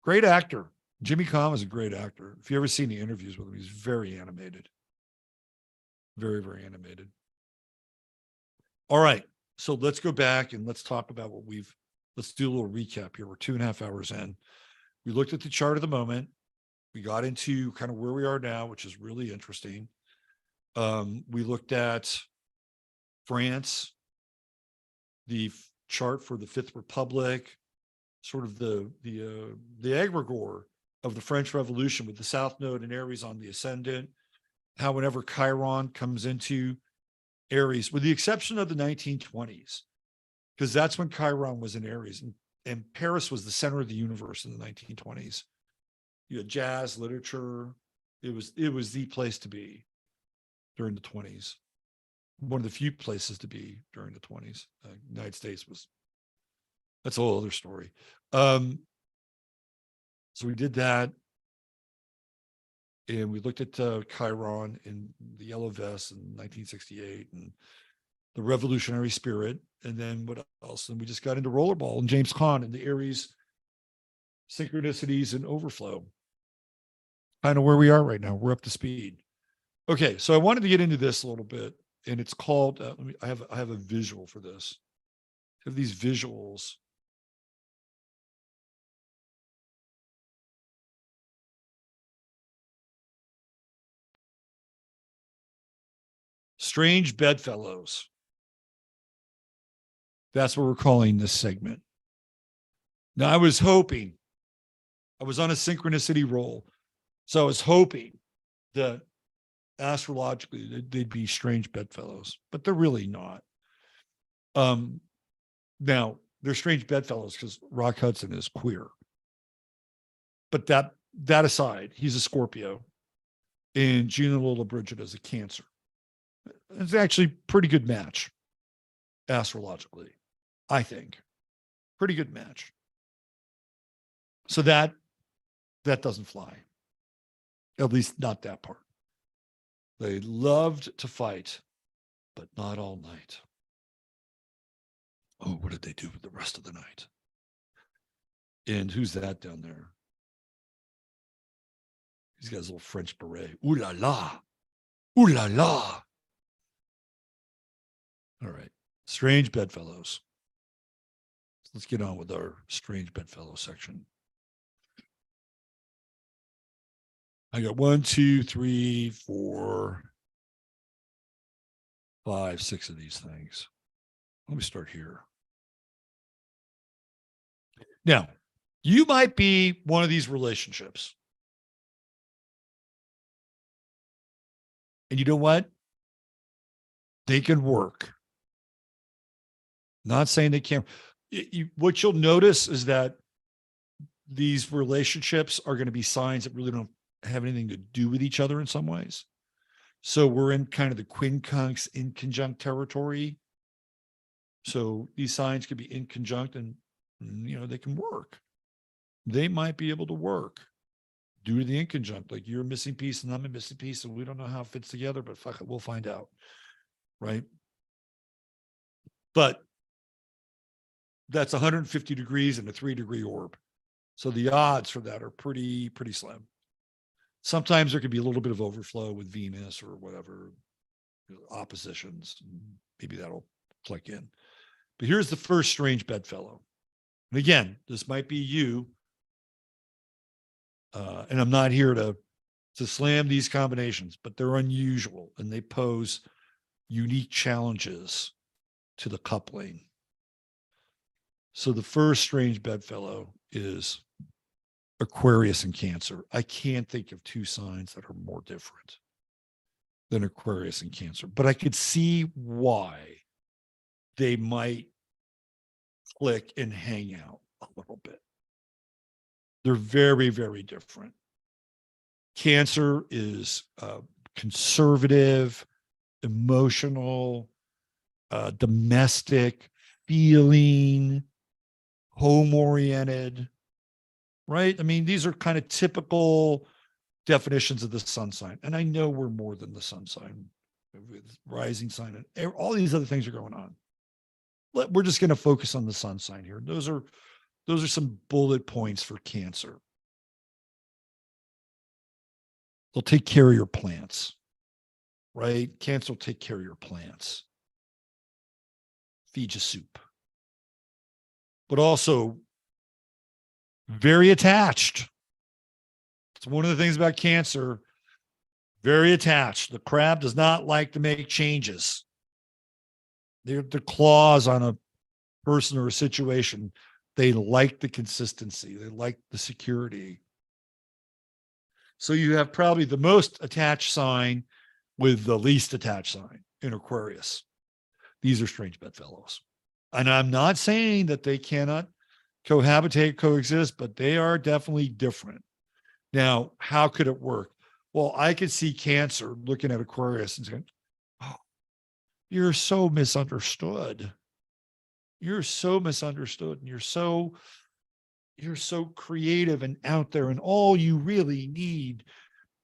great actor. Jimmy Caan was a great actor. If you ever seen the interviews with him, he's very animated. Very, very animated. All right. So let's go back and let's talk about let's do a little recap here. We're 2.5 hours in. We looked at the chart of the moment. We got into kind of where we are now, which is really interesting. We looked at France, the chart for the Fifth Republic, sort of the egregore of the French Revolution with the South Node and Aries on the ascendant. How whenever Chiron comes into Aries, with the exception of the 1920s, because that's when Chiron was in Aries, and Paris was the center of the universe in the 1920s. You had jazz, literature. It was the place to be during the 20s. One of the few places to be during the 20s. United States that's a whole other story. So we did that. And we looked at Chiron in the yellow vest in 1968 and the revolutionary spirit. And then what else? And we just got into rollerball and James Caan and the Aries synchronicities and overflow. Kind of where we are right now. We're up to speed. Okay, so I wanted to get into this a little bit, and it's called. I have a visual for this. I have these visuals. Strange bedfellows. That's what we're calling this segment. Now, I was hoping, I was on a synchronicity roll. So I was hoping that astrologically they'd be strange bedfellows, but they're really not. Now, they're strange bedfellows because Rock Hudson is queer. But that aside, he's a Scorpio, and Gina Lollobrigida is a Cancer. It's actually a pretty good match astrologically, I think. Pretty good match. So that doesn't fly. At least not that part. They loved to fight, but not all night. Oh, what did they do with the rest of the night? And who's that down there? He's got his little French beret. Ooh la la. Ooh la la. All right. Strange bedfellows. Let's get on with our strange bedfellow section. I got 1, 2, 3, 4, 5, 6 of these things. Let me start here. Now, you might be one of these relationships. And you know what? They can work. Not saying they can't. What you'll notice is that these relationships are going to be signs that really don't have anything to do with each other in some ways. So we're in kind of the quincunx inconjunct territory. So these signs could be inconjunct and, they can work. They might be able to work due to the inconjunct. Like you're a missing piece and I'm a missing piece and we don't know how it fits together, but fuck it, we'll find out. Right. But that's 150 degrees and a 3-degree orb. So the odds for that are pretty slim. Sometimes there could be a little bit of overflow with Venus or whatever, oppositions. Maybe that'll click in. But here's the first strange bedfellow. And again, this might be you. And I'm not here to slam these combinations, but they're unusual and they pose unique challenges to the coupling. So the first strange bedfellow is Aquarius and Cancer. I can't think of two signs that are more different than Aquarius and Cancer, but I could see why they might click and hang out a little bit. They're very, very different. Cancer is conservative, emotional, domestic, feeling, home-oriented, right? I mean, these are kind of typical definitions of the sun sign. And I know we're more than the sun sign, rising sign, and all these other things are going on. We're just going to focus on the sun sign here. Those are some bullet points for Cancer. They'll take care of your plants, right? Cancer will take care of your plants. Feed you soup. But also very attached. It's one of the things about Cancer. Very attached. The crab does not like to make changes. They're the claws on a person or a situation. They like the consistency. They like the security. So you have probably the most attached sign with the least attached sign in Aquarius. These are strange bedfellows. And I'm not saying that they cannot cohabitate, coexist, but they are definitely different. Now, how could it work? Well, I could see Cancer looking at Aquarius and saying, oh, you're so misunderstood. You're so misunderstood. And you're so creative and out there. And all you really need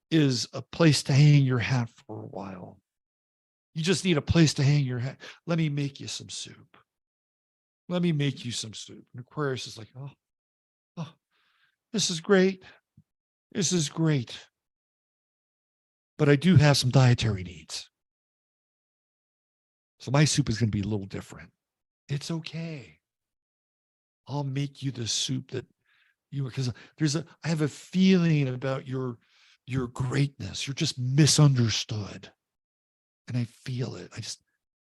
is a place to hang your hat for a while. You just need a place to hang your hat. Let me make you some soup. Let me make you some soup. And Aquarius is like, oh, this is great. This is great. But I do have some dietary needs. So my soup is going to be a little different. It's okay. I'll make you the soup that you, because I have a feeling about your greatness. You're just misunderstood. And I feel it. I just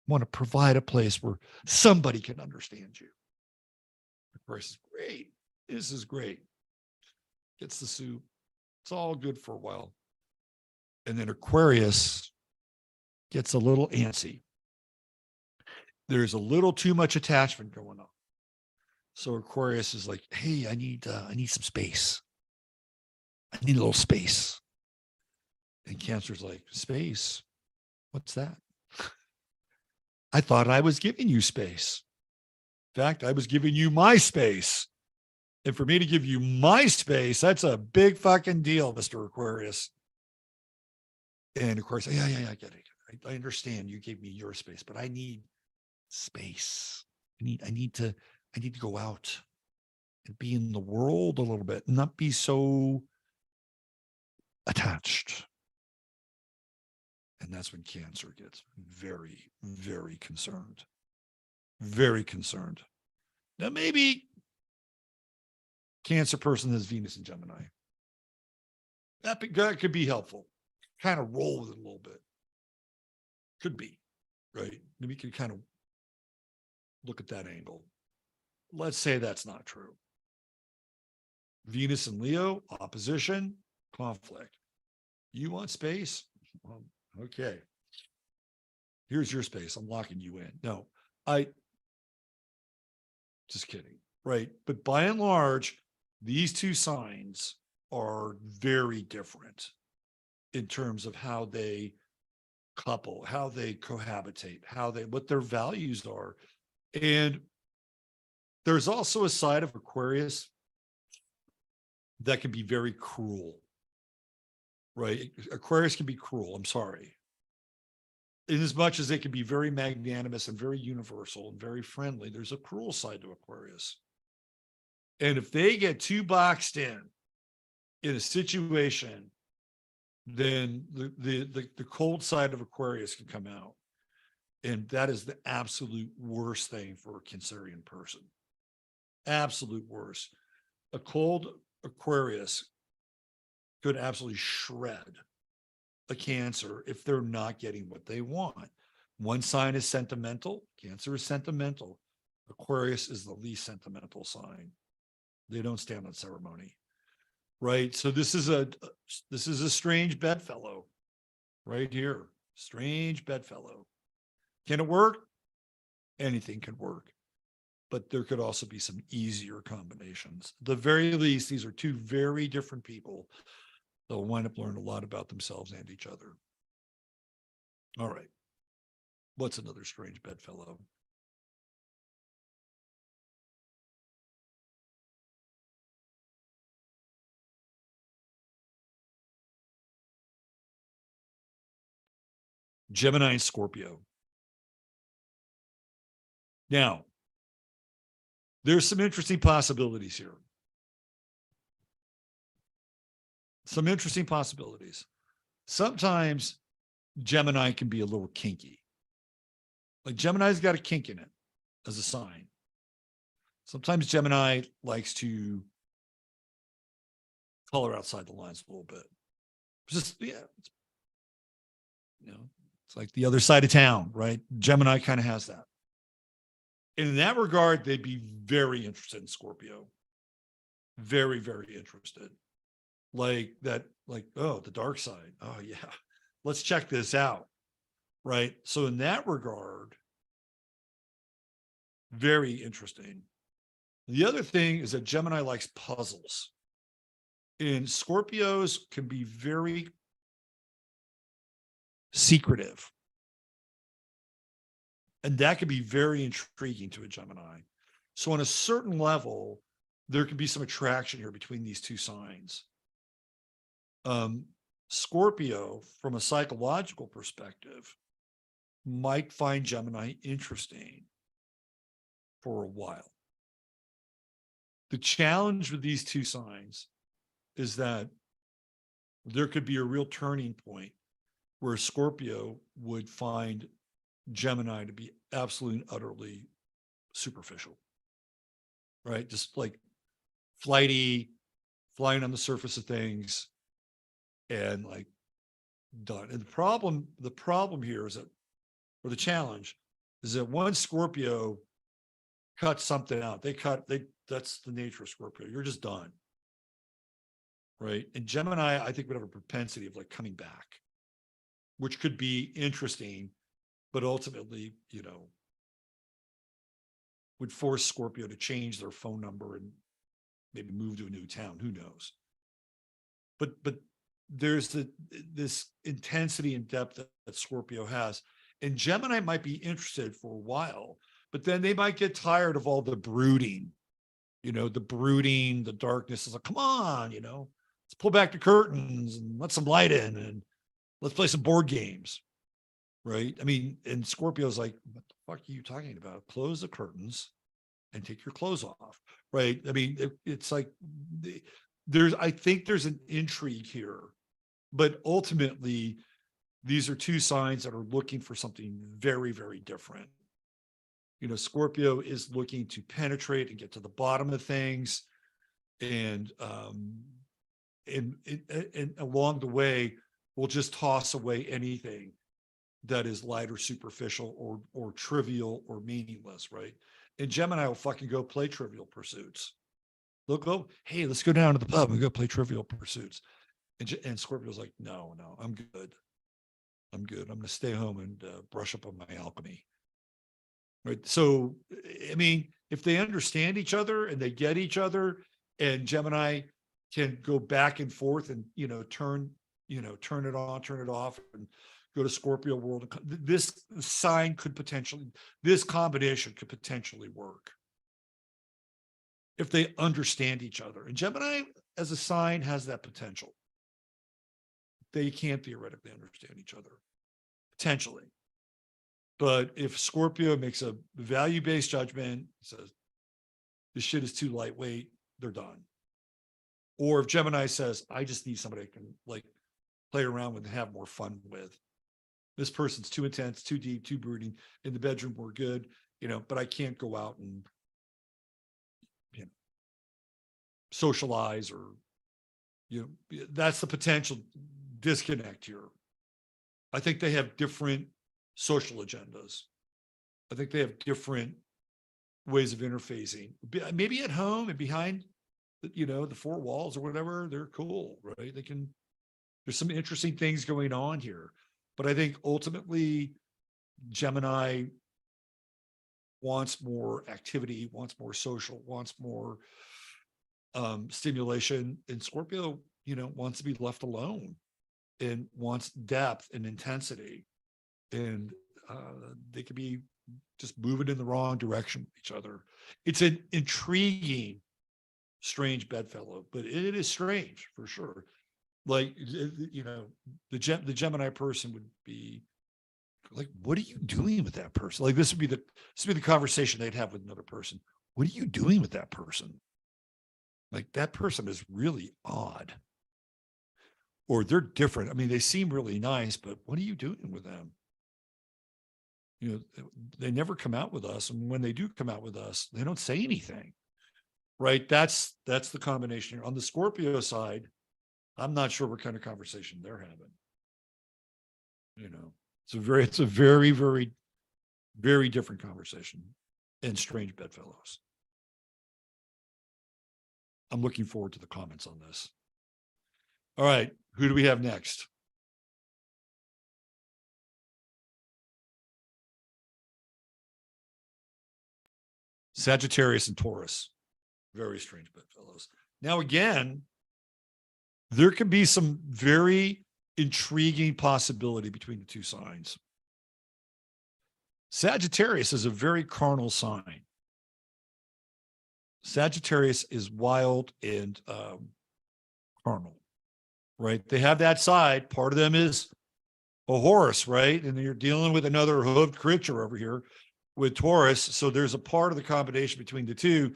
want to provide a place where somebody can understand you. Of course, it's great. This is great. Gets the soup. It's all good for a while. And then Aquarius gets a little antsy. There's a little too much attachment going on. So Aquarius is like, hey, I need some space. I need a little space. And Cancer's like, space? What's that? I thought I was giving you space. In fact, I was giving you my space. And for me to give you my space, that's a big fucking deal, Mr. Aquarius. And of course, yeah, I get it. I understand you gave me your space, but I need space. I need to go out and be in the world a little bit, and not be so attached. And that's when Cancer gets very, very concerned. Very concerned. Now, maybe Cancer person has Venus in Gemini. That could be helpful. Kind of roll with it a little bit. Could be, right? Maybe you can kind of look at that angle. Let's say that's not true. Venus and Leo, opposition, conflict. You want space? Well, okay. Here's your space. I'm locking you in. No, just kidding, right? But by and large, these two signs are very different in terms of how they couple, how they cohabitate, what their values are. And there's also a side of Aquarius that can be very cruel, right? Aquarius can be cruel. I'm sorry. In as much as they can be very magnanimous and very universal and very friendly, there's a cruel side to Aquarius. And if they get too boxed in a situation, then the cold side of Aquarius can come out. And that is the absolute worst thing for a Cancerian person. Absolute worst. A cold Aquarius could absolutely shred a Cancer if they're not getting what they want. One sign is sentimental. Cancer is sentimental. Aquarius is the least sentimental sign. They don't stand on ceremony, right? So this is a strange bedfellow right here. Strange bedfellow. Can it work? Anything can work. But there could also be some easier combinations. At the very least, these are two very different people. They'll wind up learning a lot about themselves and each other. All right. What's another strange bedfellow? Gemini and Scorpio. Now, there's some interesting possibilities here. Some interesting possibilities. sometimes Gemini can be a little kinky. Like Gemini's got a kink in it as a sign. Sometimes Gemini likes to color outside the lines a little bit. It's just, it's like the other side of town, right? Gemini kind of has that. And in that regard, they'd be very interested in Scorpio. Very, very interested. Like that, like, oh, the dark side. Oh, yeah. Let's check this out. Right. So in that regard, very interesting. The other thing is that Gemini likes puzzles. And Scorpios can be very secretive. And that can be very intriguing to a Gemini. So on a certain level, there can be some attraction here between these two signs. Scorpio, from a psychological perspective, might find Gemini interesting for a while. The challenge with these two signs is that there could be a real turning point where Scorpio would find Gemini to be absolutely and utterly superficial, right? Just like flighty, flying on the surface of things, and like done. And the problem here is that, or the challenge is that once Scorpio cuts something out, that's the nature of Scorpio. You're just done. Right. And Gemini, I think, would have a propensity of like coming back, which could be interesting, but ultimately, would force Scorpio to change their phone number and maybe move to a new town. Who knows? But there's this intensity and depth that Scorpio has. And Gemini might be interested for a while, but then they might get tired of all the brooding, the darkness is like, come on, let's pull back the curtains and let some light in and let's play some board games. Right. I mean, and Scorpio's like, what the fuck are you talking about? Close the curtains and take your clothes off. Right. I mean, it's like I think there's an intrigue here, but ultimately these are two signs that are looking for something very, very different. Scorpio is looking to penetrate and get to the bottom of things. And along the way, we'll just toss away anything that is light or superficial or trivial or meaningless, right? And Gemini will fucking go play Trivial Pursuits. They'll go, hey, let's go down to the pub and go play Trivial Pursuits. And Scorpio's like, no, I'm good. I'm going to stay home and brush up on my alchemy. Right. So, I mean, if they understand each other and they get each other, and Gemini can go back and forth and, turn it on, turn it off, and go to Scorpio world. This combination could potentially work if they understand each other. And Gemini as a sign has that potential. They can't theoretically understand each other, potentially. But if Scorpio makes a value-based judgment, says this shit is too lightweight, they're done. Or if Gemini says, I just need somebody I can like play around with and have more fun with. This person's too intense, too deep, too brooding. In the bedroom, we're good, but I can't go out and, socialize or, that's the potential disconnect here. I think they have different social agendas. I think they have different ways of interfacing. Maybe at home and behind, the four walls or whatever, they're cool, right? There's some interesting things going on here. But I think ultimately Gemini wants more activity, wants more social, wants more stimulation. And Scorpio, wants to be left alone and wants depth and intensity. And they could be just moving in the wrong direction with each other. It's an intriguing, strange bedfellow, but it is strange for sure. Like, the Gemini person would be like, what are you doing with that person? Like, this would be the conversation they'd have with another person. What are you doing with that person? Like, that person is really odd. or they're different. I mean, they seem really nice, but what are you doing with them? You know, they never come out with us. And when they do come out with us, they don't say anything, right? That's the combination here. On the Scorpio side, I'm not sure what kind of conversation they're having. You know, it's a very, very, very different conversation and strange bedfellows. I'm looking forward to the comments on this. All right. Who do we have next? Sagittarius and Taurus. Very strange bedfellows. Now, again, there could be some very intriguing possibility between the two signs. Sagittarius is a very carnal sign. Sagittarius is wild and carnal, right? They have that side. Part of them is a horse, right? And you're dealing with another hooved creature over here with Taurus. So there's a part of the combination between the two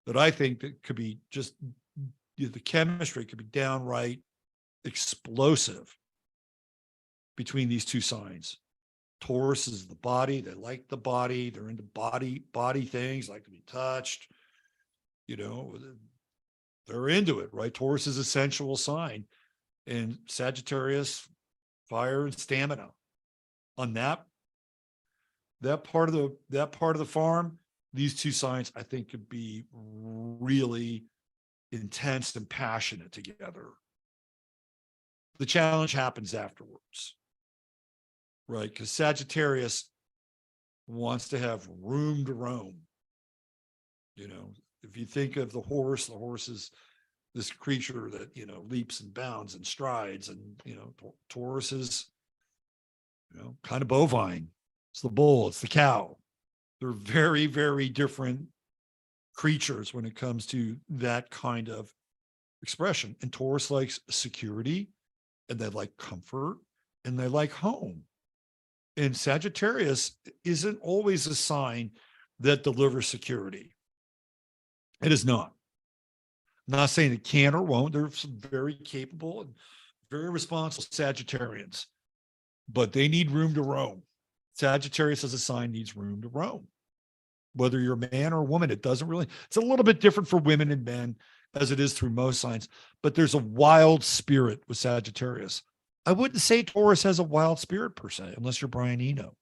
that I think that could be just, the chemistry could be downright explosive between these two signs. Taurus is the body. They like the body. They're into body things, like to be touched. You know, they're into it, right? Taurus is a sensual sign, and Sagittarius, fire and stamina. On that part of the farm, these two signs I think could be really intense and passionate together. The challenge happens afterwards, right? Because Sagittarius wants to have room to roam. You know, if you think of the horse is this creature that, you know, leaps and bounds and strides, and, you know, Taurus is, you know, kind of bovine. It's the bull, it's the cow. They're very, very different creatures when it comes to that kind of expression. And Taurus likes security, and they like comfort, and they like home. And Sagittarius isn't always a sign that delivers security. It is not. I'm not saying it can or won't. There's some very capable and very responsible Sagittarians, but they need room to roam. Sagittarius as a sign needs room to roam. Whether you're a man or a woman, it doesn't really, it's a little bit different for women and men as it is through most signs, but there's a wild spirit with Sagittarius. I wouldn't say Taurus has a wild spirit per se, unless you're Brian Eno,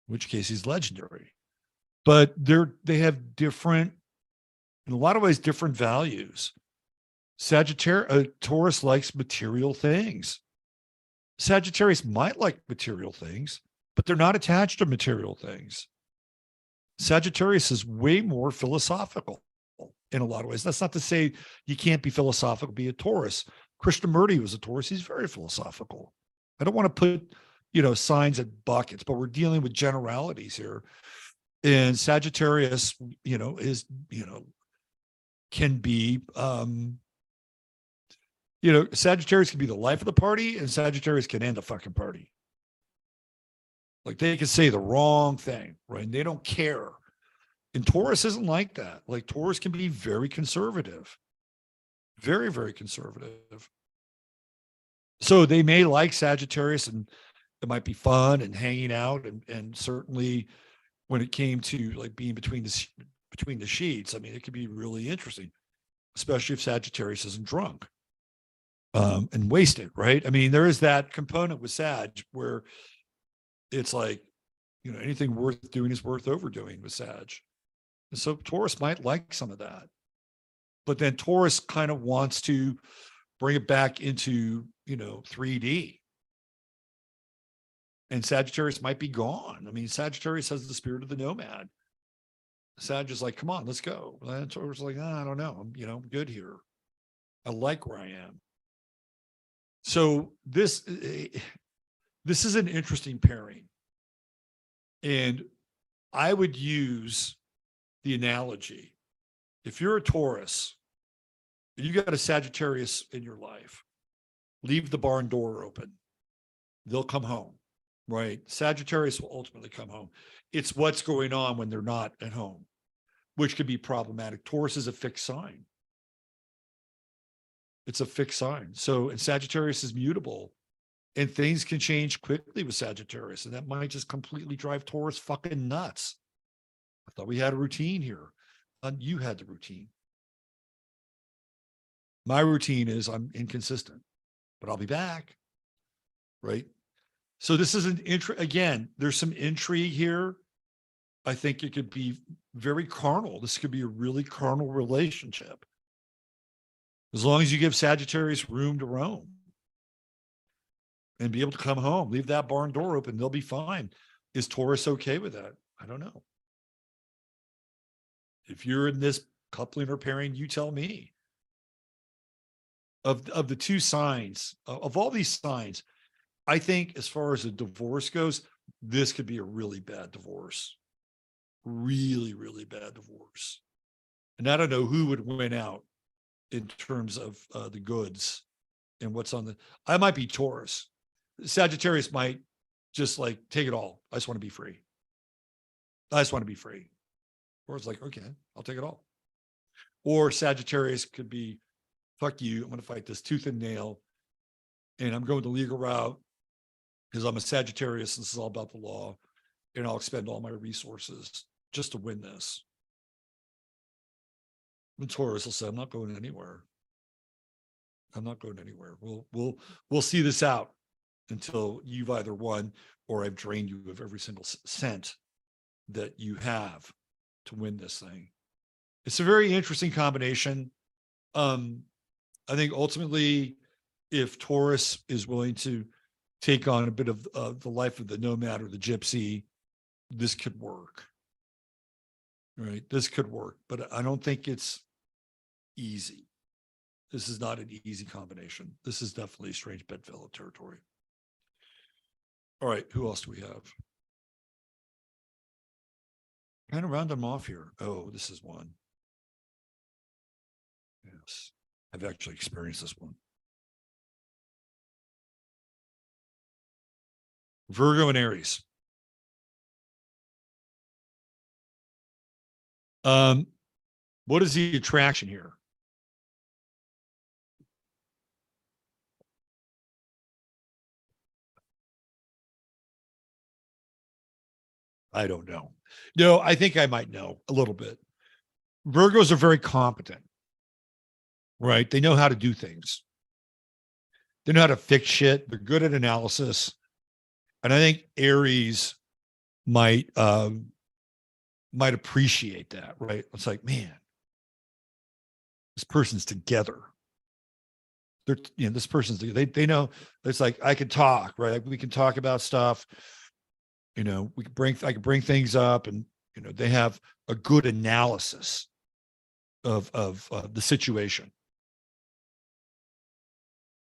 in which case he's legendary. But they have different, in a lot of ways, different values. Taurus likes material things. Sagittarius might like material things, but they're not attached to material things. Sagittarius is way more philosophical in a lot of ways. That's not to say you can't be philosophical, be a Taurus. Krishnamurti was a Taurus. He's very philosophical. I don't want to put, you know, signs at buckets, but we're dealing with generalities here. And Sagittarius, you know, is, you know, can be, you know, Sagittarius can be the life of the party, and Sagittarius can end a fucking party. Like, they can say the wrong thing, right? And they don't care. And Taurus isn't like that. Like, Taurus can be very conservative, very, very conservative. So they may like Sagittarius, and it might be fun and hanging out. And certainly when it came to like being between the sheets, I mean, it could be really interesting, especially if Sagittarius isn't drunk and wasted, right? I mean, there is that component with Sag where it's like, you know, anything worth doing is worth overdoing with Sag. And so Taurus might like some of that. But then Taurus kind of wants to bring it back into, you know, 3D. And Sagittarius might be gone. I mean, Sagittarius has the spirit of the nomad. Sag is like, come on, let's go. And Taurus is like, I don't know. I'm good here. I like where I am. So this is an interesting pairing. And I would use the analogy. If you're a Taurus, and you got a Sagittarius in your life, leave the barn door open. They'll come home, right? Sagittarius will ultimately come home. It's what's going on when they're not at home, which could be problematic. Taurus is a fixed sign. It's a fixed sign. So, and Sagittarius is mutable, and things can change quickly with Sagittarius, and that might just completely drive Taurus fucking nuts. I thought we had a routine here. You had the routine. My routine is I'm inconsistent, but I'll be back. Right. So this is an again, there's some intrigue here. I think it could be very carnal. This could be a really carnal relationship. As long as you give Sagittarius room to roam and be able to come home, leave that barn door open, they'll be fine. Is Taurus okay with that? I don't know. If you're in this coupling or pairing, you tell me. Of the two signs, of all these signs, I think as far as a divorce goes, this could be a really bad divorce. Really, really bad divorce. And I don't know who would win out in terms of the goods and what's on the, I might be Taurus. Sagittarius might just like take it all. I just want to be free. I just want to be free. Or it's like, okay, I'll take it all. Or Sagittarius could be, fuck you, I'm going to fight this tooth and nail, and I'm going the legal route because I'm a Sagittarius. This is all about the law, and I'll expend all my resources just to win this. And Taurus will say, I'm not going anywhere. I'm not going anywhere. We'll see this out until you've either won or I've drained you of every single cent that you have to win this thing. It's a very interesting combination. I think ultimately, if Taurus is willing to take on a bit of the life of the nomad or the gypsy, this could work. Right? This could work, but I don't think it's easy. This is not an easy combination. This is definitely strange bedfellow territory. All right, who else do we have? Kind of round them off here. Oh, this is one. Yes, I've actually experienced this one. Virgo and Aries. What is the attraction here? I don't know. No, I think I might know a little bit. Virgos are very competent, right? They know how to do things. They know how to fix shit. They're good at analysis. And I think Aries might appreciate that, right? It's like, man, this person's together. They're, this person's, they know, it's like, I can talk, right? We can talk about stuff. I can bring things up, and, they have a good analysis of the situation.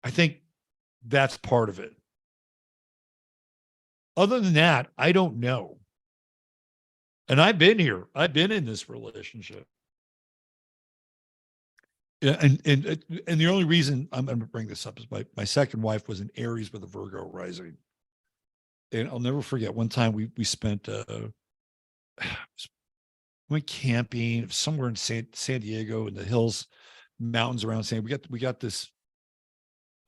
I think that's part of it. Other than that, I don't know. And I've been here. I've been in this relationship. Yeah, and the only reason I'm going to bring this up is my second wife was an Aries with a Virgo rising. And I'll never forget one time we spent went camping somewhere in San Diego in the hills, mountains around San. We got this.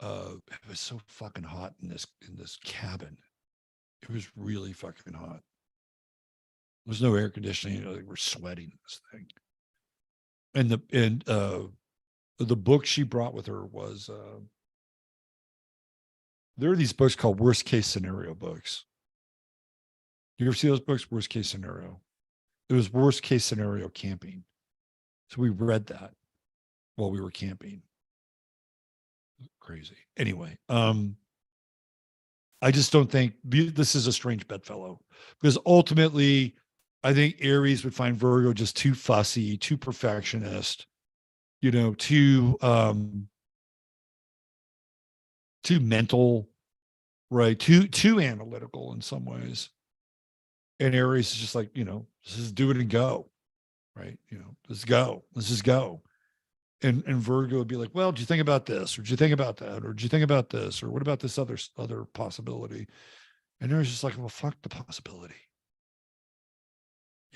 It was so fucking hot in this cabin. It was really fucking hot. There's no air conditioning. We're sweating this thing. And the book she brought with her was there are these books called worst case scenario books. You ever see those books? Worst case scenario. It was worst case scenario camping. So we read that while we were camping. Crazy. Anyway, I just don't think this is a strange bedfellow, because ultimately I think Aries would find Virgo just too fussy, too perfectionist, too mental, right? Too analytical in some ways. And Aries is just like, let's just do it and go, right? Let's go. Let's just go. And Virgo would be like, well, do you think about this? Or do you think about that? Or do you think about this? Or what about this other possibility? And Aries is just like, well, fuck the possibility.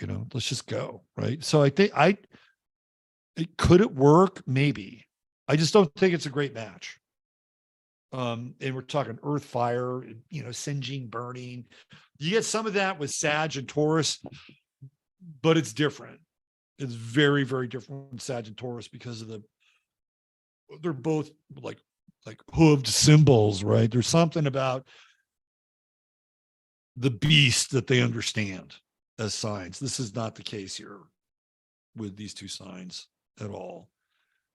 Let's just go, right? So I think could it work? Maybe. I just don't think it's a great match. And we're talking earth, fire, singeing, burning. You get some of that with Sag and Taurus, but it's different. It's very, very different with Sag and Taurus because of they're both like hooved symbols, right? There's something about the beast that they understand as signs. This is not the case here with these two signs at all.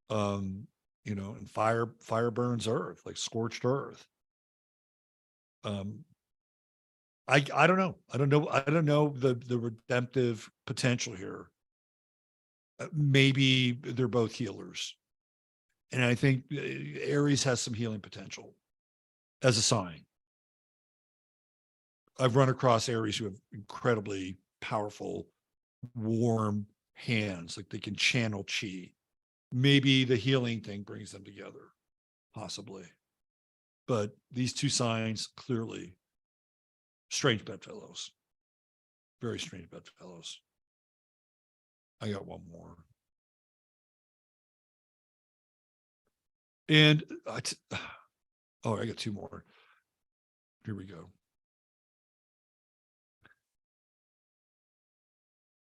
And fire burns earth, like scorched earth. I don't know. I don't know the redemptive potential here. Maybe they're both healers. And I think Aries has some healing potential as a sign. I've run across Aries who have incredibly powerful, warm hands, like they can channel chi. Maybe the healing thing brings them together, possibly. But these two signs, clearly, strange bedfellows. Very strange bedfellows. I got one more. And I got two more. Here we go.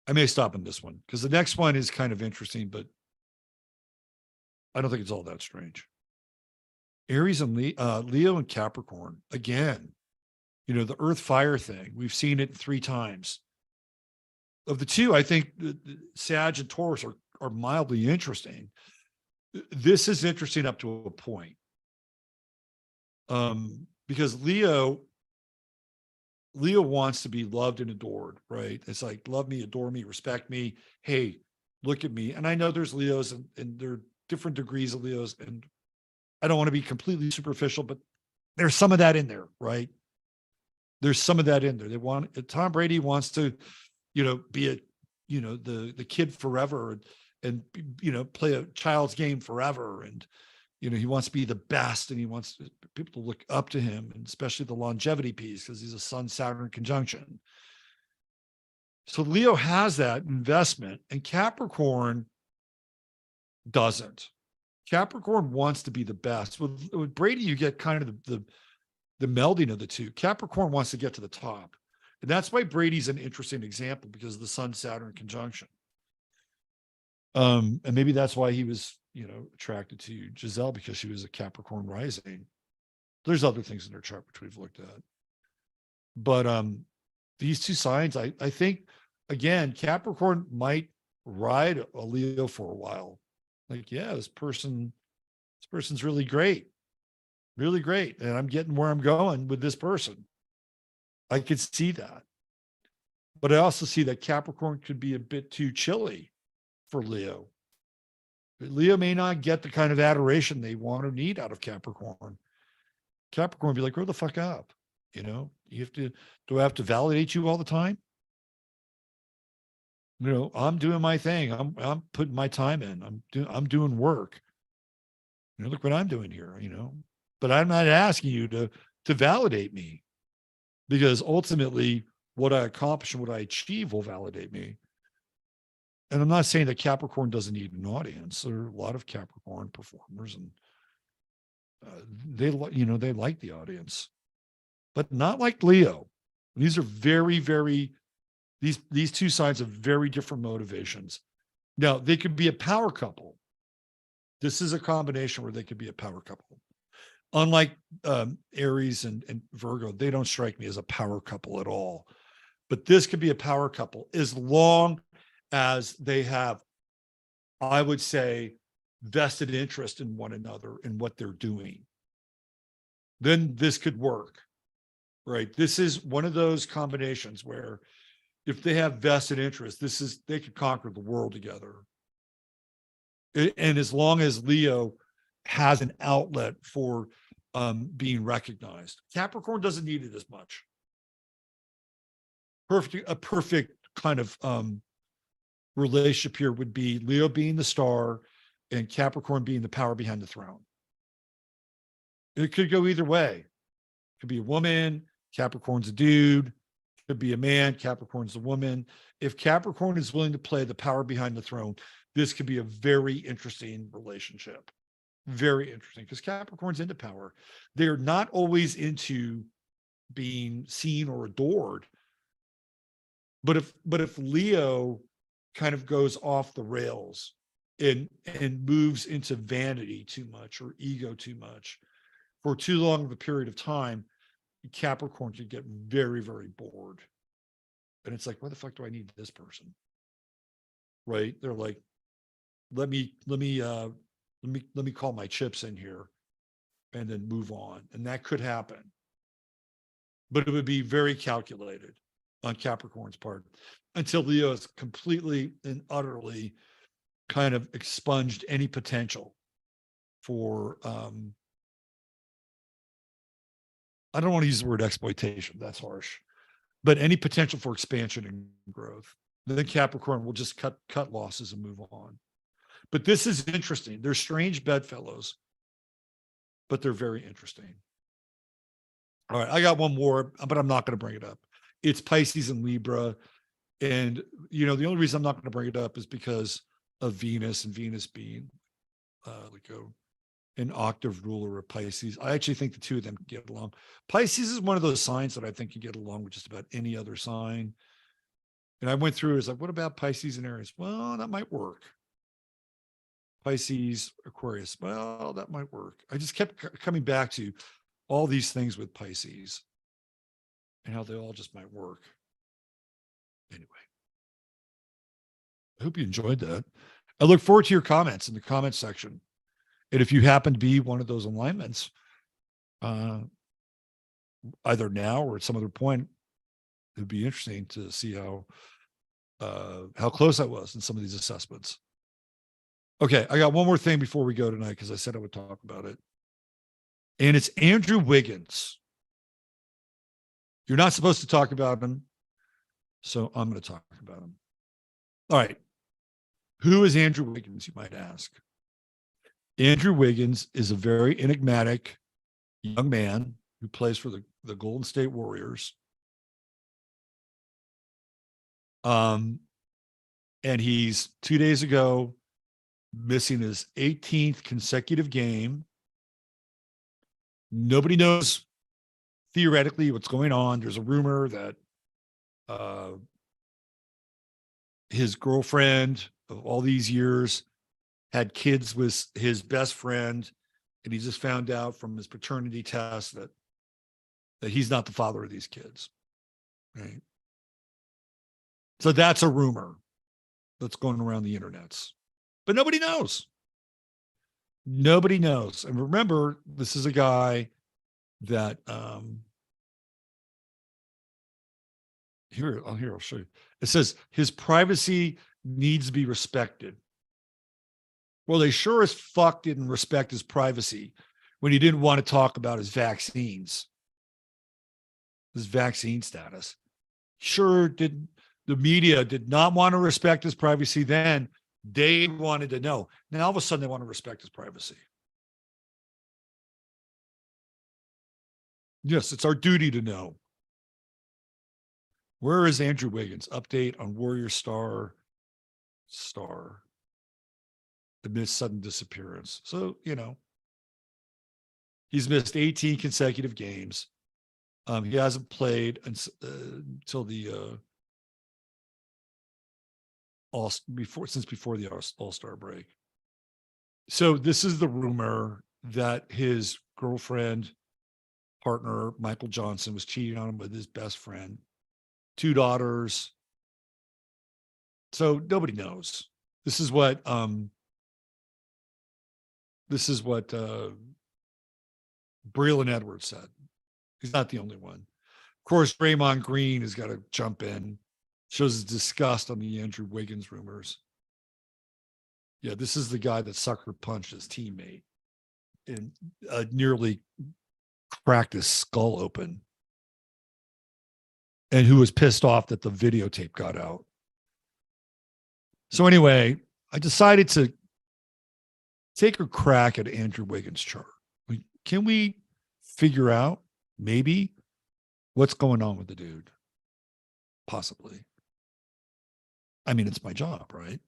I may stop on this one because the next one is kind of interesting, but I don't think it's all that strange. Aries and Leo and Capricorn, again, the earth fire thing. We've seen it 3 times. Of the two, I think Sag and Taurus are mildly interesting. This is interesting up to a point. Because Leo wants to be loved and adored, right? It's like, love me, adore me, respect me. Hey, look at me. And I know there's Leos and there are different degrees of Leos. And I don't want to be completely superficial, but there's some of that in there, right? There's some of that in there. Tom Brady wants to, be the kid forever and play a child's game forever. And, he wants to be the best and he wants people to look up to him, and especially the longevity piece because he's a Sun-Saturn conjunction. So Leo has that investment and Capricorn doesn't. Capricorn wants to be the best. With Brady, you get kind of the melding of the two. Capricorn wants to get to the top. And that's why Brady's an interesting example because of the Sun-Saturn conjunction. And maybe that's why he was, attracted to Giselle because she was a Capricorn rising. There's other things in their chart which we've looked at. But these two signs, I think, again, Capricorn might ride a Leo for a while. Like, yeah, this person's really great. Really great. And I'm getting where I'm going with this person. I could see that. But I also see that Capricorn could be a bit too chilly for Leo. Leo may not get the kind of adoration they want or need out of Capricorn. Capricorn would be like, grow the fuck up. You have to, do I have to validate you all the time? I'm doing my thing. I'm putting my time in. I'm doing work. Look what I'm doing here, but I'm not asking you to validate me, because ultimately what I accomplish and what I achieve will validate me. And I'm not saying that Capricorn doesn't need an audience. There are a lot of Capricorn performers and they like the audience, but not like Leo. These are very, very, these two sides have very different motivations. Now they could be a power couple. This is a combination where they could be a power couple. Unlike Aries and Virgo, they don't strike me as a power couple at all. But this could be a power couple as long as they have, I would say, vested interest in one another and what they're doing. Then this could work, right? This is one of those combinations where if they have vested interest, they could conquer the world together. And as long as Leo has an outlet for being recognized, Capricorn doesn't need it as much. A perfect kind of relationship here would be Leo being the star and Capricorn being the power behind the throne. It could go either way. It could be a woman, Capricorn's a dude. It could be a man, Capricorn's a woman. If Capricorn is willing to play the power behind the throne, this could be a very interesting relationship. very interesting because Capricorn's into power. They're not always into being seen or adored. But if Leo kind of goes off the rails and moves into vanity too much or ego too much for too long of a period of time, Capricorn could get very, very bored. And it's like, why the fuck do I need this person? Right? They're like, let me call my chips in here and then move on. And that could happen. But it would be very calculated on Capricorn's part until Leo has completely and utterly kind of expunged any potential for I don't want to use the word exploitation, that's harsh, but any potential for expansion and growth. Then Capricorn will just cut losses and move on. But this is interesting. They're strange bedfellows, but they're very interesting. All right, I got one more, but I'm not going to bring it up. It's Pisces and Libra. And, the only reason I'm not going to bring it up is because of Venus, and Venus being like an octave ruler of Pisces. I actually think the two of them can get along. Pisces is one of those signs that I think can get along with just about any other sign. And I went through it, it's like, what about Pisces and Aries? Well, that might work. Pisces, Aquarius, well, that might work. I just kept coming back to all these things with Pisces and how they all just might work. Anyway, I hope you enjoyed that. I look forward to your comments in the comments section. And if you happen to be one of those alignments, either now or at some other point, it'd be interesting to see how close I was in some of these assessments. Okay, I got one more thing before we go tonight because I said I would talk about it. And it's Andrew Wiggins. You're not supposed to talk about him, so I'm going to talk about him. All right. Who is Andrew Wiggins, you might ask? Andrew Wiggins is a very enigmatic young man who plays for the Golden State Warriors. And he's 2 days ago missing his 18th consecutive game. Nobody knows theoretically what's going on. There's a rumor that his girlfriend of all these years had kids with his best friend, and he just found out from his paternity test that he's not the father of these kids. Right? So that's a rumor that's going around the internets. But nobody knows. Nobody knows. And remember, this is a guy that I'll show you. It says his privacy needs to be respected. Well, they sure as fuck didn't respect his privacy when he didn't want to talk about his vaccines, his vaccine status. Sure didn't. The media did not want to respect his privacy then. They wanted to know. Now, all of a sudden, they want to respect his privacy. Yes, it's our duty to know. Where is Andrew Wiggins? Update on Warrior Star amidst sudden disappearance. So, he's missed 18 consecutive games. He hasn't played until the since before the All-Star break. So this is the rumor that his girlfriend, partner, Michael Johnson, was cheating on him with his best friend, 2 daughters. So nobody knows. This is what Braylon Edwards said. He's not the only one. Of course, Draymond Green has got to jump in. Shows his disgust on the Andrew Wiggins rumors. Yeah, this is the guy that sucker punched his teammate and nearly cracked his skull open, and who was pissed off that the videotape got out. So anyway, I decided to take a crack at Andrew Wiggins' chart. Can we figure out maybe what's going on with the dude? Possibly. I mean, it's my job, right?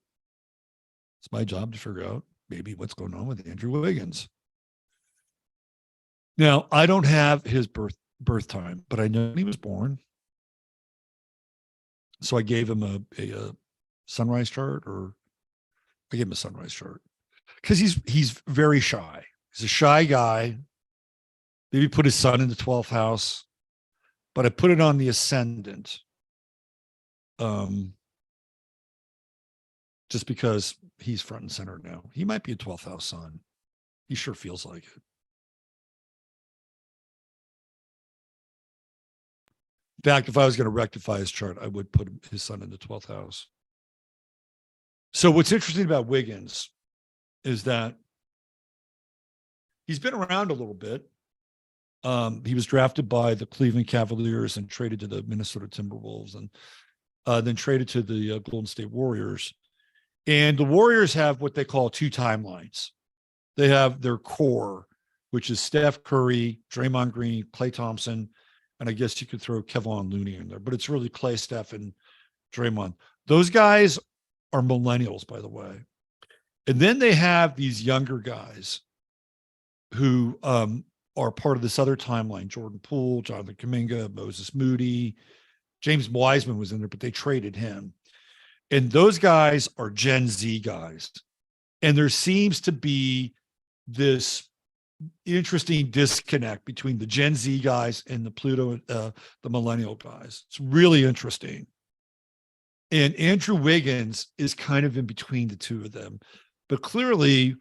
It's my job to figure out maybe what's going on with Andrew Wiggins. Now, I don't have his birth time, but I know when he was born. So I gave him a sunrise chart, or I gave him a sunrise chart because he's very shy. He's a shy guy. Maybe put his sun in the 12th house, but I put it on the ascendant. Just because he's front and center now. He might be a 12th house sun. He sure feels like it. In fact, if I was going to rectify his chart, I would put his sun in the 12th house. So what's interesting about Wiggins is that he's been around a little bit. He was drafted by the Cleveland Cavaliers and traded to the Minnesota Timberwolves, and then traded to the Golden State Warriors. And the Warriors have what they call two timelines. They have their core, which is Steph Curry, Draymond Green, Klay Thompson, and I guess you could throw Kevon Looney in there, but it's really Klay, Steph, and Draymond. Those guys are millennials, by the way. And then they have these younger guys who are part of this other timeline. Jordan Poole, Jonathan Kuminga, Moses Moody, James Wiseman was in there, but they traded him. And those guys are Gen Z guys. And there seems to be this interesting disconnect between the Gen Z guys and the Pluto, the millennial guys. It's really interesting. And Andrew Wiggins is kind of in between the two of them. But clearly,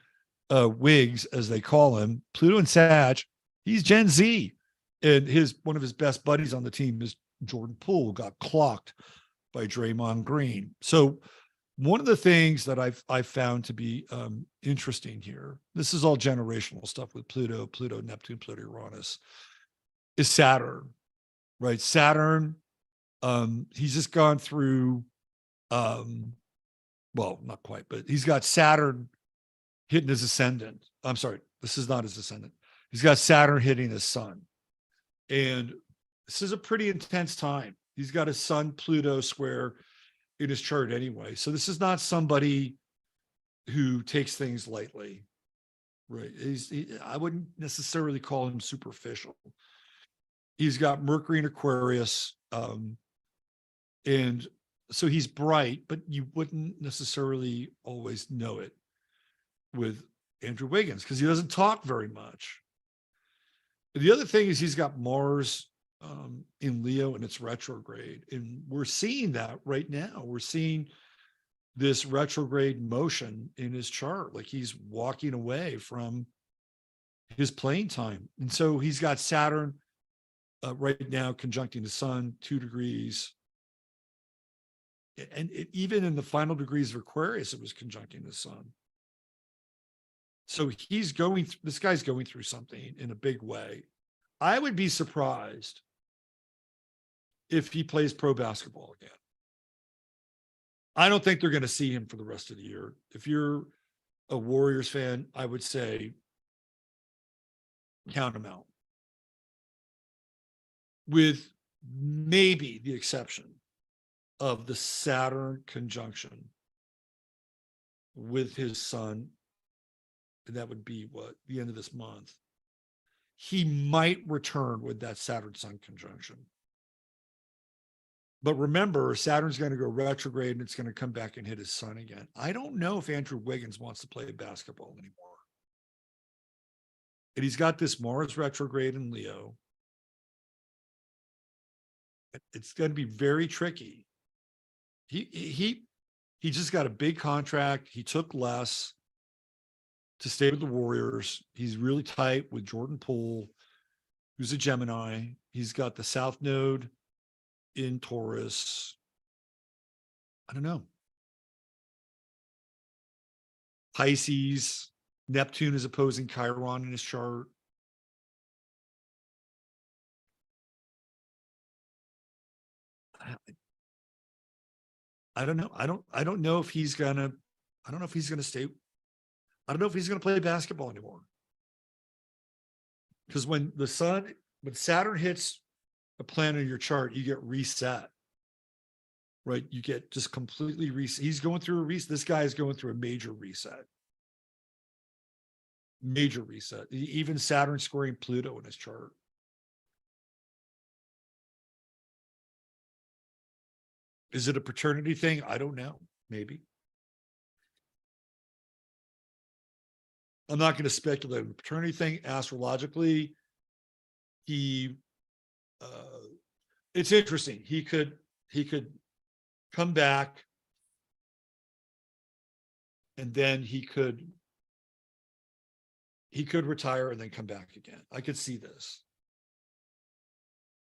Wiggs, as they call him, Pluto and Sag, he's Gen Z. And one of his best buddies on the team is Jordan Poole, got clocked by Draymond Green. So one of the things that I've found to be interesting here, this is all generational stuff with Pluto, Neptune, Pluto, Uranus, is Saturn, right? Saturn, he's just gone through, well, not quite, but he's got Saturn hitting his ascendant. I'm sorry, this is not his ascendant. He's got Saturn hitting his sun. And this is a pretty intense time. He's got a Sun Pluto square in his chart anyway. So this is not somebody who takes things lightly, right? I wouldn't necessarily call him superficial. He's got Mercury in Aquarius. And so he's bright, but you wouldn't necessarily always know it with Andrew Wiggins because he doesn't talk very much. The other thing is he's got Mars in Leo and it's retrograde. And we're seeing that right now. We're seeing this retrograde motion in his chart. Like he's walking away from his playing time. And so he's got Saturn right now conjuncting the sun 2 degrees. And even in the final degrees of Aquarius, it was conjuncting the sun. So this guy's going through something in a big way. I would be surprised if he plays pro basketball again. I don't think they're going to see him for the rest of the year. If you're a Warriors fan, I would say count him out. With maybe the exception of the Saturn conjunction with his sun, and that would be the end of this month. He might return with that Saturn-Sun conjunction. But remember, Saturn's going to go retrograde and it's going to come back and hit his sun again. I don't know if Andrew Wiggins wants to play basketball anymore. And he's got this Mars retrograde in Leo. It's going to be very tricky. He just got a big contract. He took less to stay with the Warriors. He's really tight with Jordan Poole, who's a Gemini. He's got the South Node in Taurus. I don't know. Pisces, Neptune is opposing Chiron in his chart. I don't know. I don't know if he's gonna stay. I don't know if he's going to play basketball anymore. Because when Saturn hits a planet in your chart, you get reset, right? You get just completely reset. He's going through a reset. This guy is going through a major reset. Major reset. Even Saturn squaring Pluto in his chart. Is it a paternity thing? I don't know. Maybe. I'm not going to speculate on the paternity thing. Astrologically, it's interesting. He could come back, and then he could retire and then come back again. I could see this.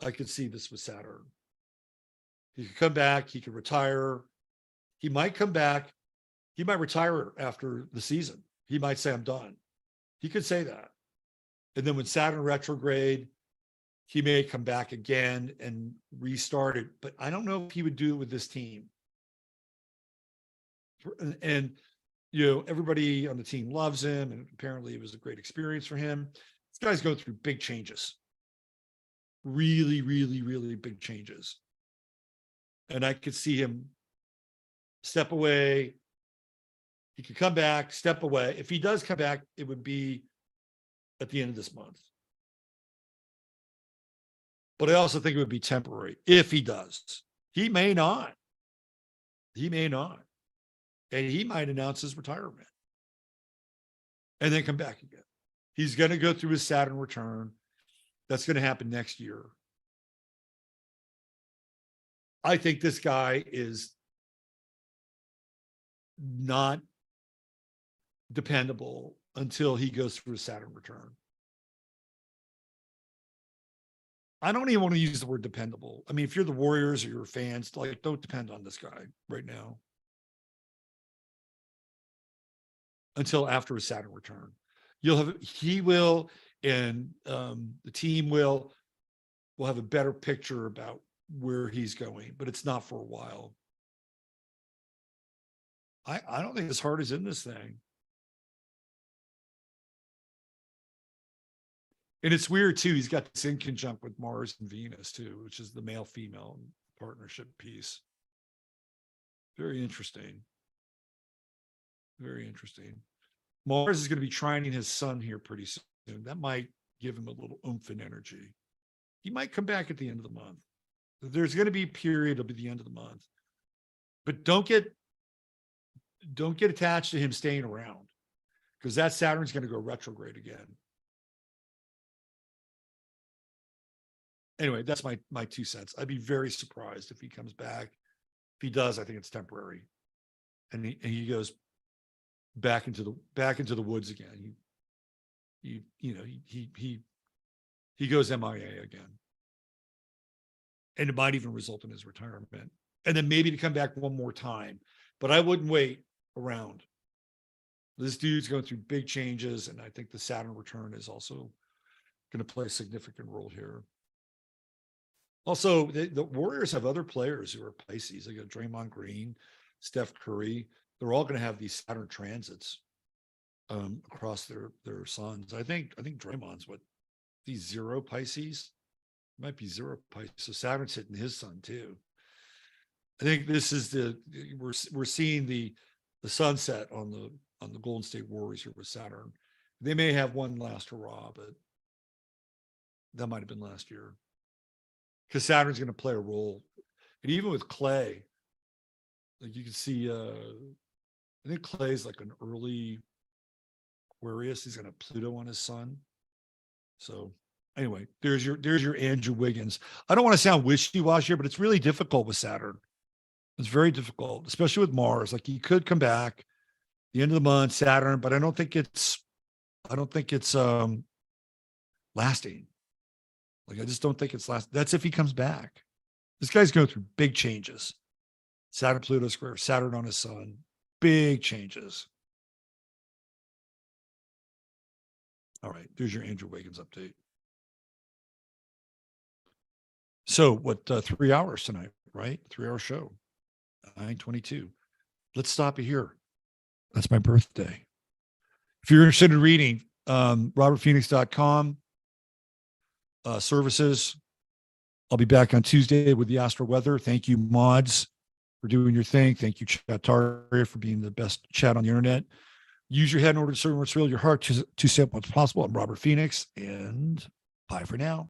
I could see this with Saturn. He could come back. He could retire. He might come back. He might retire after the season. He might say, I'm done. He could say that. And then when Saturn retrograde, he may come back again and restart it. But I don't know if he would do it with this team. And everybody on the team loves him. And apparently it was a great experience for him. This guy's going through big changes. Really, really, really big changes. And I could see him step away. He could come back, step away. If he does come back, it would be at the end of this month. But I also think it would be temporary if he does. He may not. He may not. And he might announce his retirement and then come back again. He's going to go through his Saturn return. That's going to happen next year. I think this guy is not dependable until he goes through a Saturn return. I don't even want to use the word dependable. I mean, if you're the Warriors or your fans, like, don't depend on this guy right now until after a Saturn return. He will, and the team will have a better picture about where he's going, but it's not for a while. I don't think his heart is in this thing. And it's weird too. He's got this in conjunct with Mars and Venus too, which is the male-female partnership piece. Very interesting. Very interesting. Mars is going to be trining his sun here pretty soon. That might give him a little oomph and energy. He might come back at the end of the month. There's going to be a period, it'll be the end of the month. But don't get attached to him staying around, because that Saturn's going to go retrograde again. Anyway, that's my 2 cents. I'd be very surprised if he comes back. If he does, I think it's temporary, and he goes back into the woods again. He goes MIA again, and it might even result in his retirement, and then maybe to come back one more time. But I wouldn't wait around. This dude's going through big changes, and I think the Saturn return is also going to play a significant role here. Also, the Warriors have other players who are Pisces. They got Draymond Green, Steph Curry. They're all going to have these Saturn transits across their suns. I think Draymond's these 0 Pisces. It might be 0 Pisces. So Saturn's hitting his sun too. I think this is we're seeing the sunset on the Golden State Warriors here with Saturn. They may have one last hurrah, but that might have been last year. Because Saturn's going to play a role. And even with Clay, like you can see, I think Clay's like an early Aquarius. He's got a Pluto on his sun. So anyway, there's your Andrew Wiggins. I don't want to sound wishy-washy here, but it's really difficult with Saturn. It's very difficult, especially with Mars. Like, he could come back the end of the month, Saturn, but I don't think it's lasting. Like, I just don't think it's last. That's if he comes back. This guy's going through big changes. Saturn, Pluto square, Saturn on his sun, big changes. All right, there's your Andrew Wiggins update. So what, 3 hours tonight, right? 3-hour show, 9:22. Let's stop it here. That's my birthday. If you're interested in reading, robertphoenix.com. Services. I'll be back on Tuesday with the Astro weather. Thank you, mods, for doing your thing. Thank you, Chat Taria, for being the best chat on the internet. Use your head in order to serve what's real, your heart to say what's possible. I'm Robert Phoenix, and bye for now.